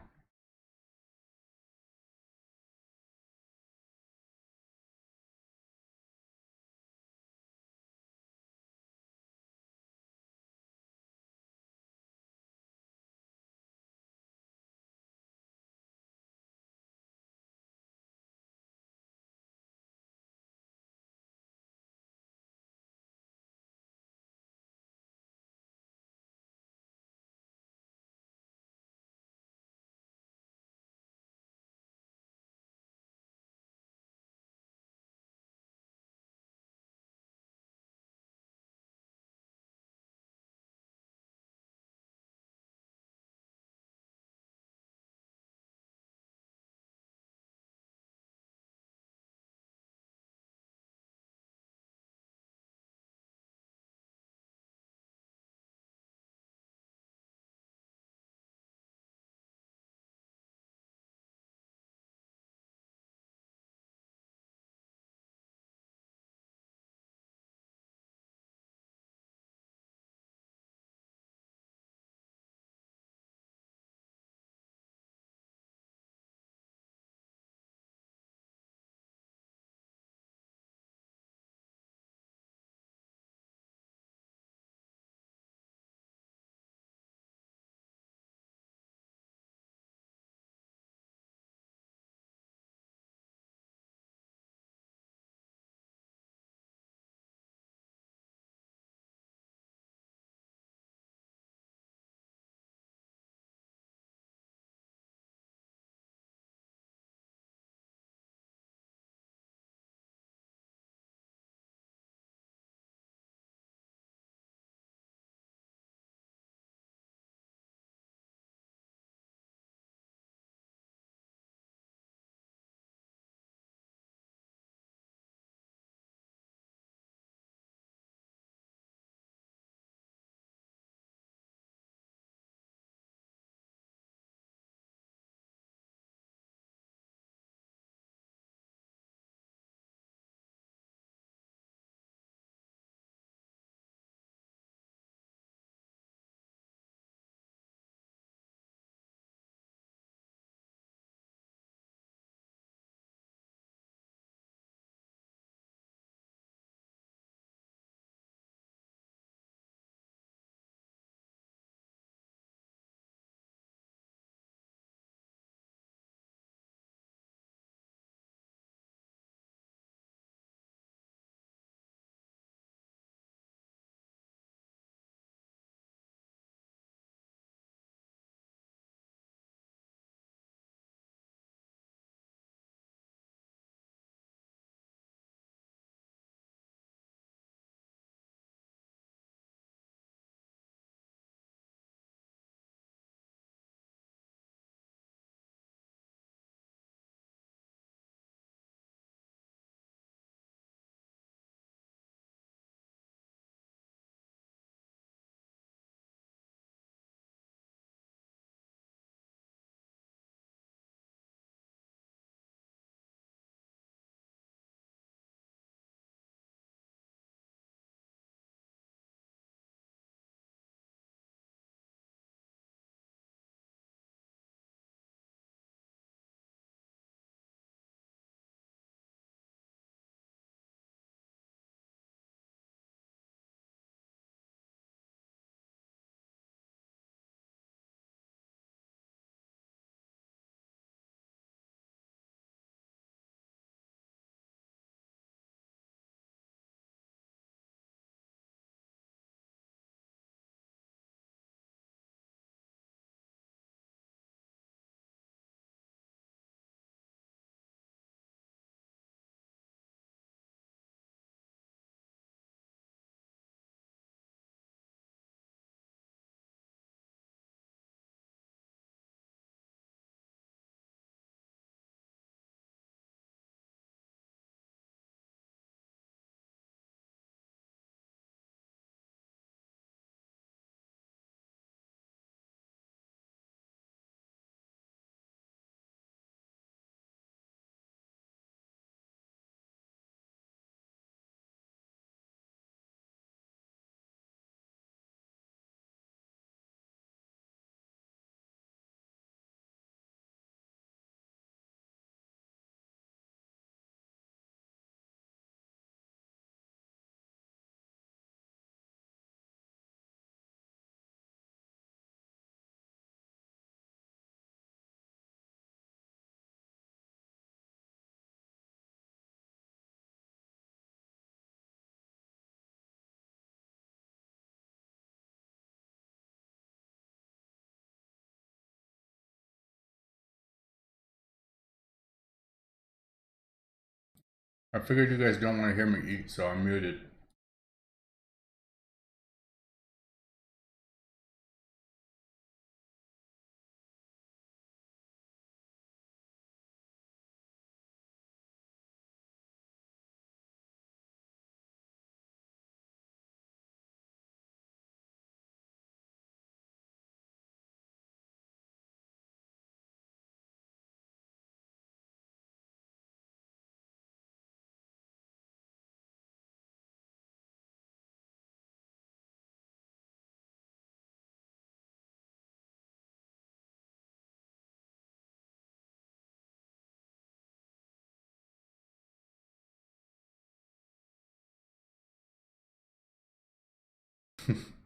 Speaker 1: I figured you guys don't want to hear me eat, so I'm muted.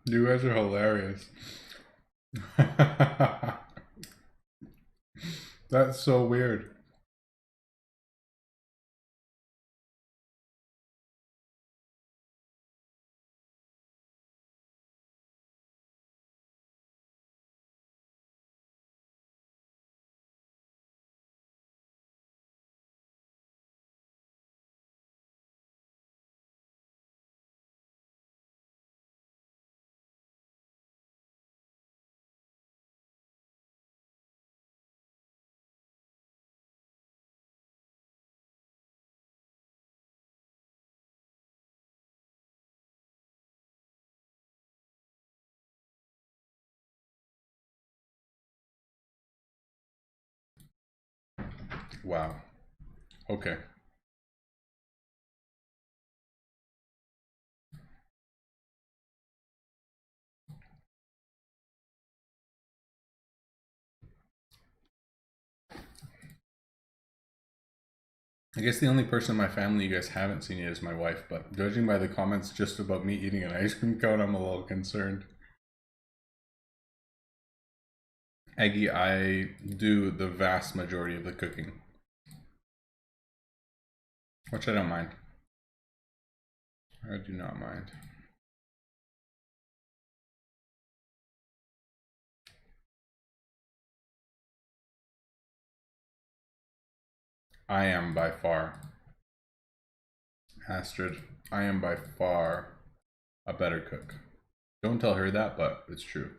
Speaker 1: You guys are hilarious. That's so weird. Wow. Okay. I guess the only person in my family you guys haven't seen yet is my wife, but judging by the comments just about me eating an ice cream cone, I'm a little concerned. Aggie, I do the vast majority of the cooking, which I don't mind. I do not mind. I am by far, Astrid, I am by far a better cook. Don't tell her that, but it's true.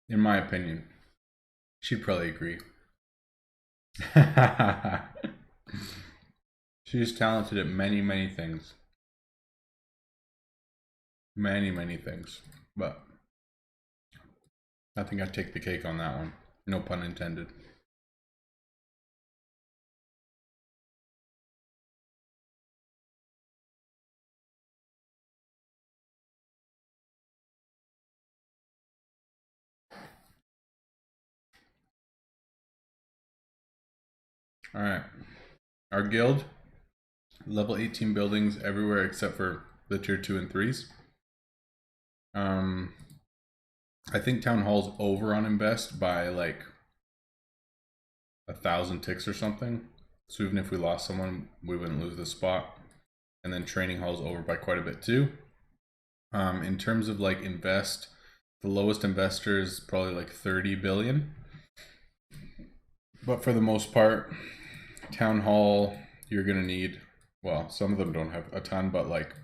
Speaker 1: In my opinion, she'd probably agree. She's talented at many, many things. Many, many things. But I think I'd take the cake on that one. No pun intended. All right. Our guild, level 18 buildings everywhere except for the tier 2 and 3s. I think town hall's over on invest by like 1,000 ticks or something. So even if we lost someone, we wouldn't lose the spot. And then training hall's over by quite a bit too. In terms of like invest, the lowest investor is probably like 30 billion. But for the most part, town hall, you're gonna need, well, some of them don't have a ton, but like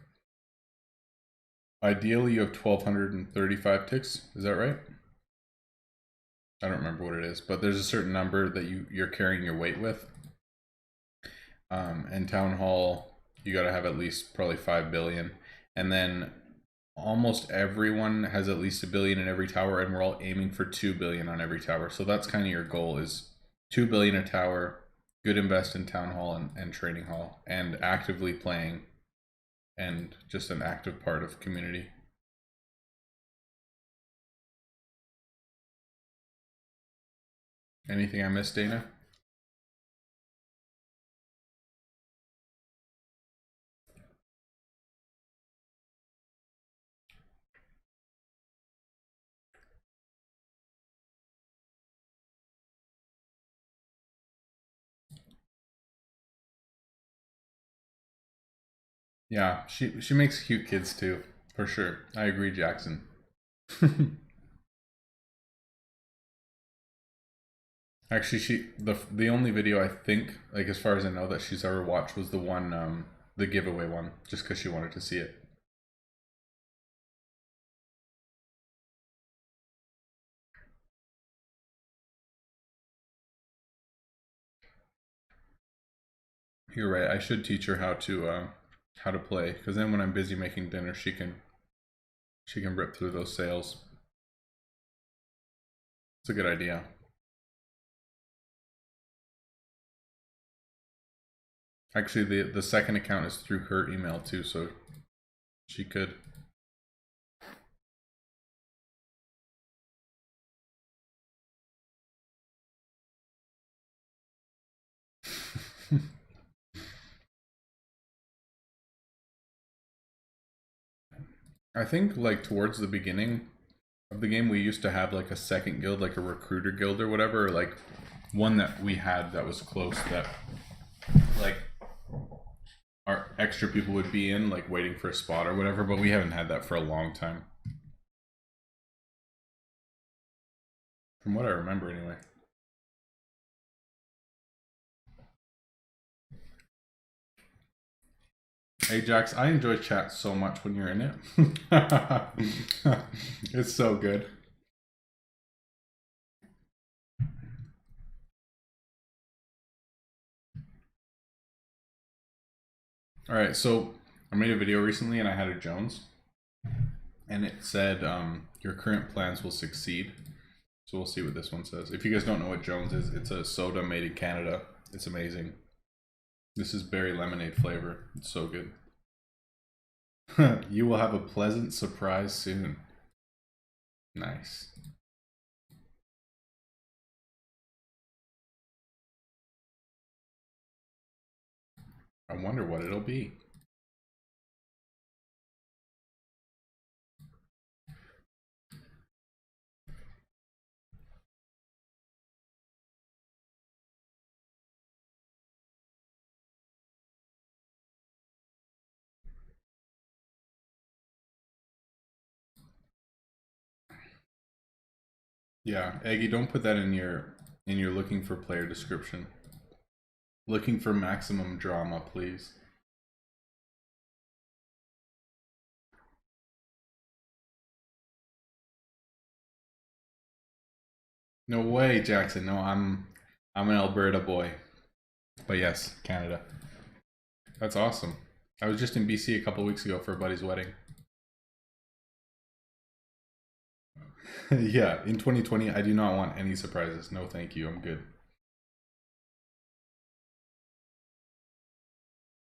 Speaker 1: ideally you have 1,235 ticks. Is that right? I don't remember what it is, but there's a certain number that you're carrying your weight with. And town hall, you got to have at least probably 5 billion, and then almost everyone has at least a billion in every tower, and we're all aiming for 2 billion on every tower. So that's kind of your goal, is 2 billion a tower, good invest in town hall and training hall, and actively playing, and just an active part of community. Anything I missed, Dana? Yeah, she makes cute kids too, for sure. I agree, Jackson. Actually, the only video I think, like as far as I know, that she's ever watched was the one, the giveaway one, just because she wanted to see it. You're right. I should teach her how to play, because then when I'm busy making dinner, she can rip through those sales. It's a good idea. Actually, the second account is through her email too, so she could. I think like towards the beginning of the game, we used to have like a second guild, like a recruiter guild or whatever, or like one that we had that was close that like our extra people would be in, like waiting for a spot or whatever. But we haven't had that for a long time, from what I remember, anyway. Hey Jax, I enjoy chat so much when you're in it. It's so good. All right, so I made a video recently and I had a Jones, and it said your current plans will succeed. So we'll see what this one says. If you guys don't know what Jones is, it's a soda made in Canada. It's amazing. This is berry lemonade flavor. It's so good. You will have a pleasant surprise soon. Nice. I wonder what it'll be. Yeah, Eggy, don't put that in your looking for player description. Looking for maximum drama, please. No way, Jackson. No, I'm an Alberta boy. But yes, Canada. That's awesome. I was just in BC a couple weeks ago for a buddy's wedding. Yeah, in 2020, I do not want any surprises. No, thank you. I'm good.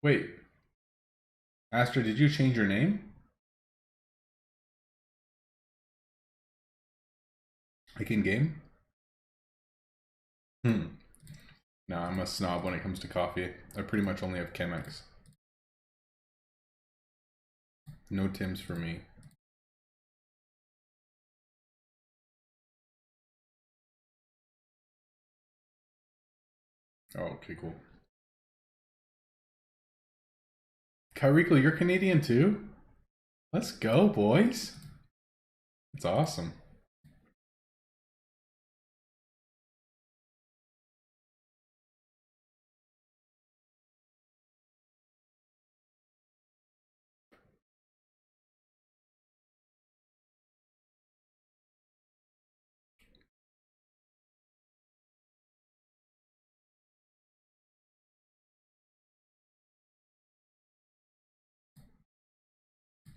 Speaker 1: Wait, Astra, did you change your name? Like in game? Hmm. No, I'm a snob when it comes to coffee. I pretty much only have Chemex. No Tim's for me. Oh, okay, cool. Kyrico, you're Canadian too? Let's go, boys. It's awesome.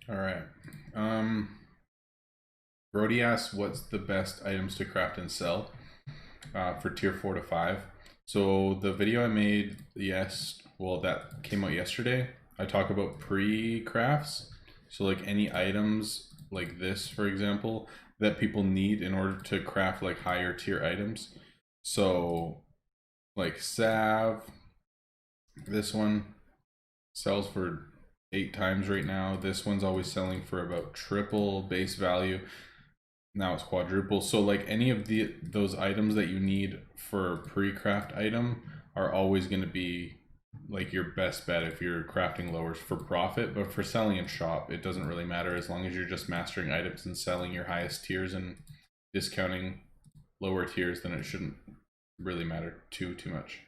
Speaker 1: All right. Um, Brody asks, "What's the best items to craft and sell for tier 4 to 5?" So the video I made, yes, well, that came out yesterday. I talk about pre-crafts. So like any items like this, for example, that people need in order to craft like higher tier items. So like salve, this one sells for 8 times right now. This one's always selling for about triple base value. Now it's quadruple. So like any of those items that you need for pre-craft item are always going to be like your best bet if you're crafting lowers for profit. But for selling in shop, it doesn't really matter as long as you're just mastering items and selling your highest tiers and discounting lower tiers, then it shouldn't really matter too much.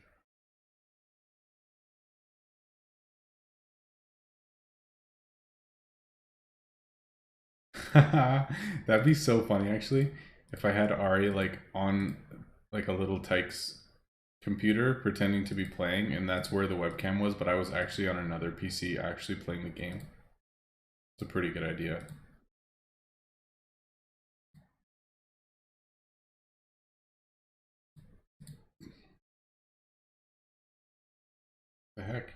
Speaker 1: That'd be so funny actually. If I had Ari like on like a little Tyke's computer pretending to be playing and that's where the webcam was, but I was actually on another PC actually playing the game. It's a pretty good idea. The heck?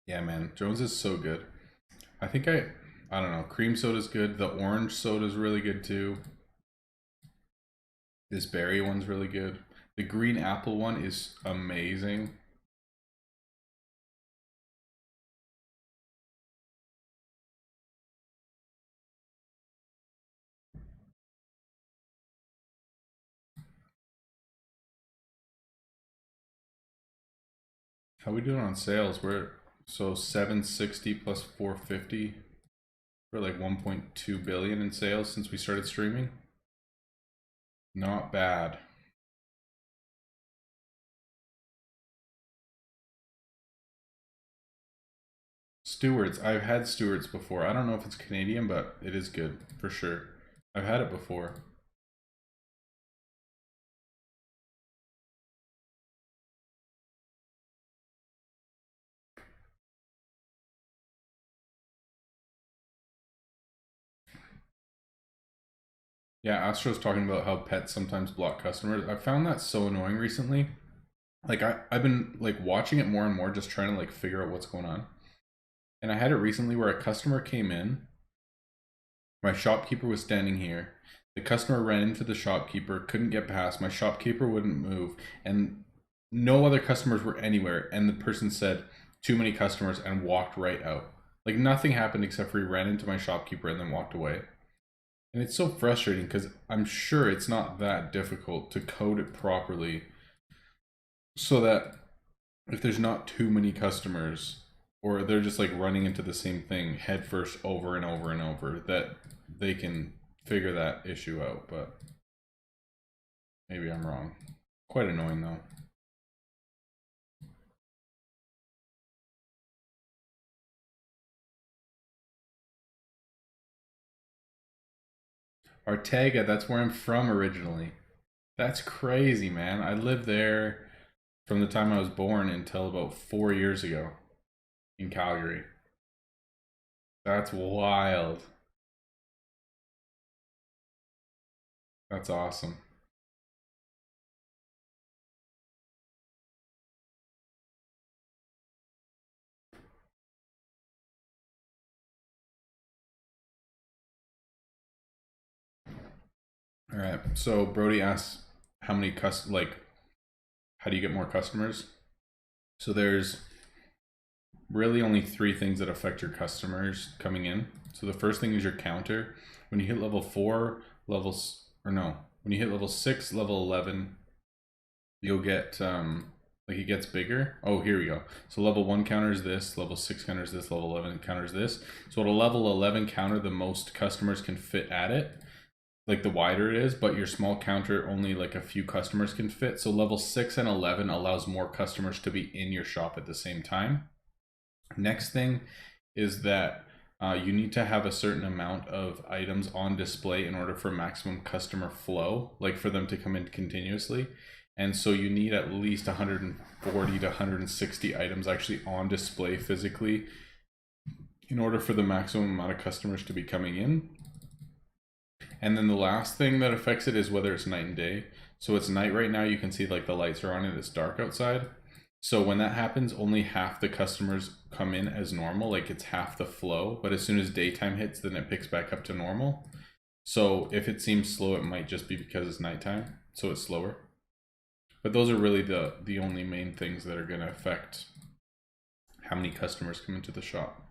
Speaker 1: Yeah, man. Jones is so good. I think I don't know. Cream soda's good. The orange soda's really good too. This berry one's really good. The green apple one is amazing. How we doing on sales? We're so 760 plus 450. We're like 1.2 billion in sales since we started streaming. Not bad. Stewart's. I've had Stewart's before. I don't know if it's Canadian, but it is good for sure. I've had it before. Yeah, Astro's talking about how pets sometimes block customers. I found that so annoying recently. Like I've been like watching it more and more, just trying to like figure out what's going on. And I had it recently where a customer came in. My shopkeeper was standing here. The customer ran into the shopkeeper, couldn't get past. My shopkeeper wouldn't move, and no other customers were anywhere. And the person said, "Too many customers," and walked right out. Like nothing happened except for he ran into my shopkeeper and then walked away. And it's so frustrating because I'm sure it's not that difficult to code it properly so that if there's not too many customers or they're just like running into the same thing headfirst over and over and over, that they can figure that issue out. But maybe I'm wrong. Quite annoying though. Ortega, that's where I'm from originally. That's crazy, man. I lived there from the time I was born until about 4 years ago in Calgary. That's wild. That's awesome. All right. So Brody asks, how many how do you get more customers? So there's really only three things that affect your customers coming in. So the first thing is your counter. When you hit level 4, levels or no, when you hit level 6, level 11, you'll get like it gets bigger. Oh, here we go. So level 1 counters this, level 6 counters this, level 11 counters this. So at a level 11 counter, the most customers can fit at it, like the wider it is, but your small counter only like a few customers can fit. So level 6 and 11 allows more customers to be in your shop at the same time. Next thing is that you need to have a certain amount of items on display in order for maximum customer flow, like for them to come in continuously. And so you need at least 140 to 160 items actually on display physically in order for the maximum amount of customers to be coming in. And then the last thing that affects it is whether it's night and day. So it's night right now, you can see like the lights are on and it's dark outside. So when that happens, only half the customers come in as normal, like it's half the flow. But as soon as daytime hits, then it picks back up to normal. So if it seems slow, it might just be because it's nighttime, so it's slower. But those are really the only main things that are going to affect how many customers come into the shop.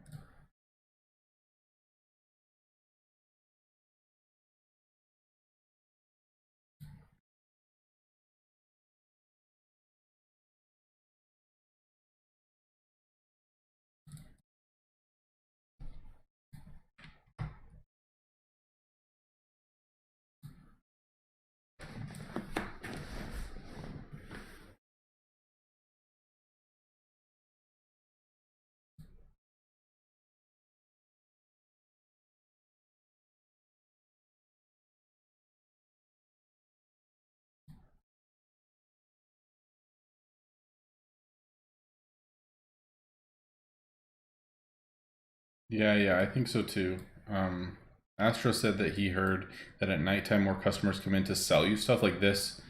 Speaker 1: Yeah, I think so too. Astro said that he heard that at nighttime more customers come in to sell you stuff. Like this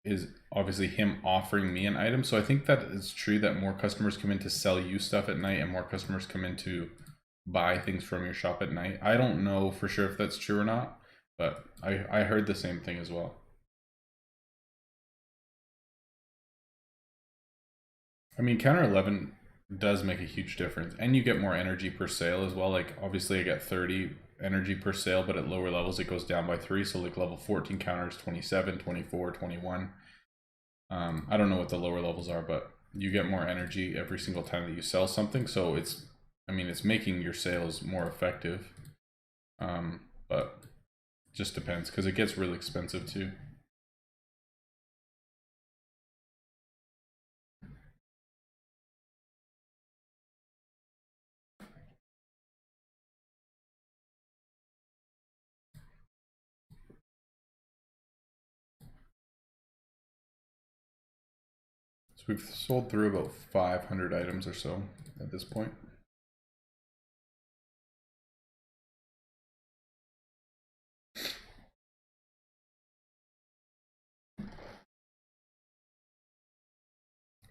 Speaker 1: is obviously him offering me an item. So I think that it's true that more customers come in to sell you stuff at night and more customers come in to buy things from your shop at night. I don't know for sure if that's true or not, but I heard the same thing as well. I mean, counter 11 does make a huge difference, and you get more energy per sale as well. Like, obviously, I get 30 energy per sale, but at lower levels, it goes down by 3. So, like, level 14 counters 27, 24, 21. I don't know what the lower levels are, but you get more energy every single time that you sell something. So, I mean, it's making your sales more effective, but just depends because it gets really expensive too. So we've sold through about 500 items or so at this point.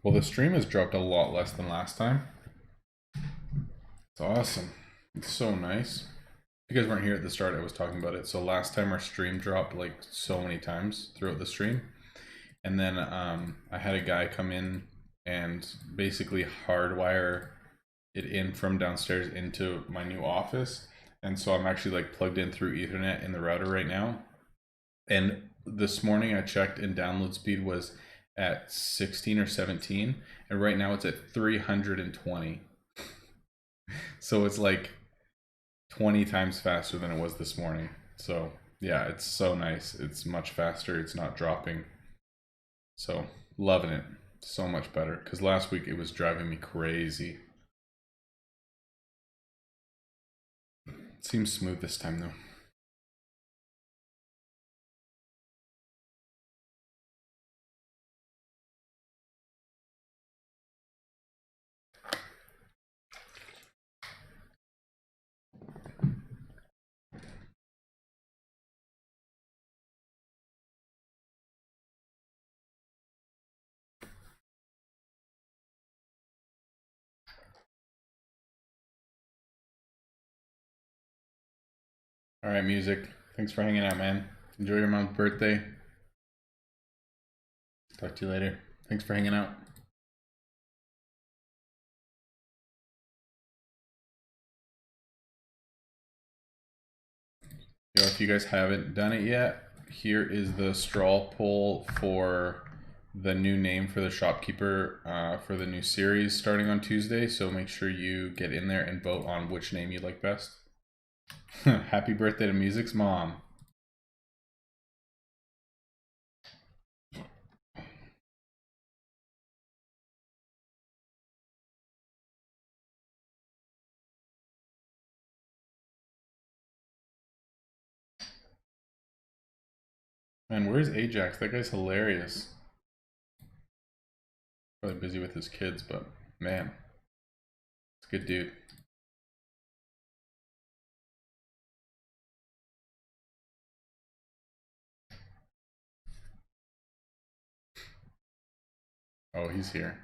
Speaker 1: Well, the stream has dropped a lot less than last time. It's awesome. It's so nice. If you guys weren't here at the start, I was talking about it. So last time our stream dropped like so many times throughout the stream. And then I had a guy come in and basically hardwire it in from downstairs into my new office. And so I'm actually like plugged in through Ethernet in the router right now. And this morning I checked and download speed was at 16 or 17. And right now it's at 320. So it's like 20 times faster than it was this morning. So yeah, it's so nice. It's much faster. It's not dropping. So loving it. So much better. Because last week it was driving me crazy. It seems smooth this time though. All right, music. Thanks for hanging out, man. Enjoy your mom's birthday. Talk to you later. Thanks for hanging out. Yo, if you guys haven't done it yet, here is the straw poll for the new name for the shopkeeper for the new series starting on Tuesday. So make sure you get in there and vote on which name you like best. Happy birthday to Music's mom. Man, where's Ajax? That guy's hilarious. Probably busy with his kids, but man, it's a good dude. Oh, he's here.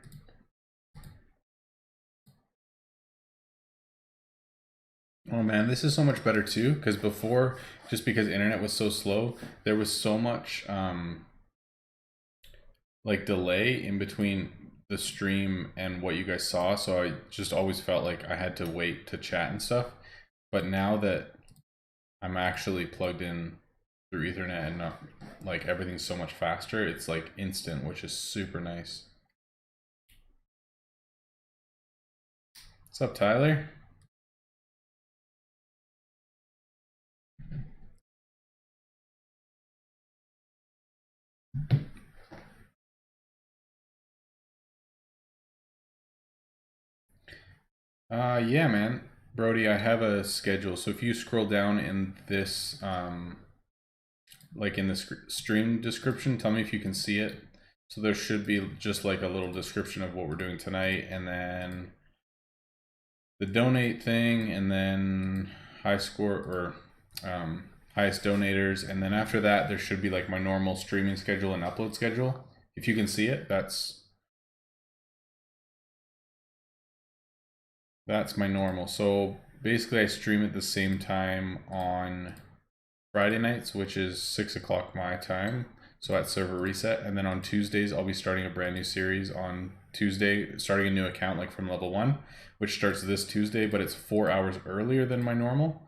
Speaker 1: Oh man, this is so much better too, because before, just because internet was so slow, there was so much like delay in between the stream and what you guys saw, so I just always felt like I had to wait to chat and stuff. But now that I'm actually plugged in through Ethernet and not like everything's so much faster, it's like instant, which is super nice. What's up, Tyler? Yeah, man. Brody, I have a schedule. So if you scroll down in this, like in the stream description, tell me if you can see it. So there should be just like a little description of what we're doing tonight, and then the donate thing, and then high score or highest donators, and then after that there should be like my normal streaming schedule and upload schedule. If you can see it, that's my normal. So basically, I stream at the same time on Friday nights, which is 6 o'clock my time. So at server reset, and then on Tuesdays I'll be starting a brand new series on Tuesday, starting a new account like from level 1, which starts this Tuesday, but it's 4 hours earlier than my normal.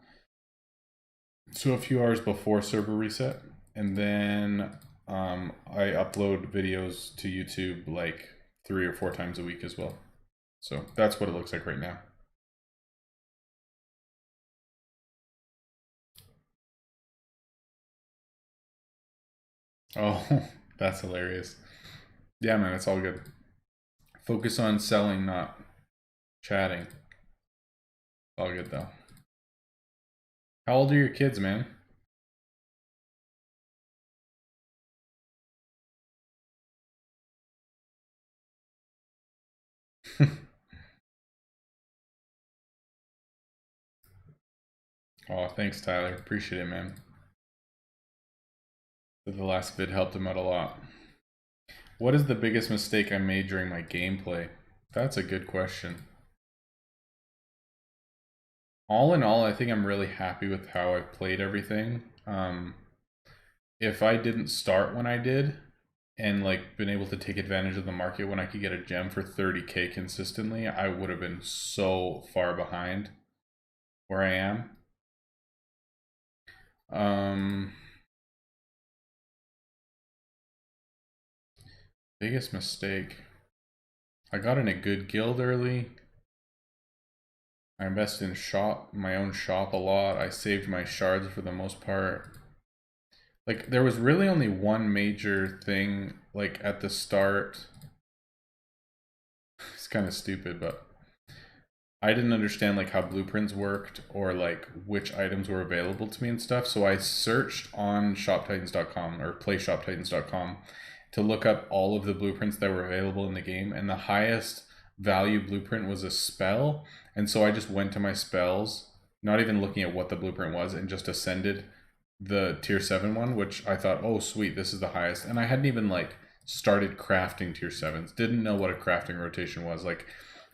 Speaker 1: So a few hours before server reset, and then I upload videos to YouTube like 3 or 4 times a week as well. So that's what it looks like right now. Oh, that's hilarious. Yeah, man, it's all good. Focus on selling, not chatting. All good though. How old are your kids, man? Oh, thanks, Tyler. Appreciate it, man. The last vid helped him out a lot. What is the biggest mistake I made during my gameplay? That's a good question. All in all, I think I'm really happy with how I played everything. If I didn't start when I did, and like been able to take advantage of the market when I could get a gem for 30k consistently, I would have been so far behind where I am. Um, Biggest mistake. I got in a good guild early. I invested in my own shop a lot. I saved my shards for the most part. Like there was really only one major thing like at the start. It's kind of stupid, but I didn't understand like how blueprints worked or like which items were available to me and stuff. So I searched on shoptitans.com or playshoptitans.com to look up all of the blueprints that were available in the game, and the highest value blueprint was a spell. And so I just went to my spells, not even looking at what the blueprint was, and just ascended the tier 7 one, which I thought, oh sweet, this is the highest. And I hadn't even like started crafting tier 7s, didn't know what a crafting rotation was, like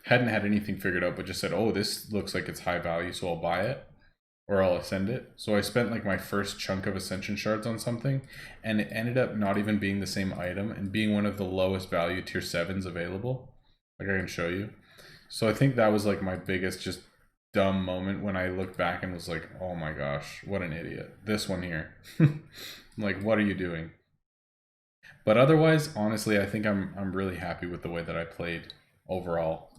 Speaker 1: hadn't had anything figured out, but just said, oh, this looks like it's high value, so I'll buy it or I'll ascend it. So I spent like my first chunk of ascension shards on something, and it ended up not even being the same item and being one of the lowest value tier 7s available. Like I can show you. So I think that was like my biggest just dumb moment when I looked back and was like, oh my gosh, what an idiot. This one here. Like, what are you doing? But otherwise, honestly, I think I'm really happy with the way that I played overall.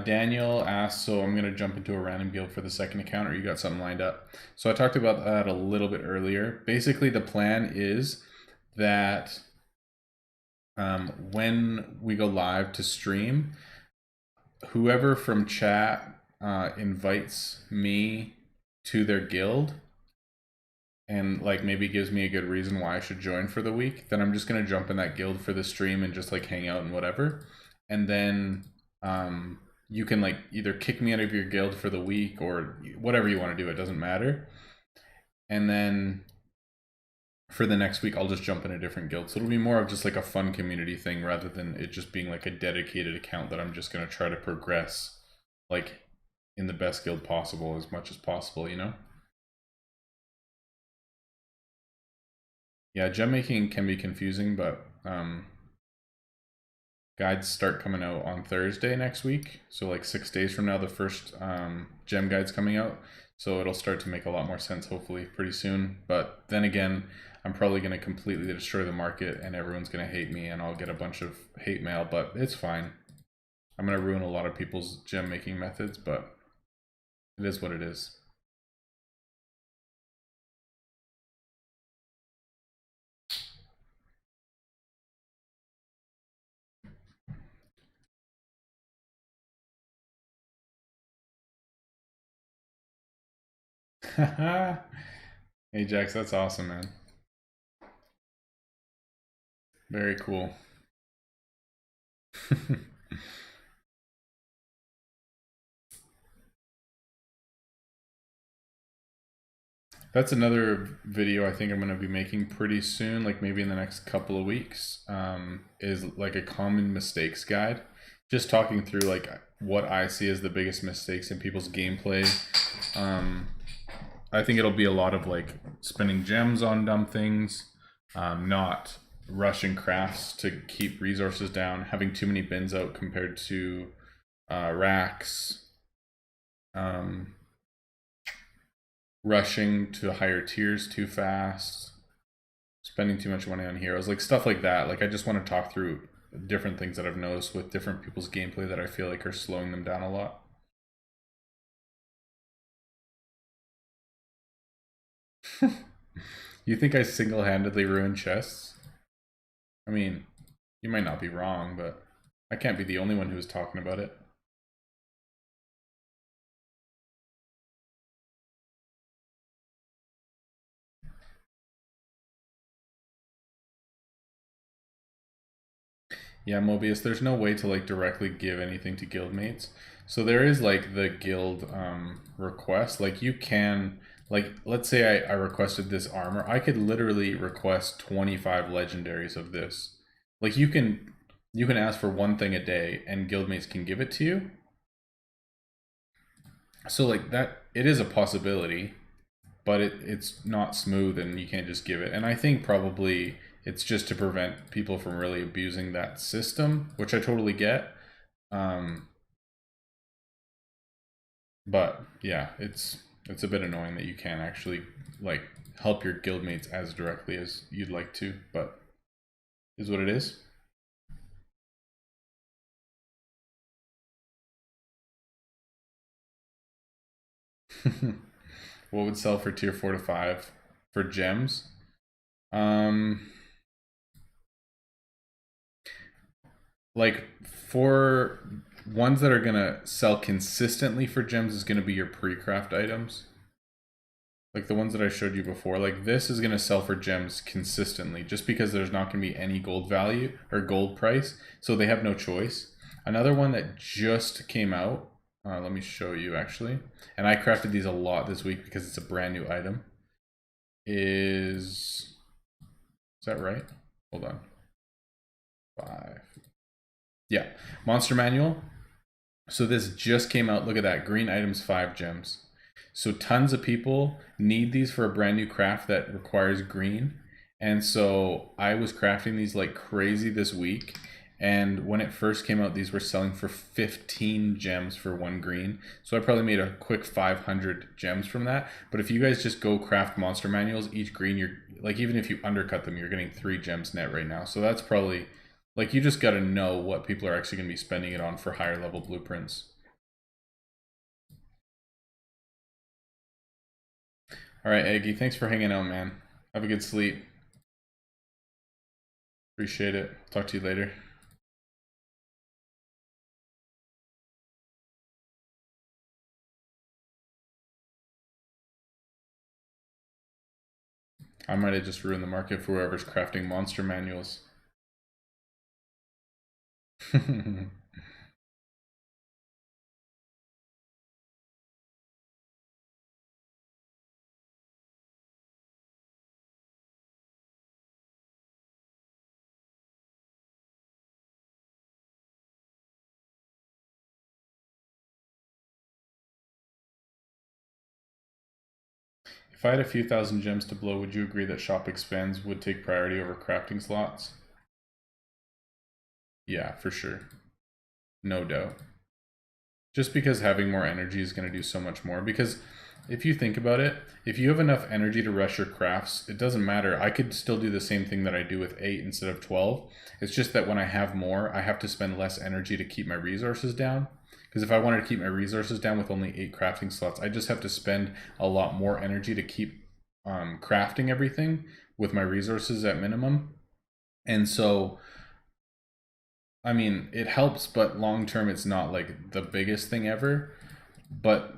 Speaker 1: Daniel asked, so I'm going to jump into a random guild for the second account, or you got something lined up? So I talked about that a little bit earlier. Basically, the plan is that when we go live to stream, whoever from chat invites me to their guild and like maybe gives me a good reason why I should join for the week, then I'm just gonna jump in that guild for the stream and just like hang out and whatever. And then you can like either kick me out of your guild for the week or whatever you want to do, it doesn't matter. And then for the next week I'll just jump in a different guild. So it'll be more of just like a fun community thing rather than it just being like a dedicated account that I'm just gonna try to progress like in the best guild possible as much as possible, you know? Yeah, gem making can be confusing, but guides start coming out on Thursday next week. So like 6 days from now, the first gem guide's coming out. So it'll start to make a lot more sense hopefully pretty soon. But then again, I'm probably going to completely destroy the market and everyone's going to hate me and I'll get a bunch of hate mail, but it's fine. I'm going to ruin a lot of people's gem making methods, but it is what it is. Hey Jax, that's awesome, man. Very cool. That's another video I think I'm going to be making pretty soon, like maybe in the next couple of weeks, is like a common mistakes guide. Just talking through like what I see as the biggest mistakes in people's gameplay. I think it'll be a lot of like spending gems on dumb things, not rushing crafts to keep resources down, having too many bins out compared to racks, rushing to higher tiers too fast, spending too much money on heroes, like stuff like that. Like I just want to talk through different things that I've noticed with different people's gameplay that I feel like are slowing them down a lot. You think I single-handedly ruined chests? I mean, you might not be wrong, but I can't be the only one who was talking about it. Yeah, Mobius, there's no way to like directly give anything to guildmates. So there is like the guild request. Like you can, like let's say I requested this armor. I could literally request 25 legendaries of this. Like you can ask for one thing a day and guildmates can give it to you. So like that, it is a possibility, but it's not smooth and you can't just give it. And I think probably it's just to prevent people from really abusing that system, which I totally get. Um, but yeah, it's a bit annoying that you can't actually like help your guildmates as directly as you'd like to, but is what it is. What would sell for tier 4 to 5 for gems? Um, like for ones that are gonna sell consistently for gems is gonna be your pre-craft items. Like the ones that I showed you before, like this is gonna sell for gems consistently just because there's not gonna be any gold value or gold price, so they have no choice. Another one that just came out, let me show you actually, and I crafted these a lot this week because it's a brand new item, is that right? Hold on. 5. Yeah, Monster Manual. So this just came out. Look at that. Green items, 5 gems. So tons of people need these for a brand new craft that requires green. And so I was crafting these like crazy this week. And when it first came out, these were selling for 15 gems for 1 green. So I probably made a quick 500 gems from that. But if you guys just go craft monster manuals, each green, you're like, even if you undercut them, you're getting 3 gems net right now. So that's probably like, you just got to know what people are actually going to be spending it on for higher level blueprints. All right, Aggie, thanks for hanging out, man. Have a good sleep. Appreciate it. Talk to you later. I might have just ruined the market for whoever's crafting monster manuals. If I had a few thousand gems to blow, would you agree that shop expands would take priority over crafting slots? Yeah, for sure. No doubt. Just because having more energy is going to do so much more. Because if you think about it, if you have enough energy to rush your crafts, it doesn't matter. I could still do the same thing that I do with 8 instead of 12. It's just that when I have more, I have to spend less energy to keep my resources down. Because if I wanted to keep my resources down with only 8 crafting slots, I just have to spend a lot more energy to keep crafting everything with my resources at minimum. And so I mean, it helps, but long term, it's not like the biggest thing ever. But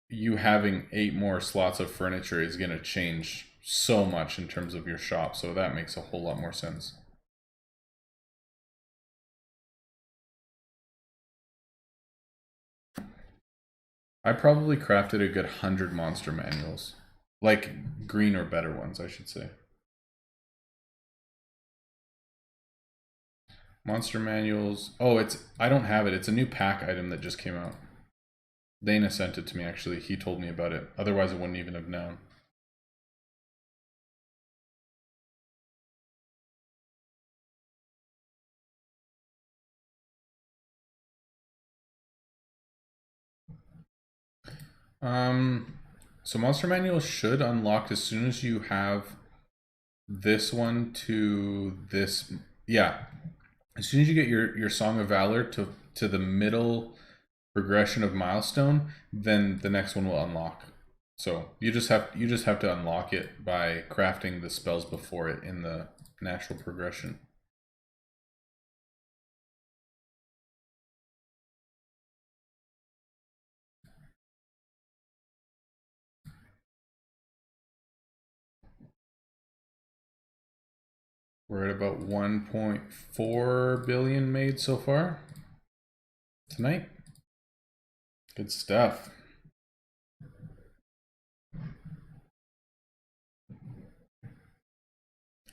Speaker 1: you having 8 more slots of furniture is going to change so much in terms of your shop. So that makes a whole lot more sense. I probably crafted a good 100 monster manuals. Like green or better ones, I should say. Monster manuals. Oh, I don't have it. It's a new pack item that just came out. Dana sent it to me actually. He told me about it. Otherwise, I wouldn't even have known. So monster manuals should unlock as soon as you have this one to this. Yeah, as soon as you get your Song of Valor to the middle progression of milestone, then the next one will unlock. So you just have to unlock it by crafting the spells before it in the natural progression. We're at about 1.4 billion made so far tonight. Good stuff.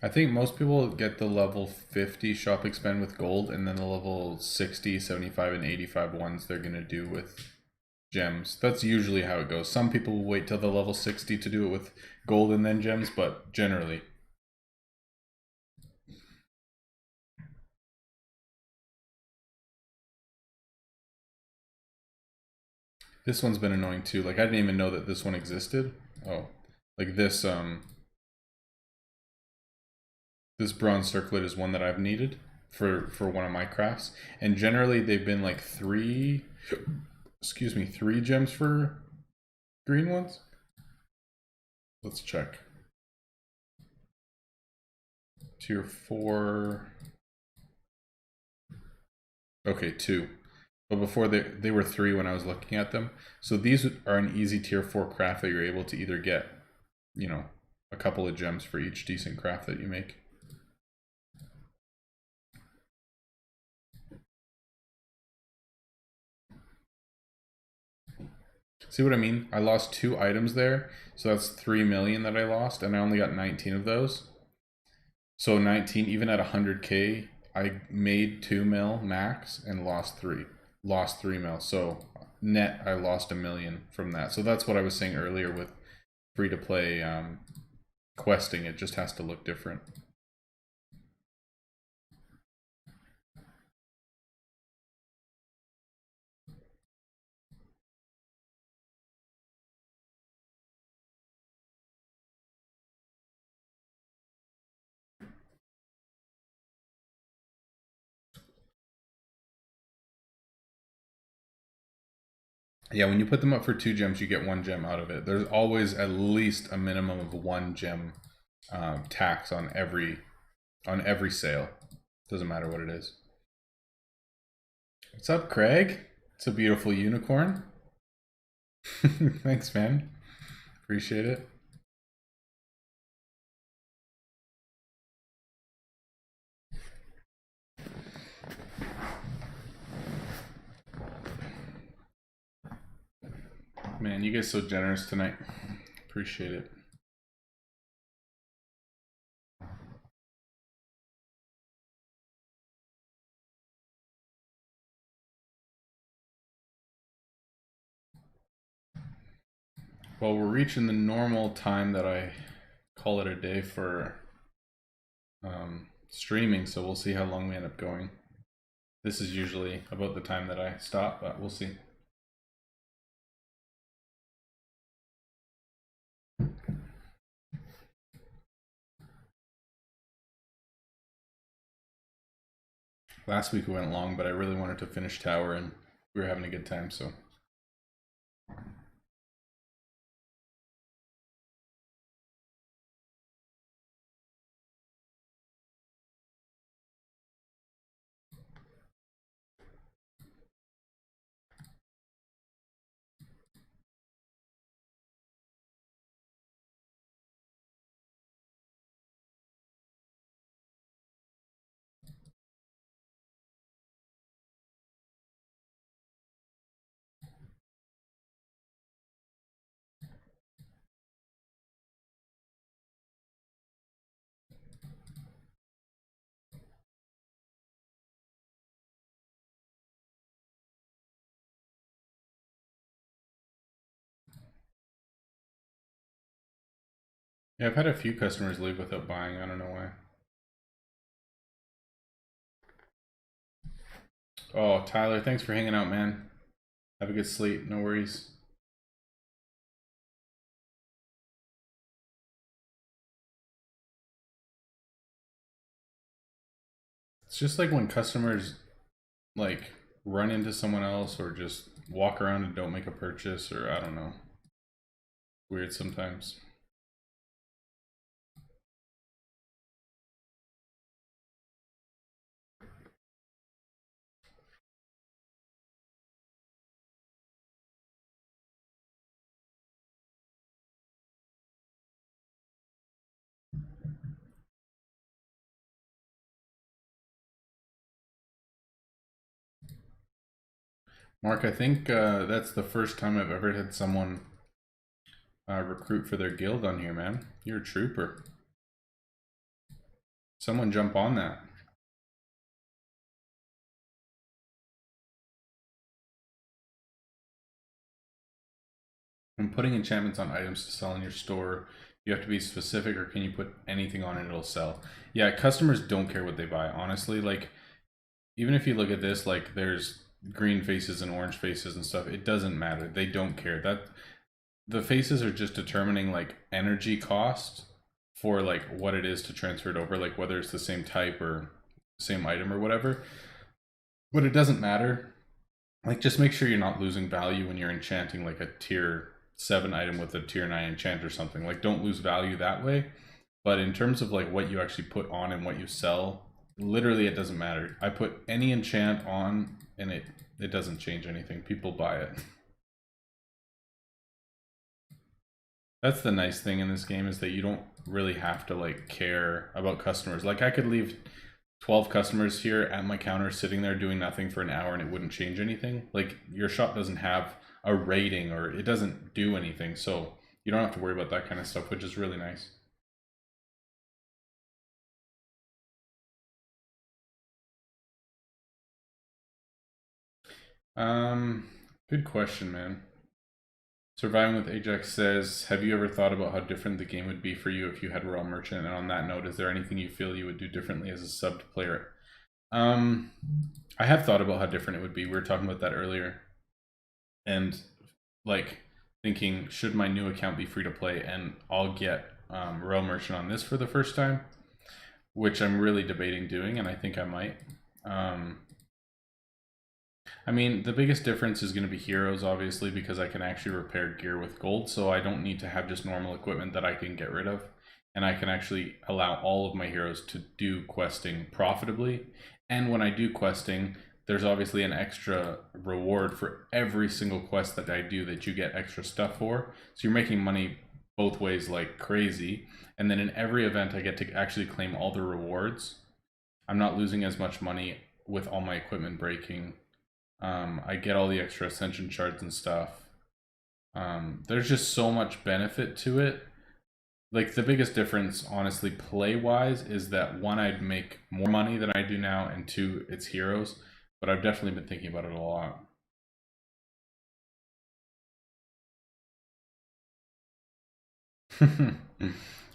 Speaker 1: I think most people get the level 50 shop expend with gold, and then the level 60, 75, and 85 ones they're going to do with gems. That's usually how it goes. Some people will wait till the level 60 to do it with gold and then gems, but generally. This one's been annoying too. Like I didn't even know that this one existed. Oh, like this bronze circlet is one that I've needed for one of my crafts, and generally they've been like three gems for green ones. Let's check. Tier 4. Okay, 2. But before they were 3 when I was looking at them. So these are an easy tier 4 craft that you're able to either get, you know, a couple of gems for each decent craft that you make. See what I mean? I lost 2 items there, so that's 3 million that I lost, and I only got 19 of those. So 19, even at 100k, I made 2 mil max and lost 3. Lost 3 mil. So net, I lost a million from that. So that's what I was saying earlier with free to play questing. It just has to look different. Yeah, when you put them up for 2 gems, you get 1 gem out of it. There's always at least a minimum of 1 gem tax on every sale. Doesn't matter what it is. What's up, Craig? It's a beautiful unicorn. Thanks, man. Appreciate it. Man, you guys so generous tonight. Appreciate it. Well, we're reaching the normal time that I call it a day for streaming, so we'll see how long we end up going. This is usually about the time that I stop, but we'll see. Last week we went long, but I really wanted to finish Tower, and we were having a good time, so. Yeah, I've had a few customers leave without buying. I don't know why. Oh, Tyler, thanks for hanging out, man. Have a good sleep. No worries. It's just like when customers like run into someone else or just walk around and don't make a purchase, or I don't know. Weird sometimes. Mark, I think that's the first time I've ever had someone recruit for their guild on here, man. You're a trooper. Someone jump on that. When putting enchantments on items to sell in your store, you have to be specific, or can you put anything on it, it'll sell? Yeah, customers don't care what they buy, honestly. Like, even if you look at this, like, there's green faces and orange faces and stuff, it doesn't matter. They don't care. That the faces are just determining like energy cost for like what it is to transfer it over, like whether it's the same type or same item or whatever. But it doesn't matter. Like, just make sure you're not losing value when you're enchanting like a tier 7 item with a tier 9 enchant or something. Like, don't lose value that way. But in terms of like what you actually put on and what you sell, literally it doesn't matter. I put any enchant on and it doesn't change anything. People buy it. That's the nice thing in this game, is that you don't really have to like care about customers. Like, I could leave 12 customers here at my counter sitting there doing nothing for an hour and it wouldn't change anything. Like, your shop doesn't have a rating or it doesn't do anything. So you don't have to worry about that kind of stuff, which is really nice. Good question, man. Surviving with Ajax says, have you ever thought about how different the game would be for you if you had Royal Merchant? And on that note, is there anything you feel you would do differently as a subbed player? Um, I have thought about how different it would be. We were talking about that earlier. And like thinking, should my new account be free to play? And I'll get Royal Merchant on this for the first time, which I'm really debating doing, and I think I might. Um, I mean, the biggest difference is going to be heroes, obviously, because I can actually repair gear with gold, so I don't need to have just normal equipment that I can get rid of. And I can actually allow all of my heroes to do questing profitably. And when I do questing, there's obviously an extra reward for every single quest that I do that you get extra stuff for. So you're making money both ways like crazy. And then in every event, I get to actually claim all the rewards. I'm not losing as much money with all my equipment breaking. I get all the extra ascension shards and stuff. There's just so much benefit to it. Like, the biggest difference, honestly, play wise, is that one, I'd make more money than I do now, and two, it's heroes. But I've definitely been thinking about it a lot.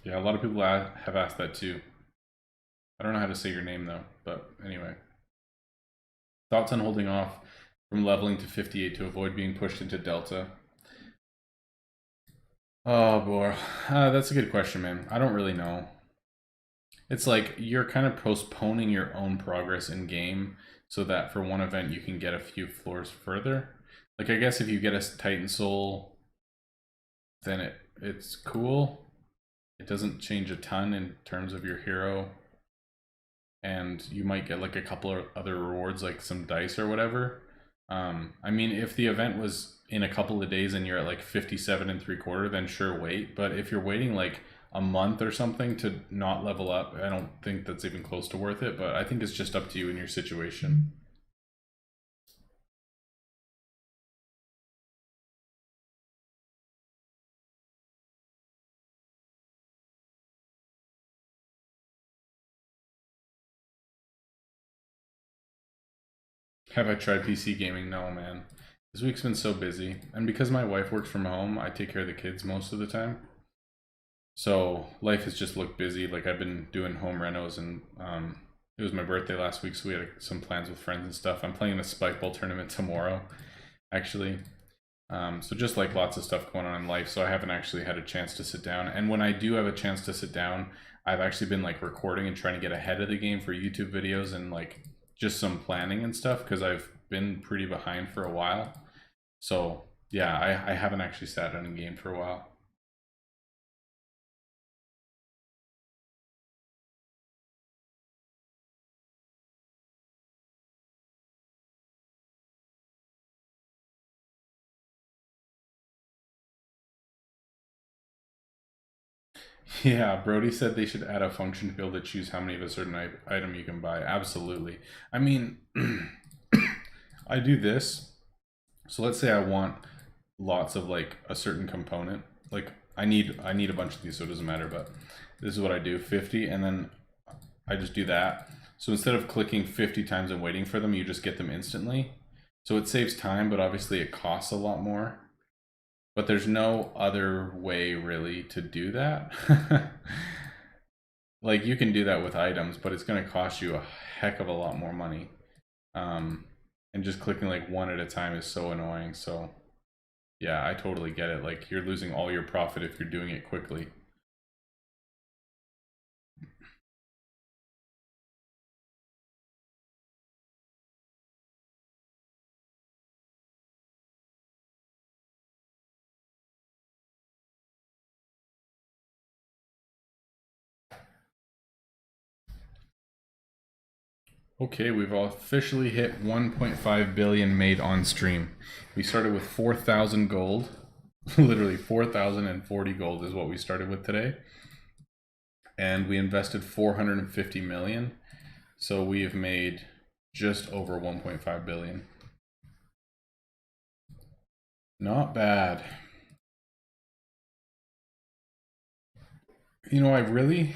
Speaker 1: Yeah, a lot of people have asked that too. I don't know how to say your name though, but anyway. Thoughts on holding off from leveling to 58 to avoid being pushed into Delta? Oh boy, that's a good question, man. I don't really know. It's like you're kind of postponing your own progress in game so that for one event you can get a few floors further. Like, I guess if you get a Titan Soul, then it's cool. It doesn't change a ton in terms of your hero, and you might get like a couple of other rewards, like some dice or whatever. I mean, if the event was in a couple of days and you're at like 57 and 3/4, then sure, wait. But if you're waiting like a month or something to not level up, I don't think that's even close to worth it. But I think it's just up to you in your situation. Have I tried PC gaming? No, man. This week's been so busy. And because my wife works from home, I take care of the kids most of the time. So life has just looked busy. Like I've been doing home renos, and it was my birthday last week, so we had some plans with friends and stuff. I'm playing a spike ball tournament tomorrow, actually. So just like lots of stuff going on in life, so I haven't actually had a chance to sit down. And when I do have a chance to sit down, I've actually been like recording and trying to get ahead of the game for YouTube videos and like just some planning and stuff because I've been pretty behind for a while. So yeah, I haven't actually sat down and gamed for a while. Yeah, Brody said they should add a function to be able to choose how many of a certain item you can buy. Absolutely. I mean, I do this. So let's say I want lots of like a certain component. Like I need a bunch of these, so it doesn't matter. But this is what I do: 50, and then I just do that. So instead of clicking 50 times and waiting for them, you just get them instantly. So it saves time, but obviously it costs a lot more. But there's no other way really to do that. Like you can do that with items, but it's going to cost you a heck of a lot more money. Um, and just clicking like one at a time is so annoying. So yeah, I totally get it. Like you're losing all your profit if you're doing it quickly. Okay, we've officially hit 1.5 billion made on stream. We started with 4,000 gold. Literally 4,040 gold is what we started with today. And we invested 450 million. So we have made just over 1.5 billion. Not bad. You know, I really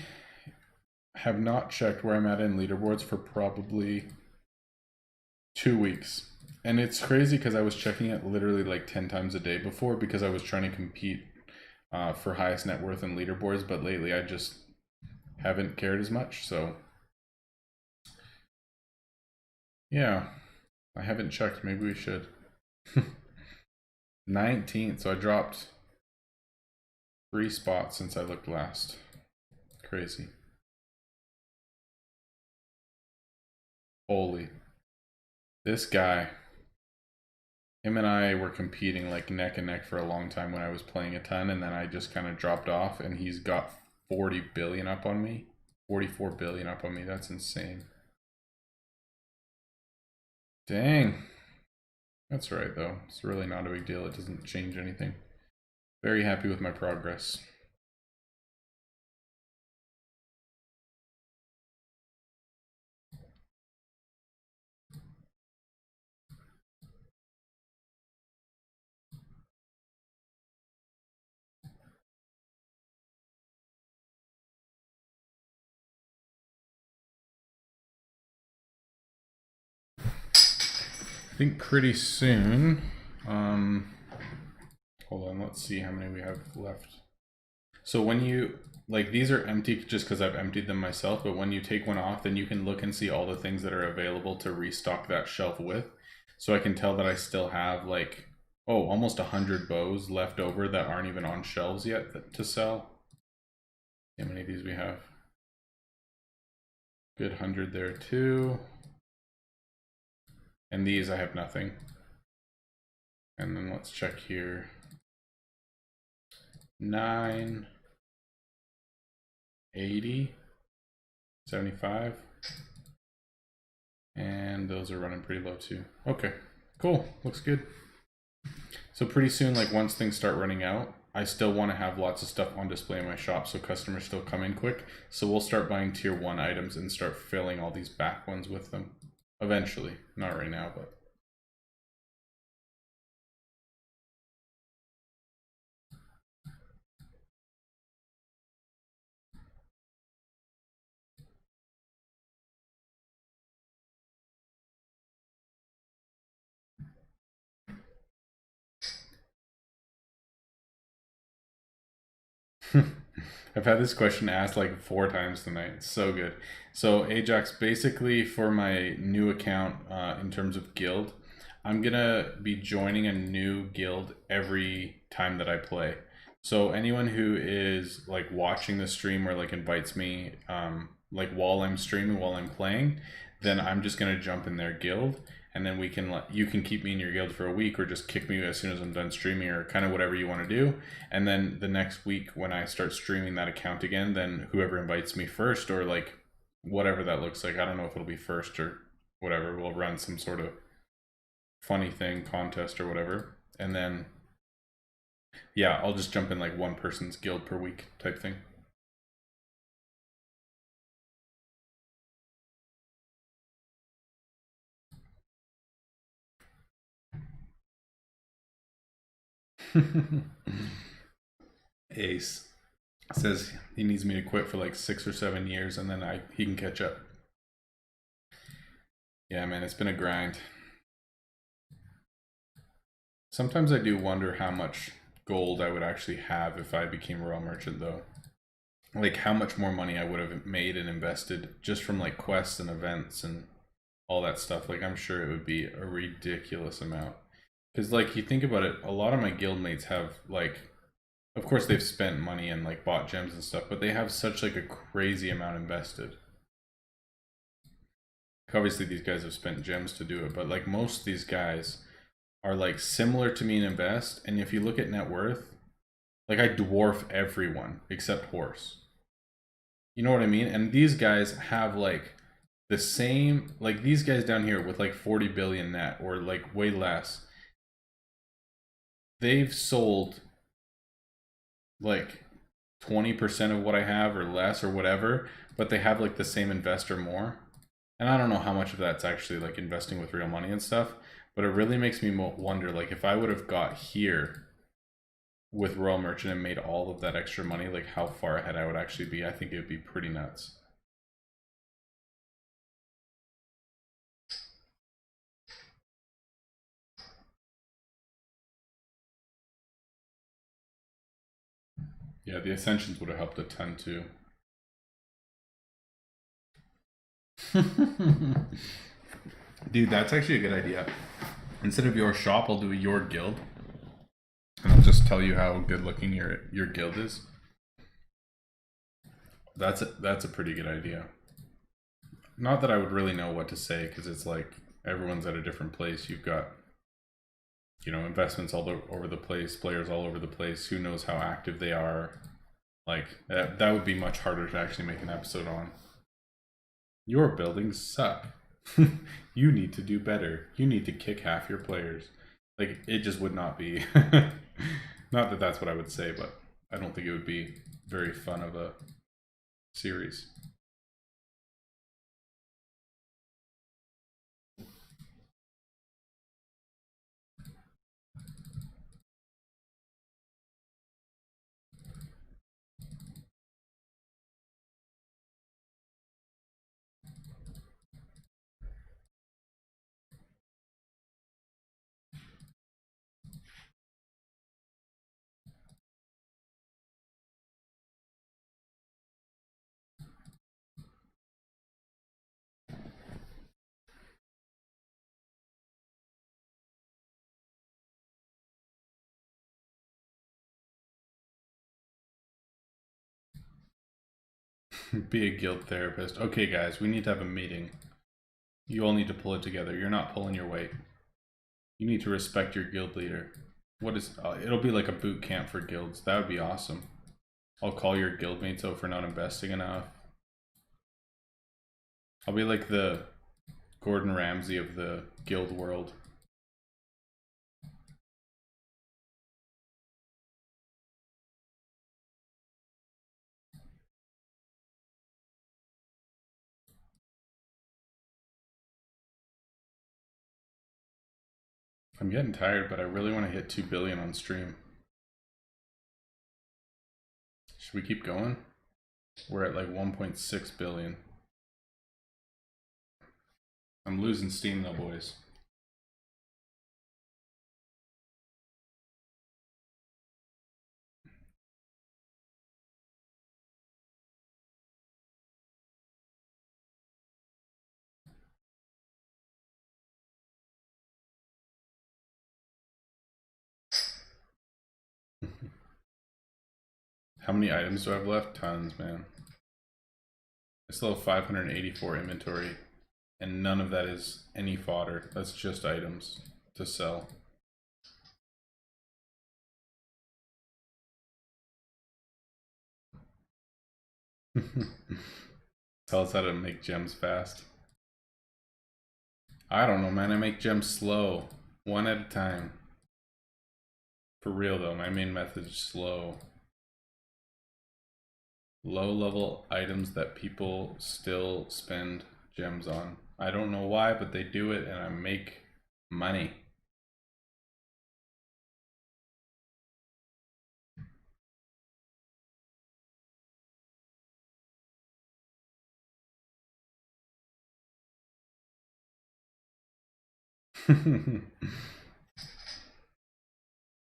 Speaker 1: have not checked where I'm at in leaderboards for probably 2 weeks. And it's crazy because I was checking it literally like 10 times a day before because I was trying to compete for highest net worth and leaderboards, but lately I just haven't cared as much. So, yeah, I haven't checked. Maybe we should. 19th, so I dropped 3 spots since I looked last. Crazy. Holy. This guy. Him and I were competing like neck and neck for a long time when I was playing a ton, and then I just kind of dropped off, and he's got 40 billion up on me. 44 billion up on me. That's insane. Dang. That's right, though. It's really not a big deal. It doesn't change anything. Very happy with my progress. I think pretty soon. Hold on, let's see how many we have left. So when you like these are empty just because I've emptied them myself, but when you take one off, then you can look and see all the things that are available to restock that shelf with. So I can tell that I still have like almost 100 bows left over that aren't even on shelves yet to sell. How many of these we have? Good 100 there too. And these I have nothing. And then let's check here. 9, 80, 75. And those are running pretty low too. Okay, cool, looks good. So pretty soon, like once things start running out, I still want to have lots of stuff on display in my shop so customers still come in quick. So we'll start buying tier 1 items and start filling all these back ones with them. Eventually, not right now, but. I've had this question asked like 4 times tonight. It's so good. So Ajax, basically for my new account, in terms of guild, I'm gonna be joining a new guild every time that I play. So anyone who is like watching the stream or like invites me, like while I'm streaming, while I'm playing, then I'm just gonna jump in their guild, and then we can you can keep me in your guild for a week or just kick me as soon as I'm done streaming, or kind of whatever you want to do. And then the next week when I start streaming that account again, then whoever invites me first, or like whatever that looks like, I don't know if it'll be first or whatever, we'll run some sort of funny thing, contest or whatever. And then yeah, I'll just jump in like one person's guild per week type thing. Ace says he needs me to quit for like 6 or 7 years, and then he can catch up. Yeah, man, it's been a grind. Sometimes I do wonder how much gold I would actually have if I became a royal merchant, though. Like how much more money I would have made and invested just from like quests and events and all that stuff. Like I'm sure it would be a ridiculous amount. Because like you think about it, a lot of my guildmates have like, of course they've spent money and like bought gems and stuff, but they have such like a crazy amount invested. Obviously these guys have spent gems to do it, but like most of these guys are like similar to me in invest. And if you look at net worth, like I dwarf everyone except horse. You know what I mean? And these guys have like the same, like these guys down here with like 40 billion net or like way less. They've sold like 20% of what I have or less or whatever, but they have like the same investor more. And I don't know how much of that's actually like investing with real money and stuff, but it really makes me wonder, like if I would have got here with Royal Merchant and made all of that extra money, like how far ahead I would actually be. I think it would be pretty nuts. Yeah, the Ascensions would have helped a ton too. Dude, that's actually a good idea. Instead of your shop, I'll do your guild. And I'll just tell you how good looking your guild is. That's a pretty good idea. Not that I would really know what to say, because it's like everyone's at a different place. You've got, you know, investments all over the place, players all over the place. Who knows how active they are? Like that would be much harder to actually make an episode on. Your buildings suck. You need to do better. You need to kick half your players. Like it just would not be. Not that that's what I would say, but I don't think it would be very fun of a series. Be a guild therapist. Okay, guys, we need to have a meeting. You all need to pull it together. You're not pulling your weight. You need to respect your guild leader. What is? It'll be like a boot camp for guilds. That would be awesome. I'll call your guildmates out for not investing enough. I'll be like the Gordon Ramsay of the guild world. I'm getting tired, but I really want to hit 2 billion on stream. Should we keep going? We're at like 1.6 billion. I'm losing steam though, boys. How many items do I have left? Tons, man. I still have 584 inventory, and none of that is any fodder. That's just items to sell. Tell us how to make gems fast. I don't know, man. I make gems slow, one at a time. For real though, my main method is slow. Low level items that people still spend gems on. I don't know why, but they do it and I make money.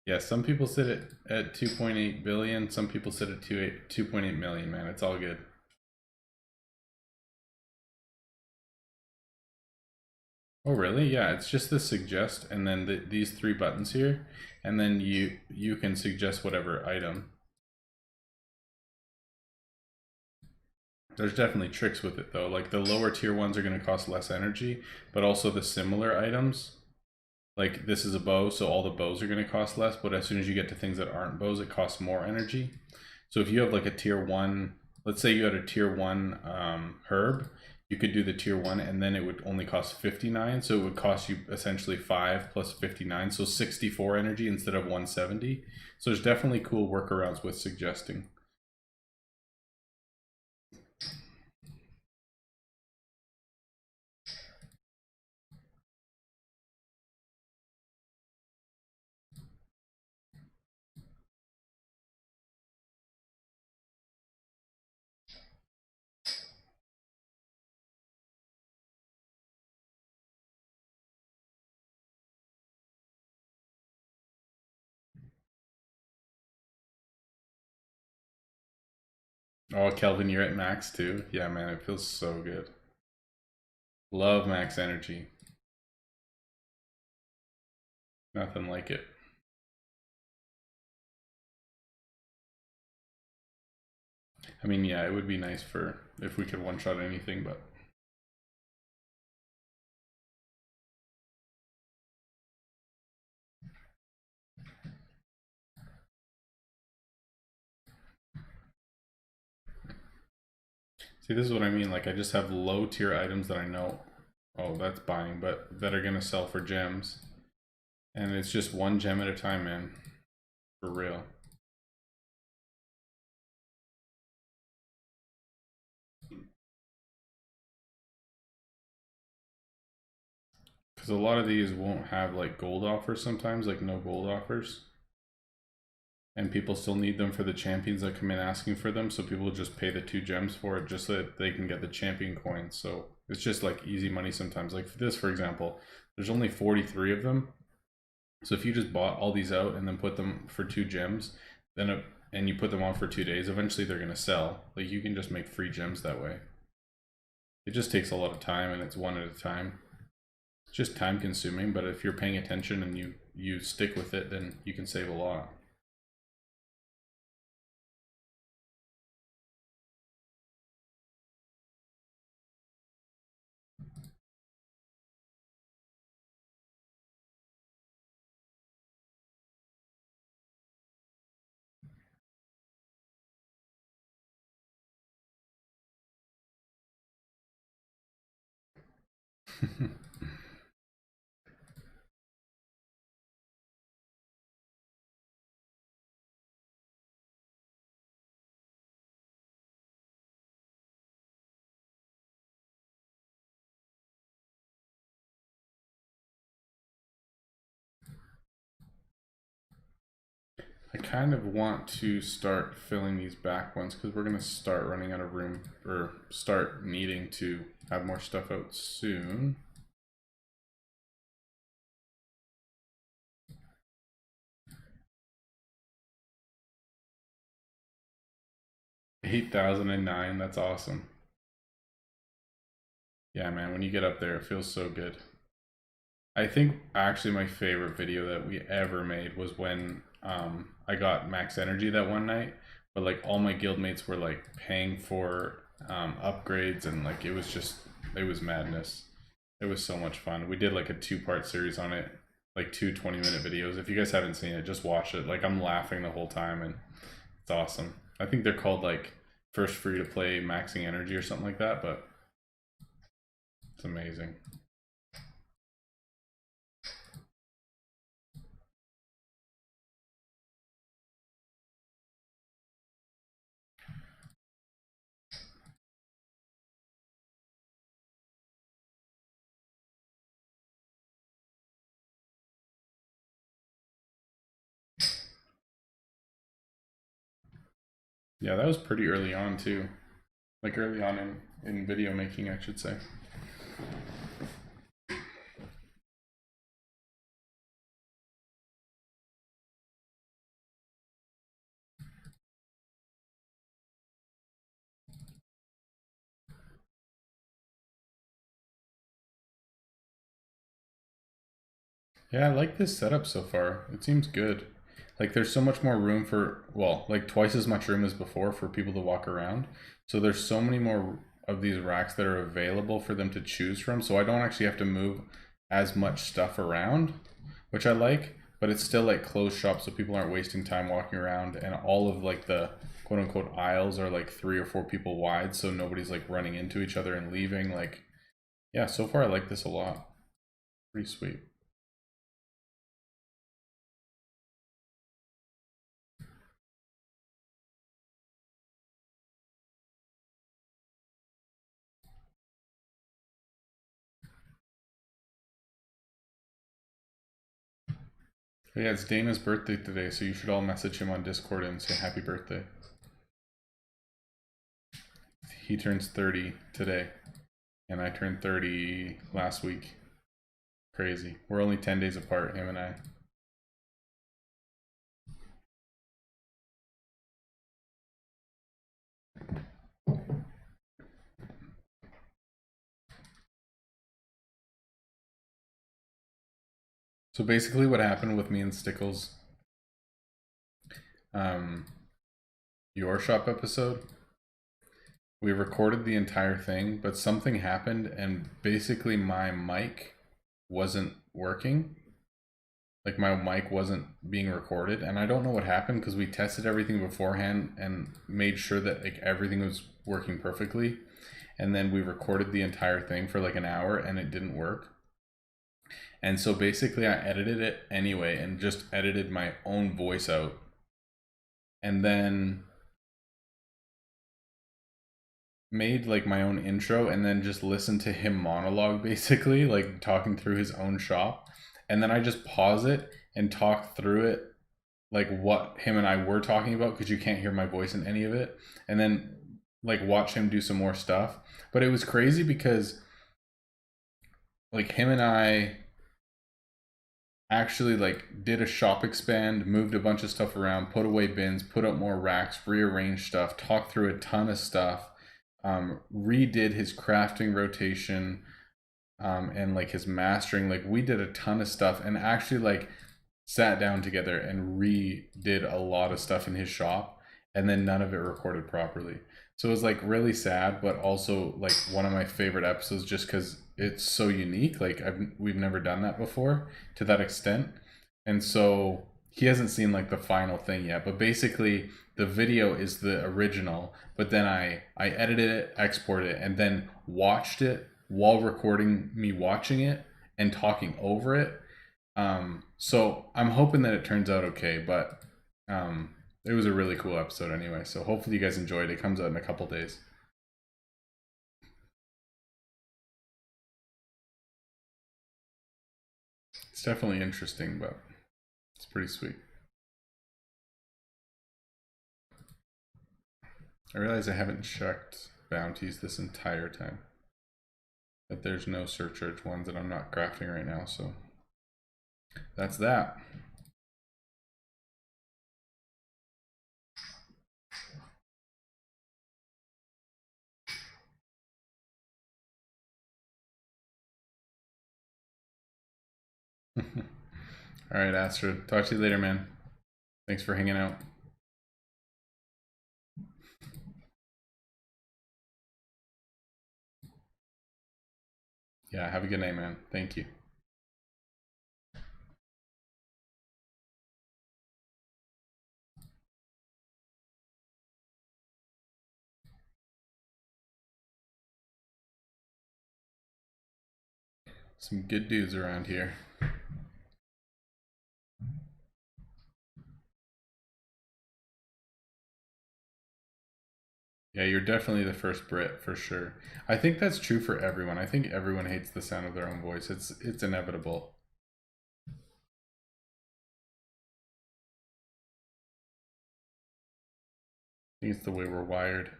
Speaker 1: Yeah, some people sit at 2.8 billion, some people sit at 2.8 million, man. It's all good. Oh, really? Yeah, it's just the suggest and then these three buttons here, and then you can suggest whatever item. There's definitely tricks with it though. Like the lower tier ones are going to cost less energy, but also the similar items. Like this is a bow, so all the bows are going to cost less, but as soon as you get to things that aren't bows, it costs more energy. So if you have like a tier 1, let's say you had a tier 1 herb, you could do the tier 1 and then it would only cost 59, so it would cost you essentially 5 plus 59, so 64 energy instead of 170. So there's definitely cool workarounds with suggesting. Oh, Kelvin, you're at max too? Yeah, man, it feels so good. Love max energy. Nothing like it. I mean, yeah, it would be nice for if we could one-shot anything, but see, this is what I mean. Like, I just have low tier items that I know, oh, that's buying, but that are gonna sell for gems. And it's just one gem at a time, man. For real. Because a lot of these won't have like gold offers sometimes, like no gold offers. And people still need them for the champions that come in asking for them, so people just pay the 2 gems for it just so that they can get the champion coins. So it's just like easy money sometimes. Like for this, for example, there's only 43 of them. So if you just bought all these out and then put them for 2 gems, then and you put them on for 2 days, eventually they're gonna sell. Like you can just make free gems that way. It just takes a lot of time and it's one at a time. It's just time consuming, but if you're paying attention and you stick with it, then you can save a lot. I kind of want to start filling these back ones because we're going to start running out of room or start needing to have more stuff out soon. $8,009, that's awesome. Yeah, man, when you get up there, it feels so good. I think actually my favorite video that we ever made was when I got max energy that one night, but like all my guildmates were like paying for upgrades, and like it was madness. It was so much fun. We did like a 2-part series on it, like 2 20-minute videos. If you guys haven't seen it, just watch it. Like I'm laughing the whole time, and it's awesome. I think they're called like first free to play maxing energy or something like that, but it's amazing. Yeah, that was pretty early on too. Like early on in video making, I should say. Yeah, I like this setup so far. It seems good. Like there's so much more room for, well, like twice as much room as before for people to walk around. So there's so many more of these racks that are available for them to choose from. So I don't actually have to move as much stuff around, which I like, but it's still like closed shop so people aren't wasting time walking around, and all of like the quote unquote aisles are like 3 or 4 people wide, so nobody's like running into each other and leaving. Like, yeah, so far I like this a lot. Pretty sweet. But yeah, it's Dana's birthday today, so you should all message him on Discord and say happy birthday. He turns 30 today, and I turned 30 last week. Crazy. We're only 10 days apart, him and I. So basically, what happened with me and Stickle's um, Your Shop episode, we recorded the entire thing, but something happened, and basically my mic wasn't working. Like my mic wasn't being recorded, and I don't know what happened because we tested everything beforehand and made sure that like everything was working perfectly, and then we recorded the entire thing for like an hour and it didn't work. And so basically I edited it anyway and just edited my own voice out, and then made like my own intro, and then just listened to him monologue basically like talking through his own shop, and then I just pause it and talk through it like what him and I were talking about, because you can't hear my voice in any of it, and then like watch him do some more stuff. But it was crazy because like him and I actually like did a shop expand, moved a bunch of stuff around, put away bins, put up more racks, rearranged stuff, talked through a ton of stuff, redid his crafting rotation, and like his mastering. Like we did a ton of stuff, and actually like sat down together and redid a lot of stuff in his shop, and then none of it recorded properly. So it was like really sad, but also like one of my favorite episodes just because it's so unique. Like we've never done that before to that extent. And so he hasn't seen like the final thing yet, but basically the video is the original, but then I edited it, exported it, and then watched it while recording me watching it and talking over it. So I'm hoping that it turns out okay, but it was a really cool episode anyway. So hopefully you guys enjoyed it. It comes out in a couple days. It's definitely interesting, but it's pretty sweet. I realize I haven't checked bounties this entire time, but there's no surcharge ones that I'm not crafting right now, so that's that. All right, Astrid. Talk to you later, man. Thanks for hanging out. Yeah, have a good night, man. Thank you. Some good dudes around here. Yeah, you're definitely the first Brit for sure. I think that's true for everyone. I think everyone hates the sound of their own voice. It's inevitable. I think it's the way we're wired.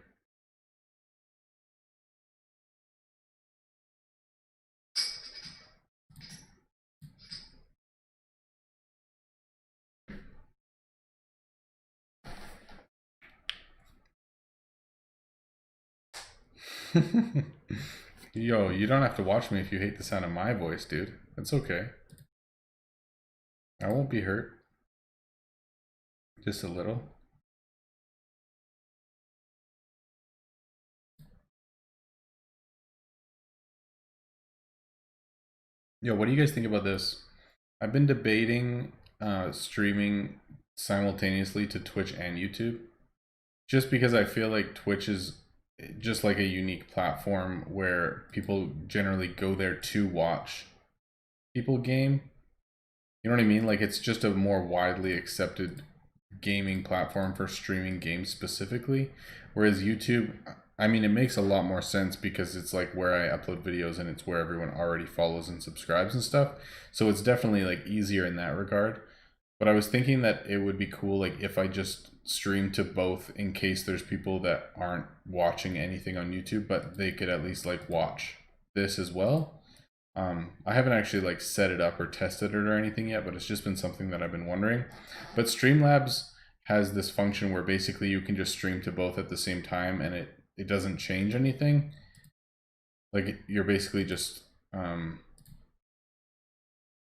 Speaker 1: Yo, you don't have to watch me if you hate the sound of my voice, dude. That's okay. I won't be hurt. Just a little. Yo, what do you guys think about this? I've been debating streaming simultaneously to Twitch and YouTube, just because I feel like Twitch is just like a unique platform where people generally go there to watch people game. You know what I mean? Like it's just a more widely accepted gaming platform for streaming games specifically. Whereas YouTube, I mean, it makes a lot more sense because it's like where I upload videos and it's where everyone already follows and subscribes and stuff. So it's definitely like easier in that regard. But I was thinking that it would be cool like if I just stream to both in case there's people that aren't watching anything on YouTube, but they could at least like watch this as well. I haven't actually like set it up or tested it or anything yet, but it's just been something that I've been wondering. But Streamlabs has this function where basically you can just stream to both at the same time and it doesn't change anything. Like you're basically just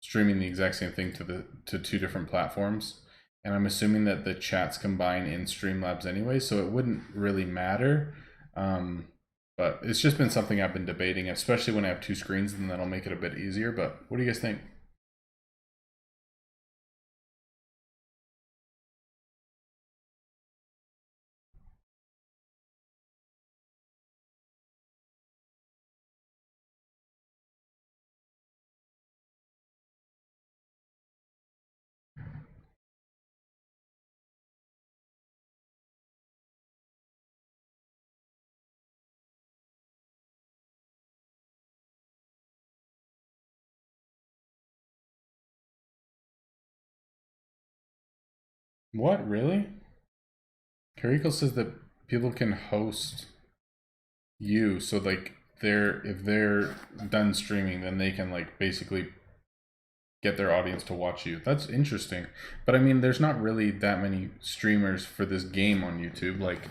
Speaker 1: streaming the exact same thing to two different platforms. And I'm assuming that the chats combine in Streamlabs anyway, so it wouldn't really matter. Um, but it's just been something I've been debating, especially when I have two screens, and that'll make it a bit easier. But what do you guys think? What, really? Kariko says that people can host you, so like they're if they're done streaming, then they can like basically get their audience to watch you. That's interesting. But I mean, there's not really that many streamers for this game on YouTube, like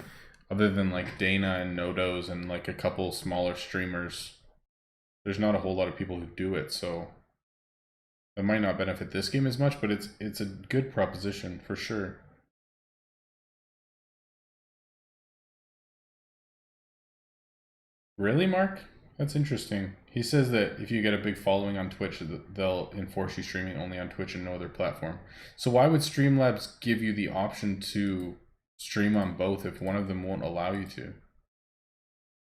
Speaker 1: other than like Dana and Nodos and like a couple smaller streamers. There's not a whole lot of people who do it, so it might not benefit this game as much, but it's a good proposition for sure. Really, Mark? That's interesting. He says that if you get a big following on Twitch, they'll enforce you streaming only on Twitch and no other platform. So why would Streamlabs give you the option to stream on both if one of them won't allow you to?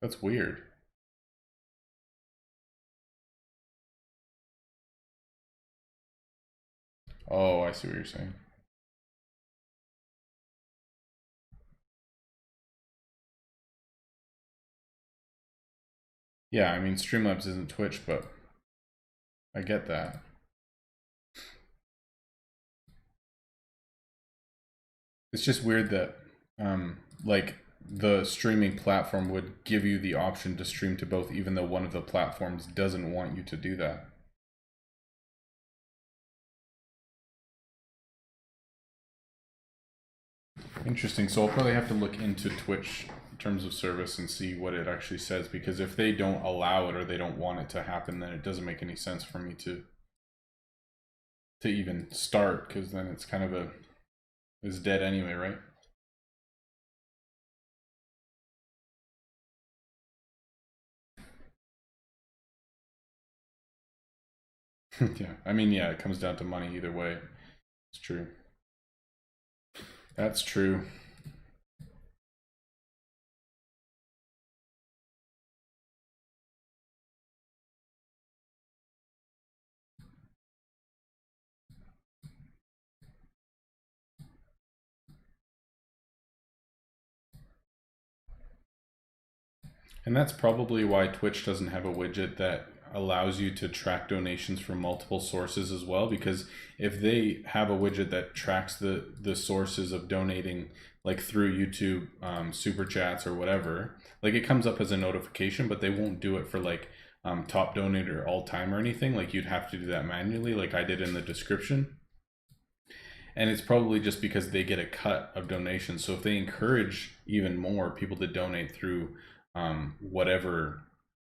Speaker 1: That's weird. Oh, I see what you're saying. Yeah, I mean, Streamlabs isn't Twitch, but I get that. It's just weird that, like, the streaming platform would give you the option to stream to both, even though one of the platforms doesn't want you to do that. Interesting. So I'll probably have to look into Twitch terms of service and see what it actually says, because if they don't allow it or they don't want it to happen, then it doesn't make any sense for me to even start, because then it's kind of a is dead anyway, right? Yeah, I mean, yeah, it comes down to money either way. It's true. That's true. And that's probably why Twitch doesn't have a widget that allows you to track donations from multiple sources as well. Because if they have a widget that tracks the sources of donating, like through YouTube, super chats or whatever, like it comes up as a notification, but they won't do it for like top donator all time or anything. Like you'd have to do that manually, like I did in the description. And it's probably just because they get a cut of donations. So if they encourage even more people to donate through whatever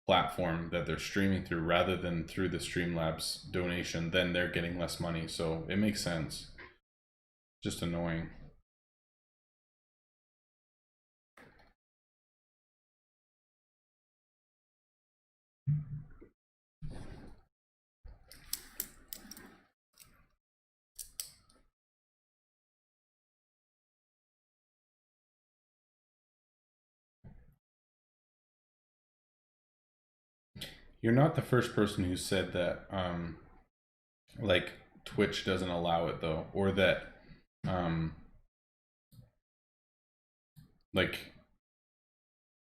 Speaker 1: platform that they're streaming through rather than through the Streamlabs donation, then they're getting less money. So it makes sense. Just annoying. You're not the first person who said that like Twitch doesn't allow it though, or that um like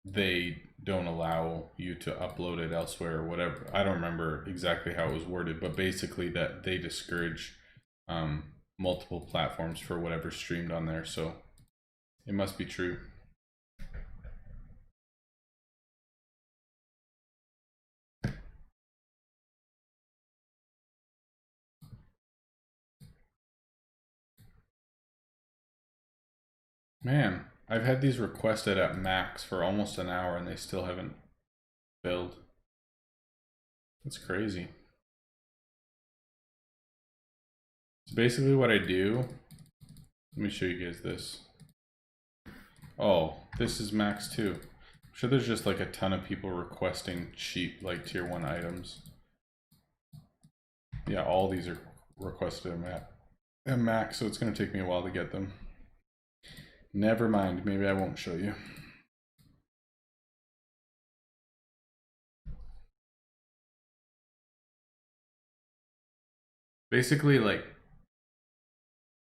Speaker 1: they don't allow you to upload it elsewhere or whatever. I don't remember exactly how it was worded, but basically that they discourage multiple platforms for whatever's streamed on there. So it must be true. Man, I've had these requested at max for almost an hour and they still haven't filled. That's crazy. So basically what I do, let me show you guys this. Oh, this is max too. I'm sure there's just like a ton of people requesting cheap like tier 1 items. Yeah, all these are requested at max, so it's going to take me a while to get them. Never mind, maybe I won't show you. Basically, like,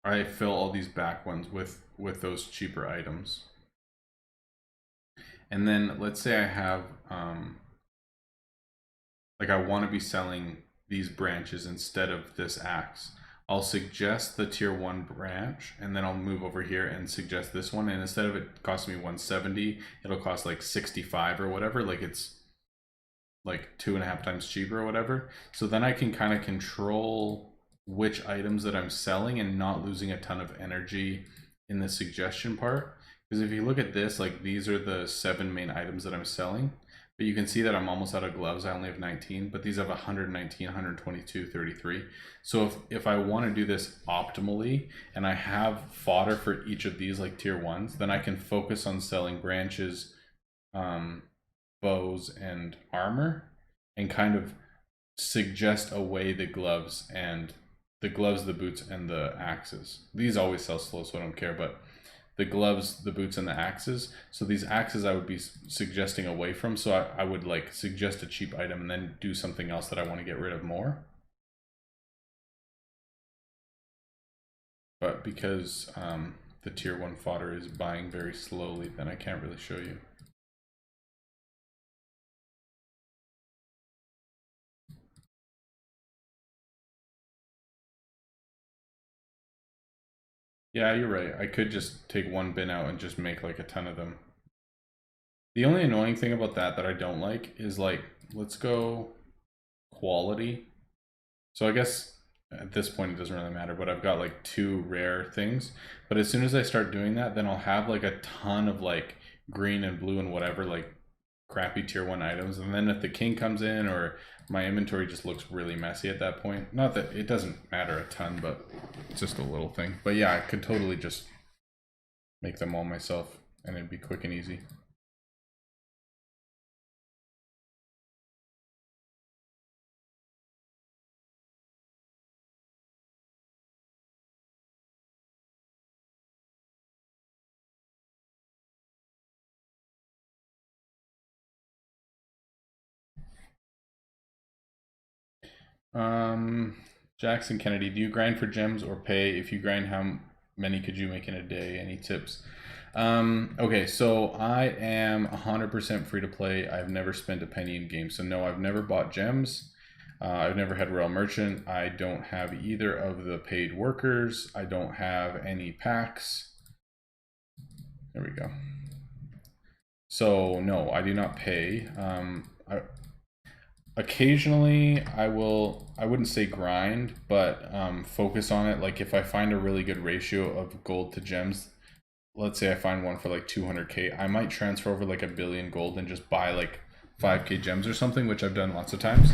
Speaker 1: I fill all these back ones with those cheaper items. And then let's say I have, like I want to be selling these branches instead of this axe. I'll suggest the tier 1 branch and then I'll move over here and suggest this one, and instead of it costing me 170, it'll cost like 65 or whatever, like it's like 2.5 times cheaper or whatever. So then I can kind of control which items that I'm selling and not losing a ton of energy in the suggestion part. Because if you look at this, like these are the 7 main items that I'm selling. But you can see that I'm almost out of gloves. I only have 19, but these have 119, 122, 33. So if I want to do this optimally and I have fodder for each of these like tier 1s, then I can focus on selling branches, bows, and armor, and kind of suggest away the gloves, the boots, and the axes. These always sell slow, so I don't care, but the gloves, the boots, and the axes. So these axes I would be suggesting away from. So I would like suggest a cheap item and then do something else that I want to get rid of more. But because the tier 1 fodder is buying very slowly, then I can't really show you. Yeah, you're right. I could just take one bin out and just make like a ton of them. The only annoying thing about that I don't like is like, let's go quality. So I guess at this point it doesn't really matter, but I've got like 2 rare things. But as soon as I start doing that, then I'll have like a ton of like green and blue and whatever, like crappy tier 1 items. And then if the king comes in, or my inventory just looks really messy at that point. Not that it doesn't matter a ton, but it's just a little thing. But yeah, I could totally just make them all myself and it'd be quick and easy. Jackson Kennedy, do you grind for gems or pay? If you grind, how many could you make in a day? Any tips? Okay, so I am 100% free to play. I've never spent a penny in game. So no, I've never bought gems. I've never had Royal Merchant. I don't have either of the paid workers. I don't have any packs. There we go. So no, I do not pay. Occasionally I wouldn't say grind, but focus on it. Like if I find a really good ratio of gold to gems, let's say I find one for like 200k, I might transfer over like 1 billion gold and just buy like 5k gems or something, which I've done lots of times.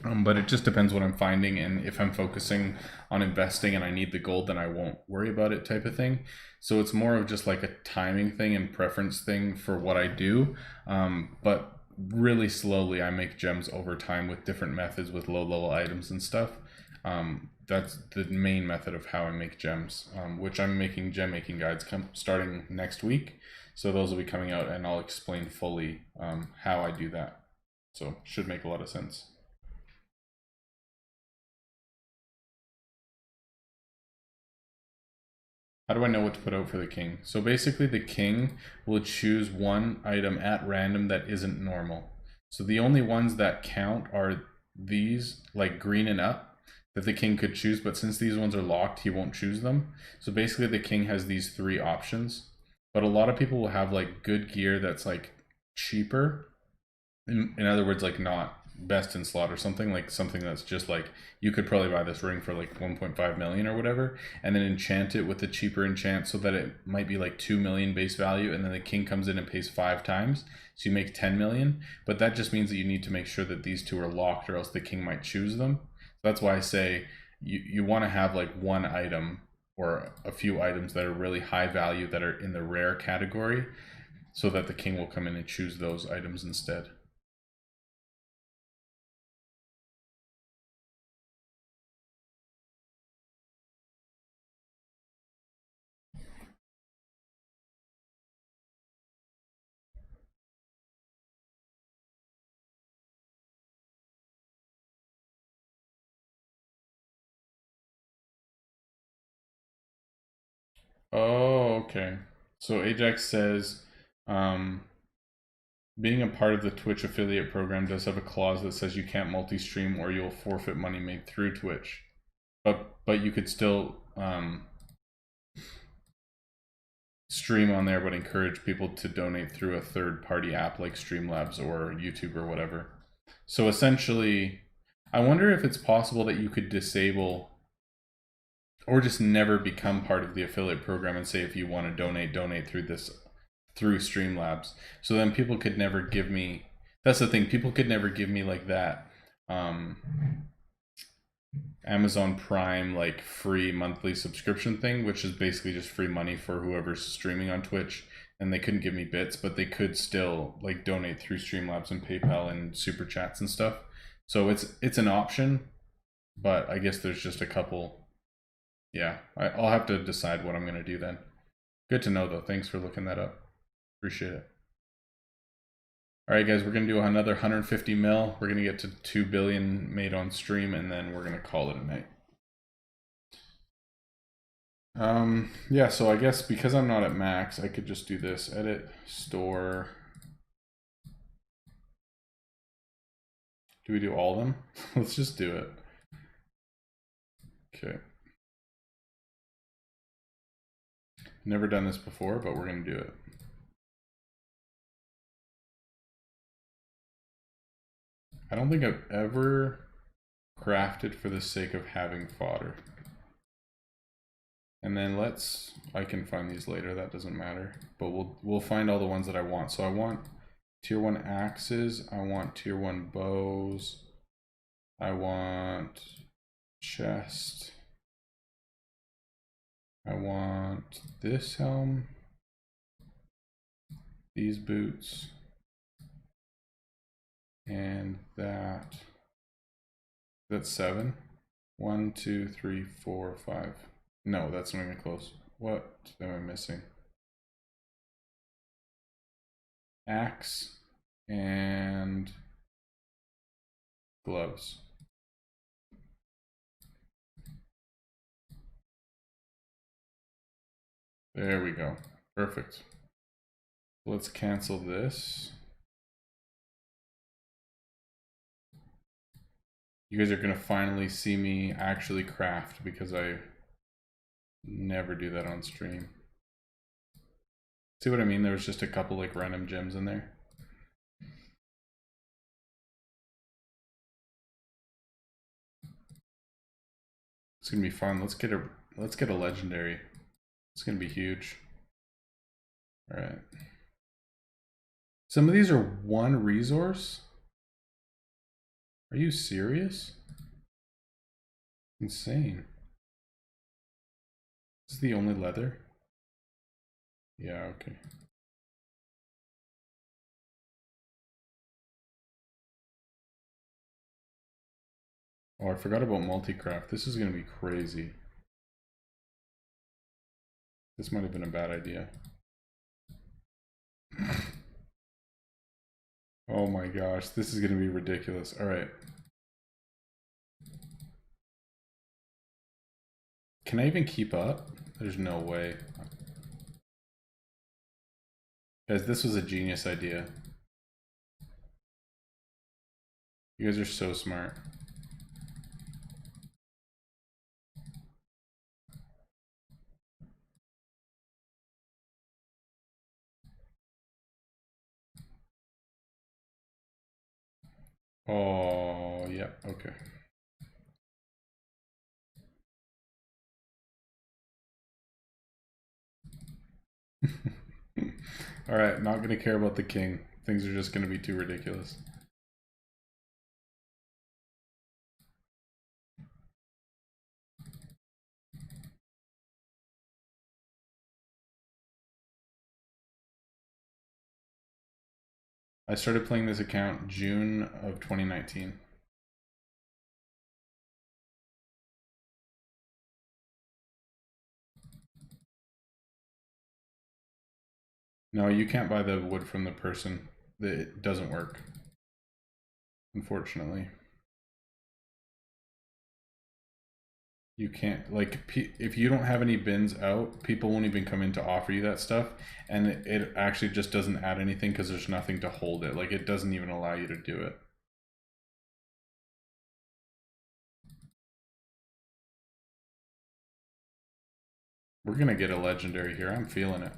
Speaker 1: But it just depends what I'm finding, and if I'm focusing on investing and I need the gold, then I won't worry about it, type of thing. So it's more of just like a timing thing and preference thing for what I do. But really slowly I make gems over time with different methods, with low level items and stuff. That's the main method of how I make gems, which I'm making gem making guides starting next week. So those will be coming out, and I'll explain fully how I do that. So should make a lot of sense. How do I know what to put out for the king? So basically the king will choose one item at random that isn't normal. So the only ones that count are these, like green and up, that the king could choose, but since these ones are locked, he won't choose them. So basically the king has these 3 options, but a lot of people will have like good gear that's like cheaper. In other words, like not best in slot or something, like something that's just like you could probably buy this ring for like 1.5 million or whatever, and then enchant it with the cheaper enchant so that it might be like 2 million base value, and then the king comes in and pays 5 times, so you make 10 million. But that just means that you need to make sure that these 2 are locked, or else the king might choose them. That's why I say you want to have like one item or a few items that are really high value that are in the rare category, so that the king will come in and choose those items instead. Oh, okay. So Ajax says, um, being a part of the Twitch affiliate program does have a clause that says you can't multi-stream or you'll forfeit money made through Twitch. But you could still stream on there, but encourage people to donate through a third-party app like Streamlabs or YouTube or whatever. So essentially, I wonder if it's possible that you could disable or just never become part of the affiliate program and say if you want to donate through this through Streamlabs. So then people could never give me, that's the thing, people could never give me like that Amazon Prime like free monthly subscription thing, which is basically just free money for whoever's streaming on Twitch. And they couldn't give me bits, but they could still like donate through Streamlabs and PayPal and super chats and stuff. So it's an option, but I guess there's just a couple. Yeah, I'll have to decide what I'm gonna do then. Good to know though. Thanks for looking that up. Appreciate it. All right, guys, we're gonna do another 150 mil. We're gonna get to 2 billion made on stream, and then we're gonna call it a night. Yeah, so I guess because I'm not at max, I could just do this: edit, store. Do we do all of them? Let's just do it. Okay. Never done this before, but we're gonna do it. I don't think I've ever crafted for the sake of having fodder. And then I can find these later, that doesn't matter. But we'll find all the ones that I want. So I want tier 1 axes, I want tier 1 bows, I want chest, I want this helm, these boots, and that. That's 7. 1, 2, 3, 4, 5. No, that's not even close. What am I missing? Axe and gloves. There we go. Perfect. Let's cancel this. You guys are gonna finally see me actually craft because I never do that on stream. See what I mean? There was just a couple like random gems in there. It's gonna be fun. Let's get a legendary. It's gonna be huge. All right. Some of these are one resource. Are you serious? Insane. This is the only leather? Yeah, okay. Oh, I forgot about multi-craft. This is gonna be crazy. This might have been a bad idea. Oh my gosh, this is gonna be ridiculous. All right. Can I even keep up? There's no way. Guys, this was a genius idea. You guys are so smart. Oh, yeah, okay. All right, not gonna care about the king. Things are just gonna be too ridiculous. I started playing this account June of 2019. No, you can't buy the wood from the person. It doesn't work, unfortunately. You can't, like, if you don't have any bins out, people won't even come in to offer you that stuff, and it actually just doesn't add anything because there's nothing to hold it. Like, it doesn't even allow you to do it. We're gonna get a legendary here. I'm feeling it.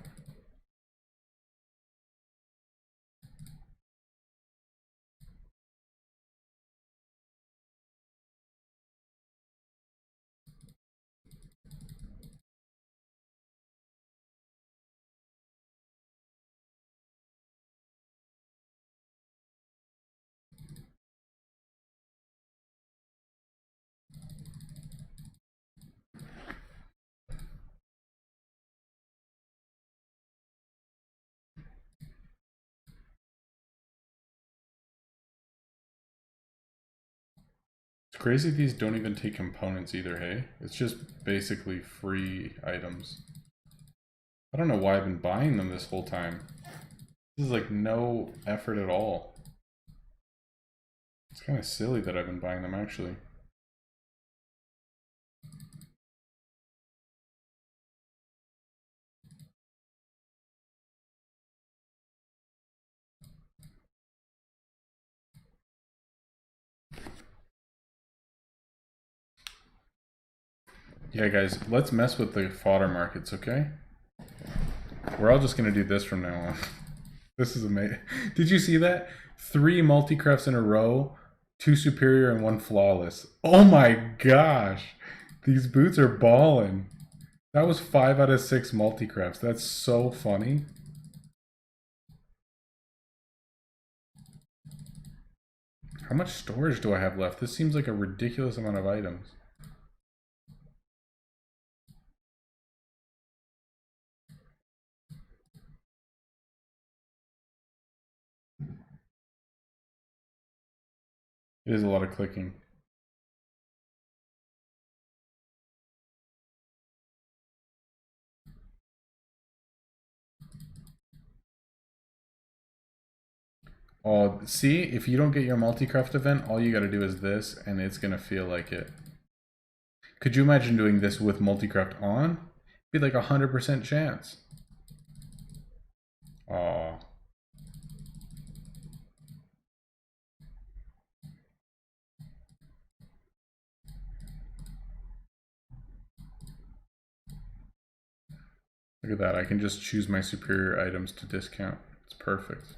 Speaker 1: It's crazy these don't even take components either, hey? It's just basically free items. I don't know why I've been buying them this whole time. This is like no effort at all. It's kind of silly that I've been buying them actually. Yeah, guys, let's mess with the fodder markets, okay? We're all just gonna do this from now on. This is amazing. Did you see that? 3 multi-crafts in a row, 2 superior and 1 flawless. Oh my gosh! These boots are ballin'. That was 5 out of 6 multi-crafts. That's so funny. How much storage do I have left? This seems like a ridiculous amount of items. It is a lot of clicking. Oh, see, if you don't get your multi-craft event, all you gotta do is this, and it's gonna feel like it. Could you imagine doing this with multi-craft on? Be like 100% chance. Oh. Look at that. I can just choose my superior items to discount. It's perfect.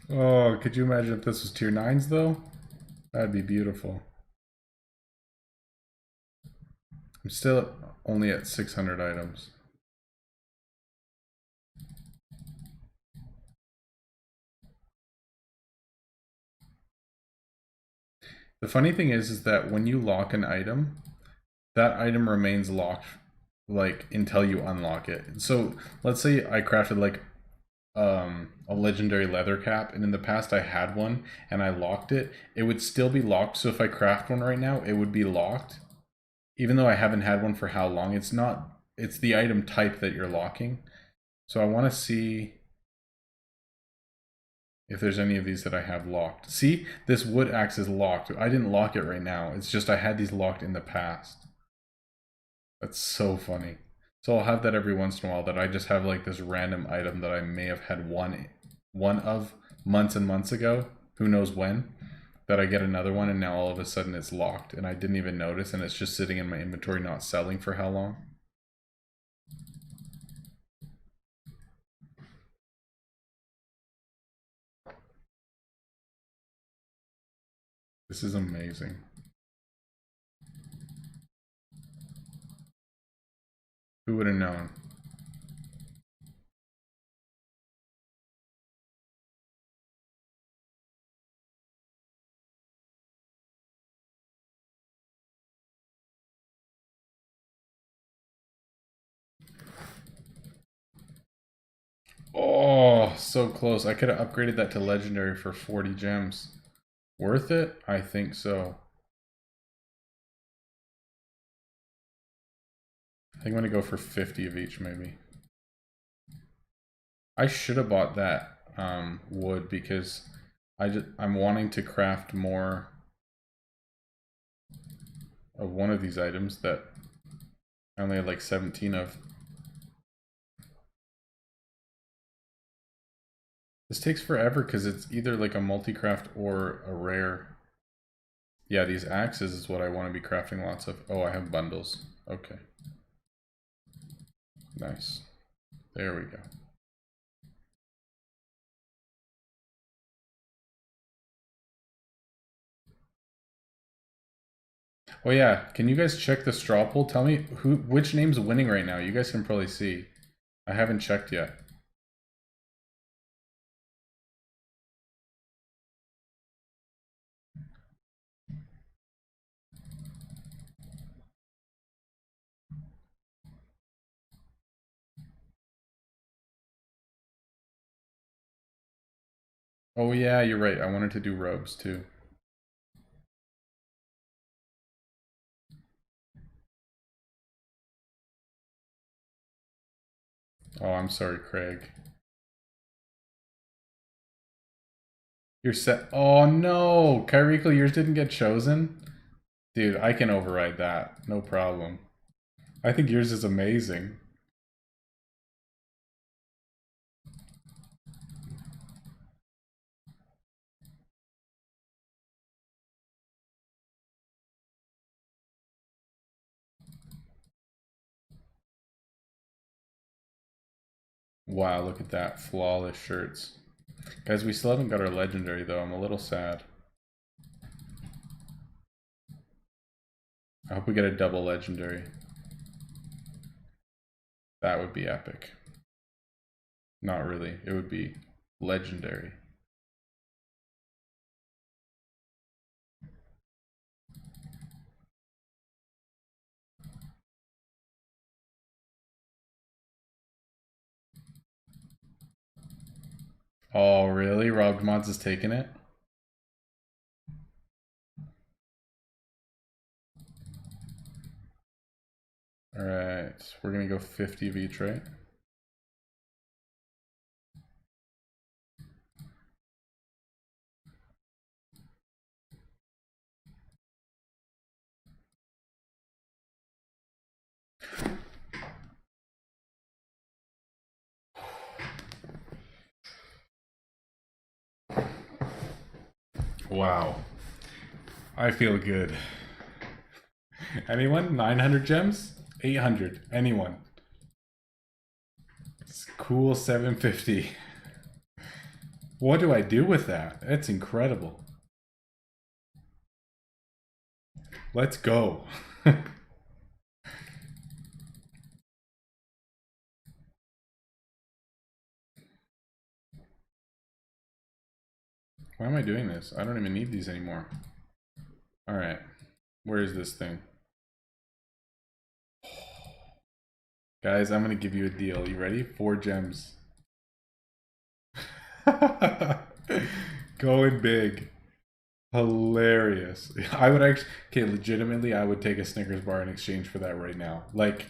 Speaker 1: Oh, could you imagine if this was tier 9s though? That'd be beautiful. I'm still only at 600 items. The funny thing is that when you lock an item, that item remains locked like until you unlock it. So let's say I crafted like a legendary leather cap, and in the past I had one and I locked it, it would still be locked. So if I craft one right now, it would be locked even though I haven't had one for how long. It's not, it's the item type that you're locking. So I want to see if there's any of these that I have locked. See, this wood axe is locked. I didn't lock it right now. It's just I had these locked in the past. That's so funny. So I'll have that every once in a while, that I just have like this random item that I may have had one of months and months ago, who knows when, that I get another one and now all of a sudden it's locked and I didn't even notice, and it's just sitting in my inventory not selling for how long. This is amazing. Who would have known? Oh, so close. I could have upgraded that to legendary for 40 gems. Worth it? I think so. I think I'm gonna go for 50 of each, maybe. I should have bought that wood because I'm wanting to craft more of one of these items that I only had like 17 of. This takes forever because it's either like a multi-craft or a rare. Yeah, these axes is what I want to be crafting lots of. Oh, I have bundles. Okay. Nice. There we go. Oh yeah, can you guys check the straw poll? Tell me which name's winning right now. You guys can probably see. I haven't checked yet. Oh yeah, you're right. I wanted to do robes too. Oh, I'm sorry, Craig. You're set. Oh no, Kyrico, yours didn't get chosen? Dude, I can override that. No problem. I think yours is amazing. Wow, look at that. Flawless shirts. Guys, we still haven't got our legendary though. I'm a little sad. I hope we get a double legendary. That would be epic. Not really. It would be legendary. Oh, really? Robbed Mods is taking it? Alright, we're gonna go 50 of each, right? Wow. I feel good. Anyone? 900 gems? 800. Anyone? It's cool 750. What do I do with that? That's incredible. Let's go. Why am I doing this? I don't even need these anymore. Alright. Where is this thing? Guys, I'm gonna give you a deal. You ready? 4 gems. Going big. Hilarious. I would actually, okay, legitimately, I would take a Snickers bar in exchange for that right now. Like,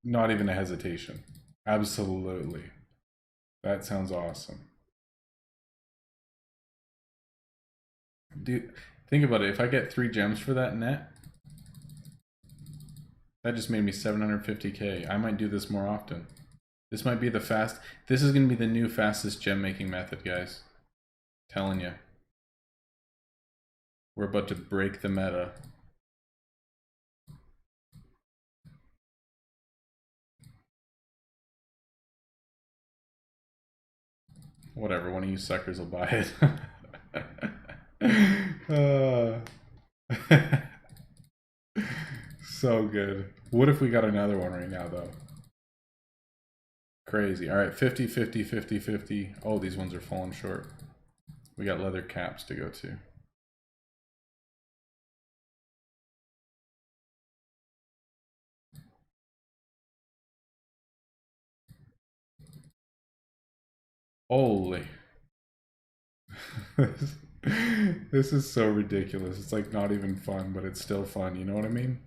Speaker 1: not even a hesitation. Absolutely. That sounds awesome. Dude, think about it. If I get 3 gems for that net, that just made me 750k. I might do this more often. This might be the fast. This is going to be the new fastest gem making method, guys. Telling you. We're about to break the meta. Whatever, one of you suckers will buy it. So good. What if we got another one right now, though? Crazy. All right, 50, 50, 50, 50. Oh, these ones are falling short. We got leather caps to go to. Holy. This is so ridiculous. It's like not even fun, but it's still fun. You know what I mean?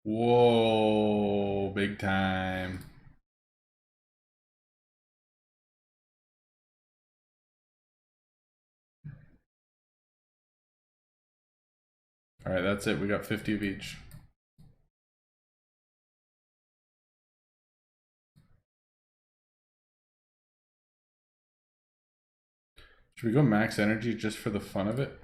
Speaker 1: Whoa, big time. All right, that's it. We got 50 of each. Should we go max energy just for the fun of it?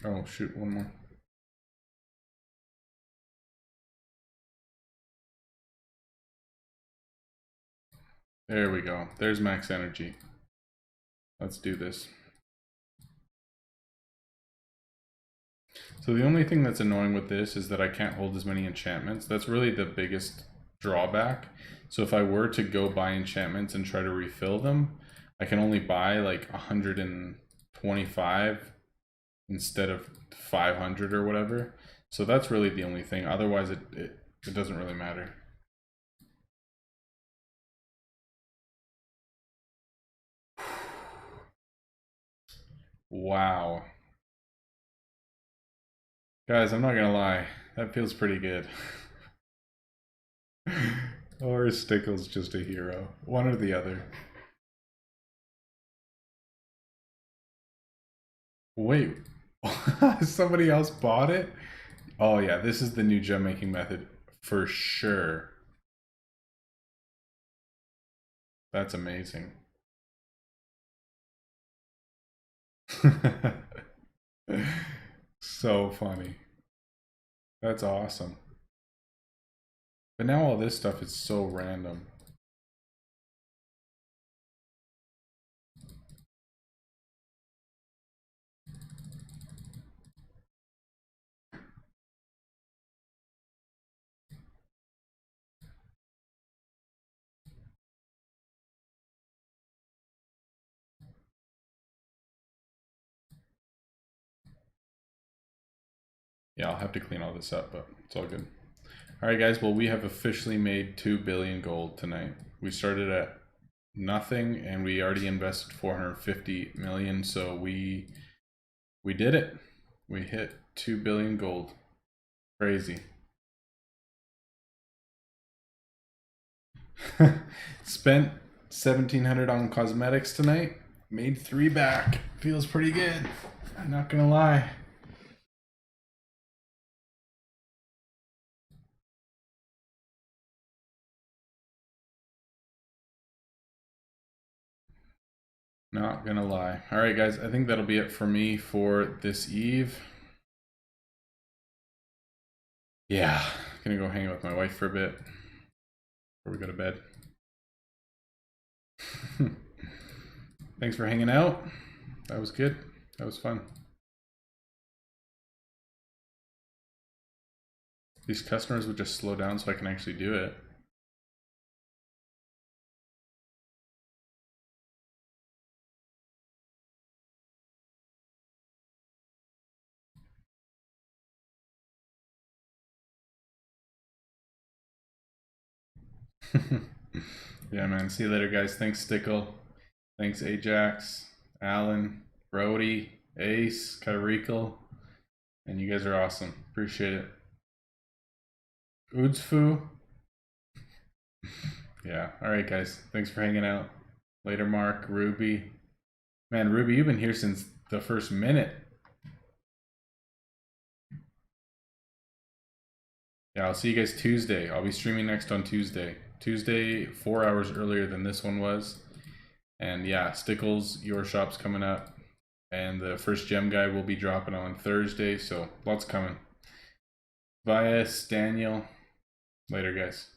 Speaker 1: Oh, shoot, one more. There we go. There's max energy. Let's do this. So the only thing that's annoying with this is that I can't hold as many enchantments. That's really the biggest drawback. So if I were to go buy enchantments and try to refill them, I can only buy like 125 instead of 500 or whatever. So that's really the only thing. Otherwise, it doesn't really matter. Wow. Guys, I'm not gonna lie. That feels pretty good. Or Stickle's just a hero. One or the other. Wait, somebody else bought it? Oh yeah, this is the new gem making method for sure. That's amazing. So funny. That's awesome. But now all this stuff is so random. Yeah, I'll have to clean all this up, but it's all good. All right, guys. Well, we have officially made 2 billion gold tonight. We started at nothing, and we already invested 450 million. So we did it. We hit 2 billion gold. Crazy. Spent 1,700 on cosmetics tonight. Made 3 back. Feels pretty good. I'm not gonna lie. Not gonna lie. All right, guys. I think that'll be it for me for this eve. Yeah, gonna go hang out with my wife for a bit before we go to bed. Thanks for hanging out. That was good. That was fun. These customers would just slow down so I can actually do it. Yeah, man. See you later, guys. Thanks, Stickle. Thanks, Ajax, Alan, Brody, Ace, Kyrikel. And you guys are awesome. Appreciate it. Oodsfu. Yeah. All right, guys. Thanks for hanging out. Later, Mark, Ruby. Man, Ruby, you've been here since the first minute. Yeah, I'll see you guys Tuesday. I'll be streaming next on Tuesday. Tuesday, 4 hours earlier than this one was. And yeah, Stickles, your shop's coming up. And the first gem guy will be dropping on Thursday. So lots coming. Vias, Daniel. Later, guys.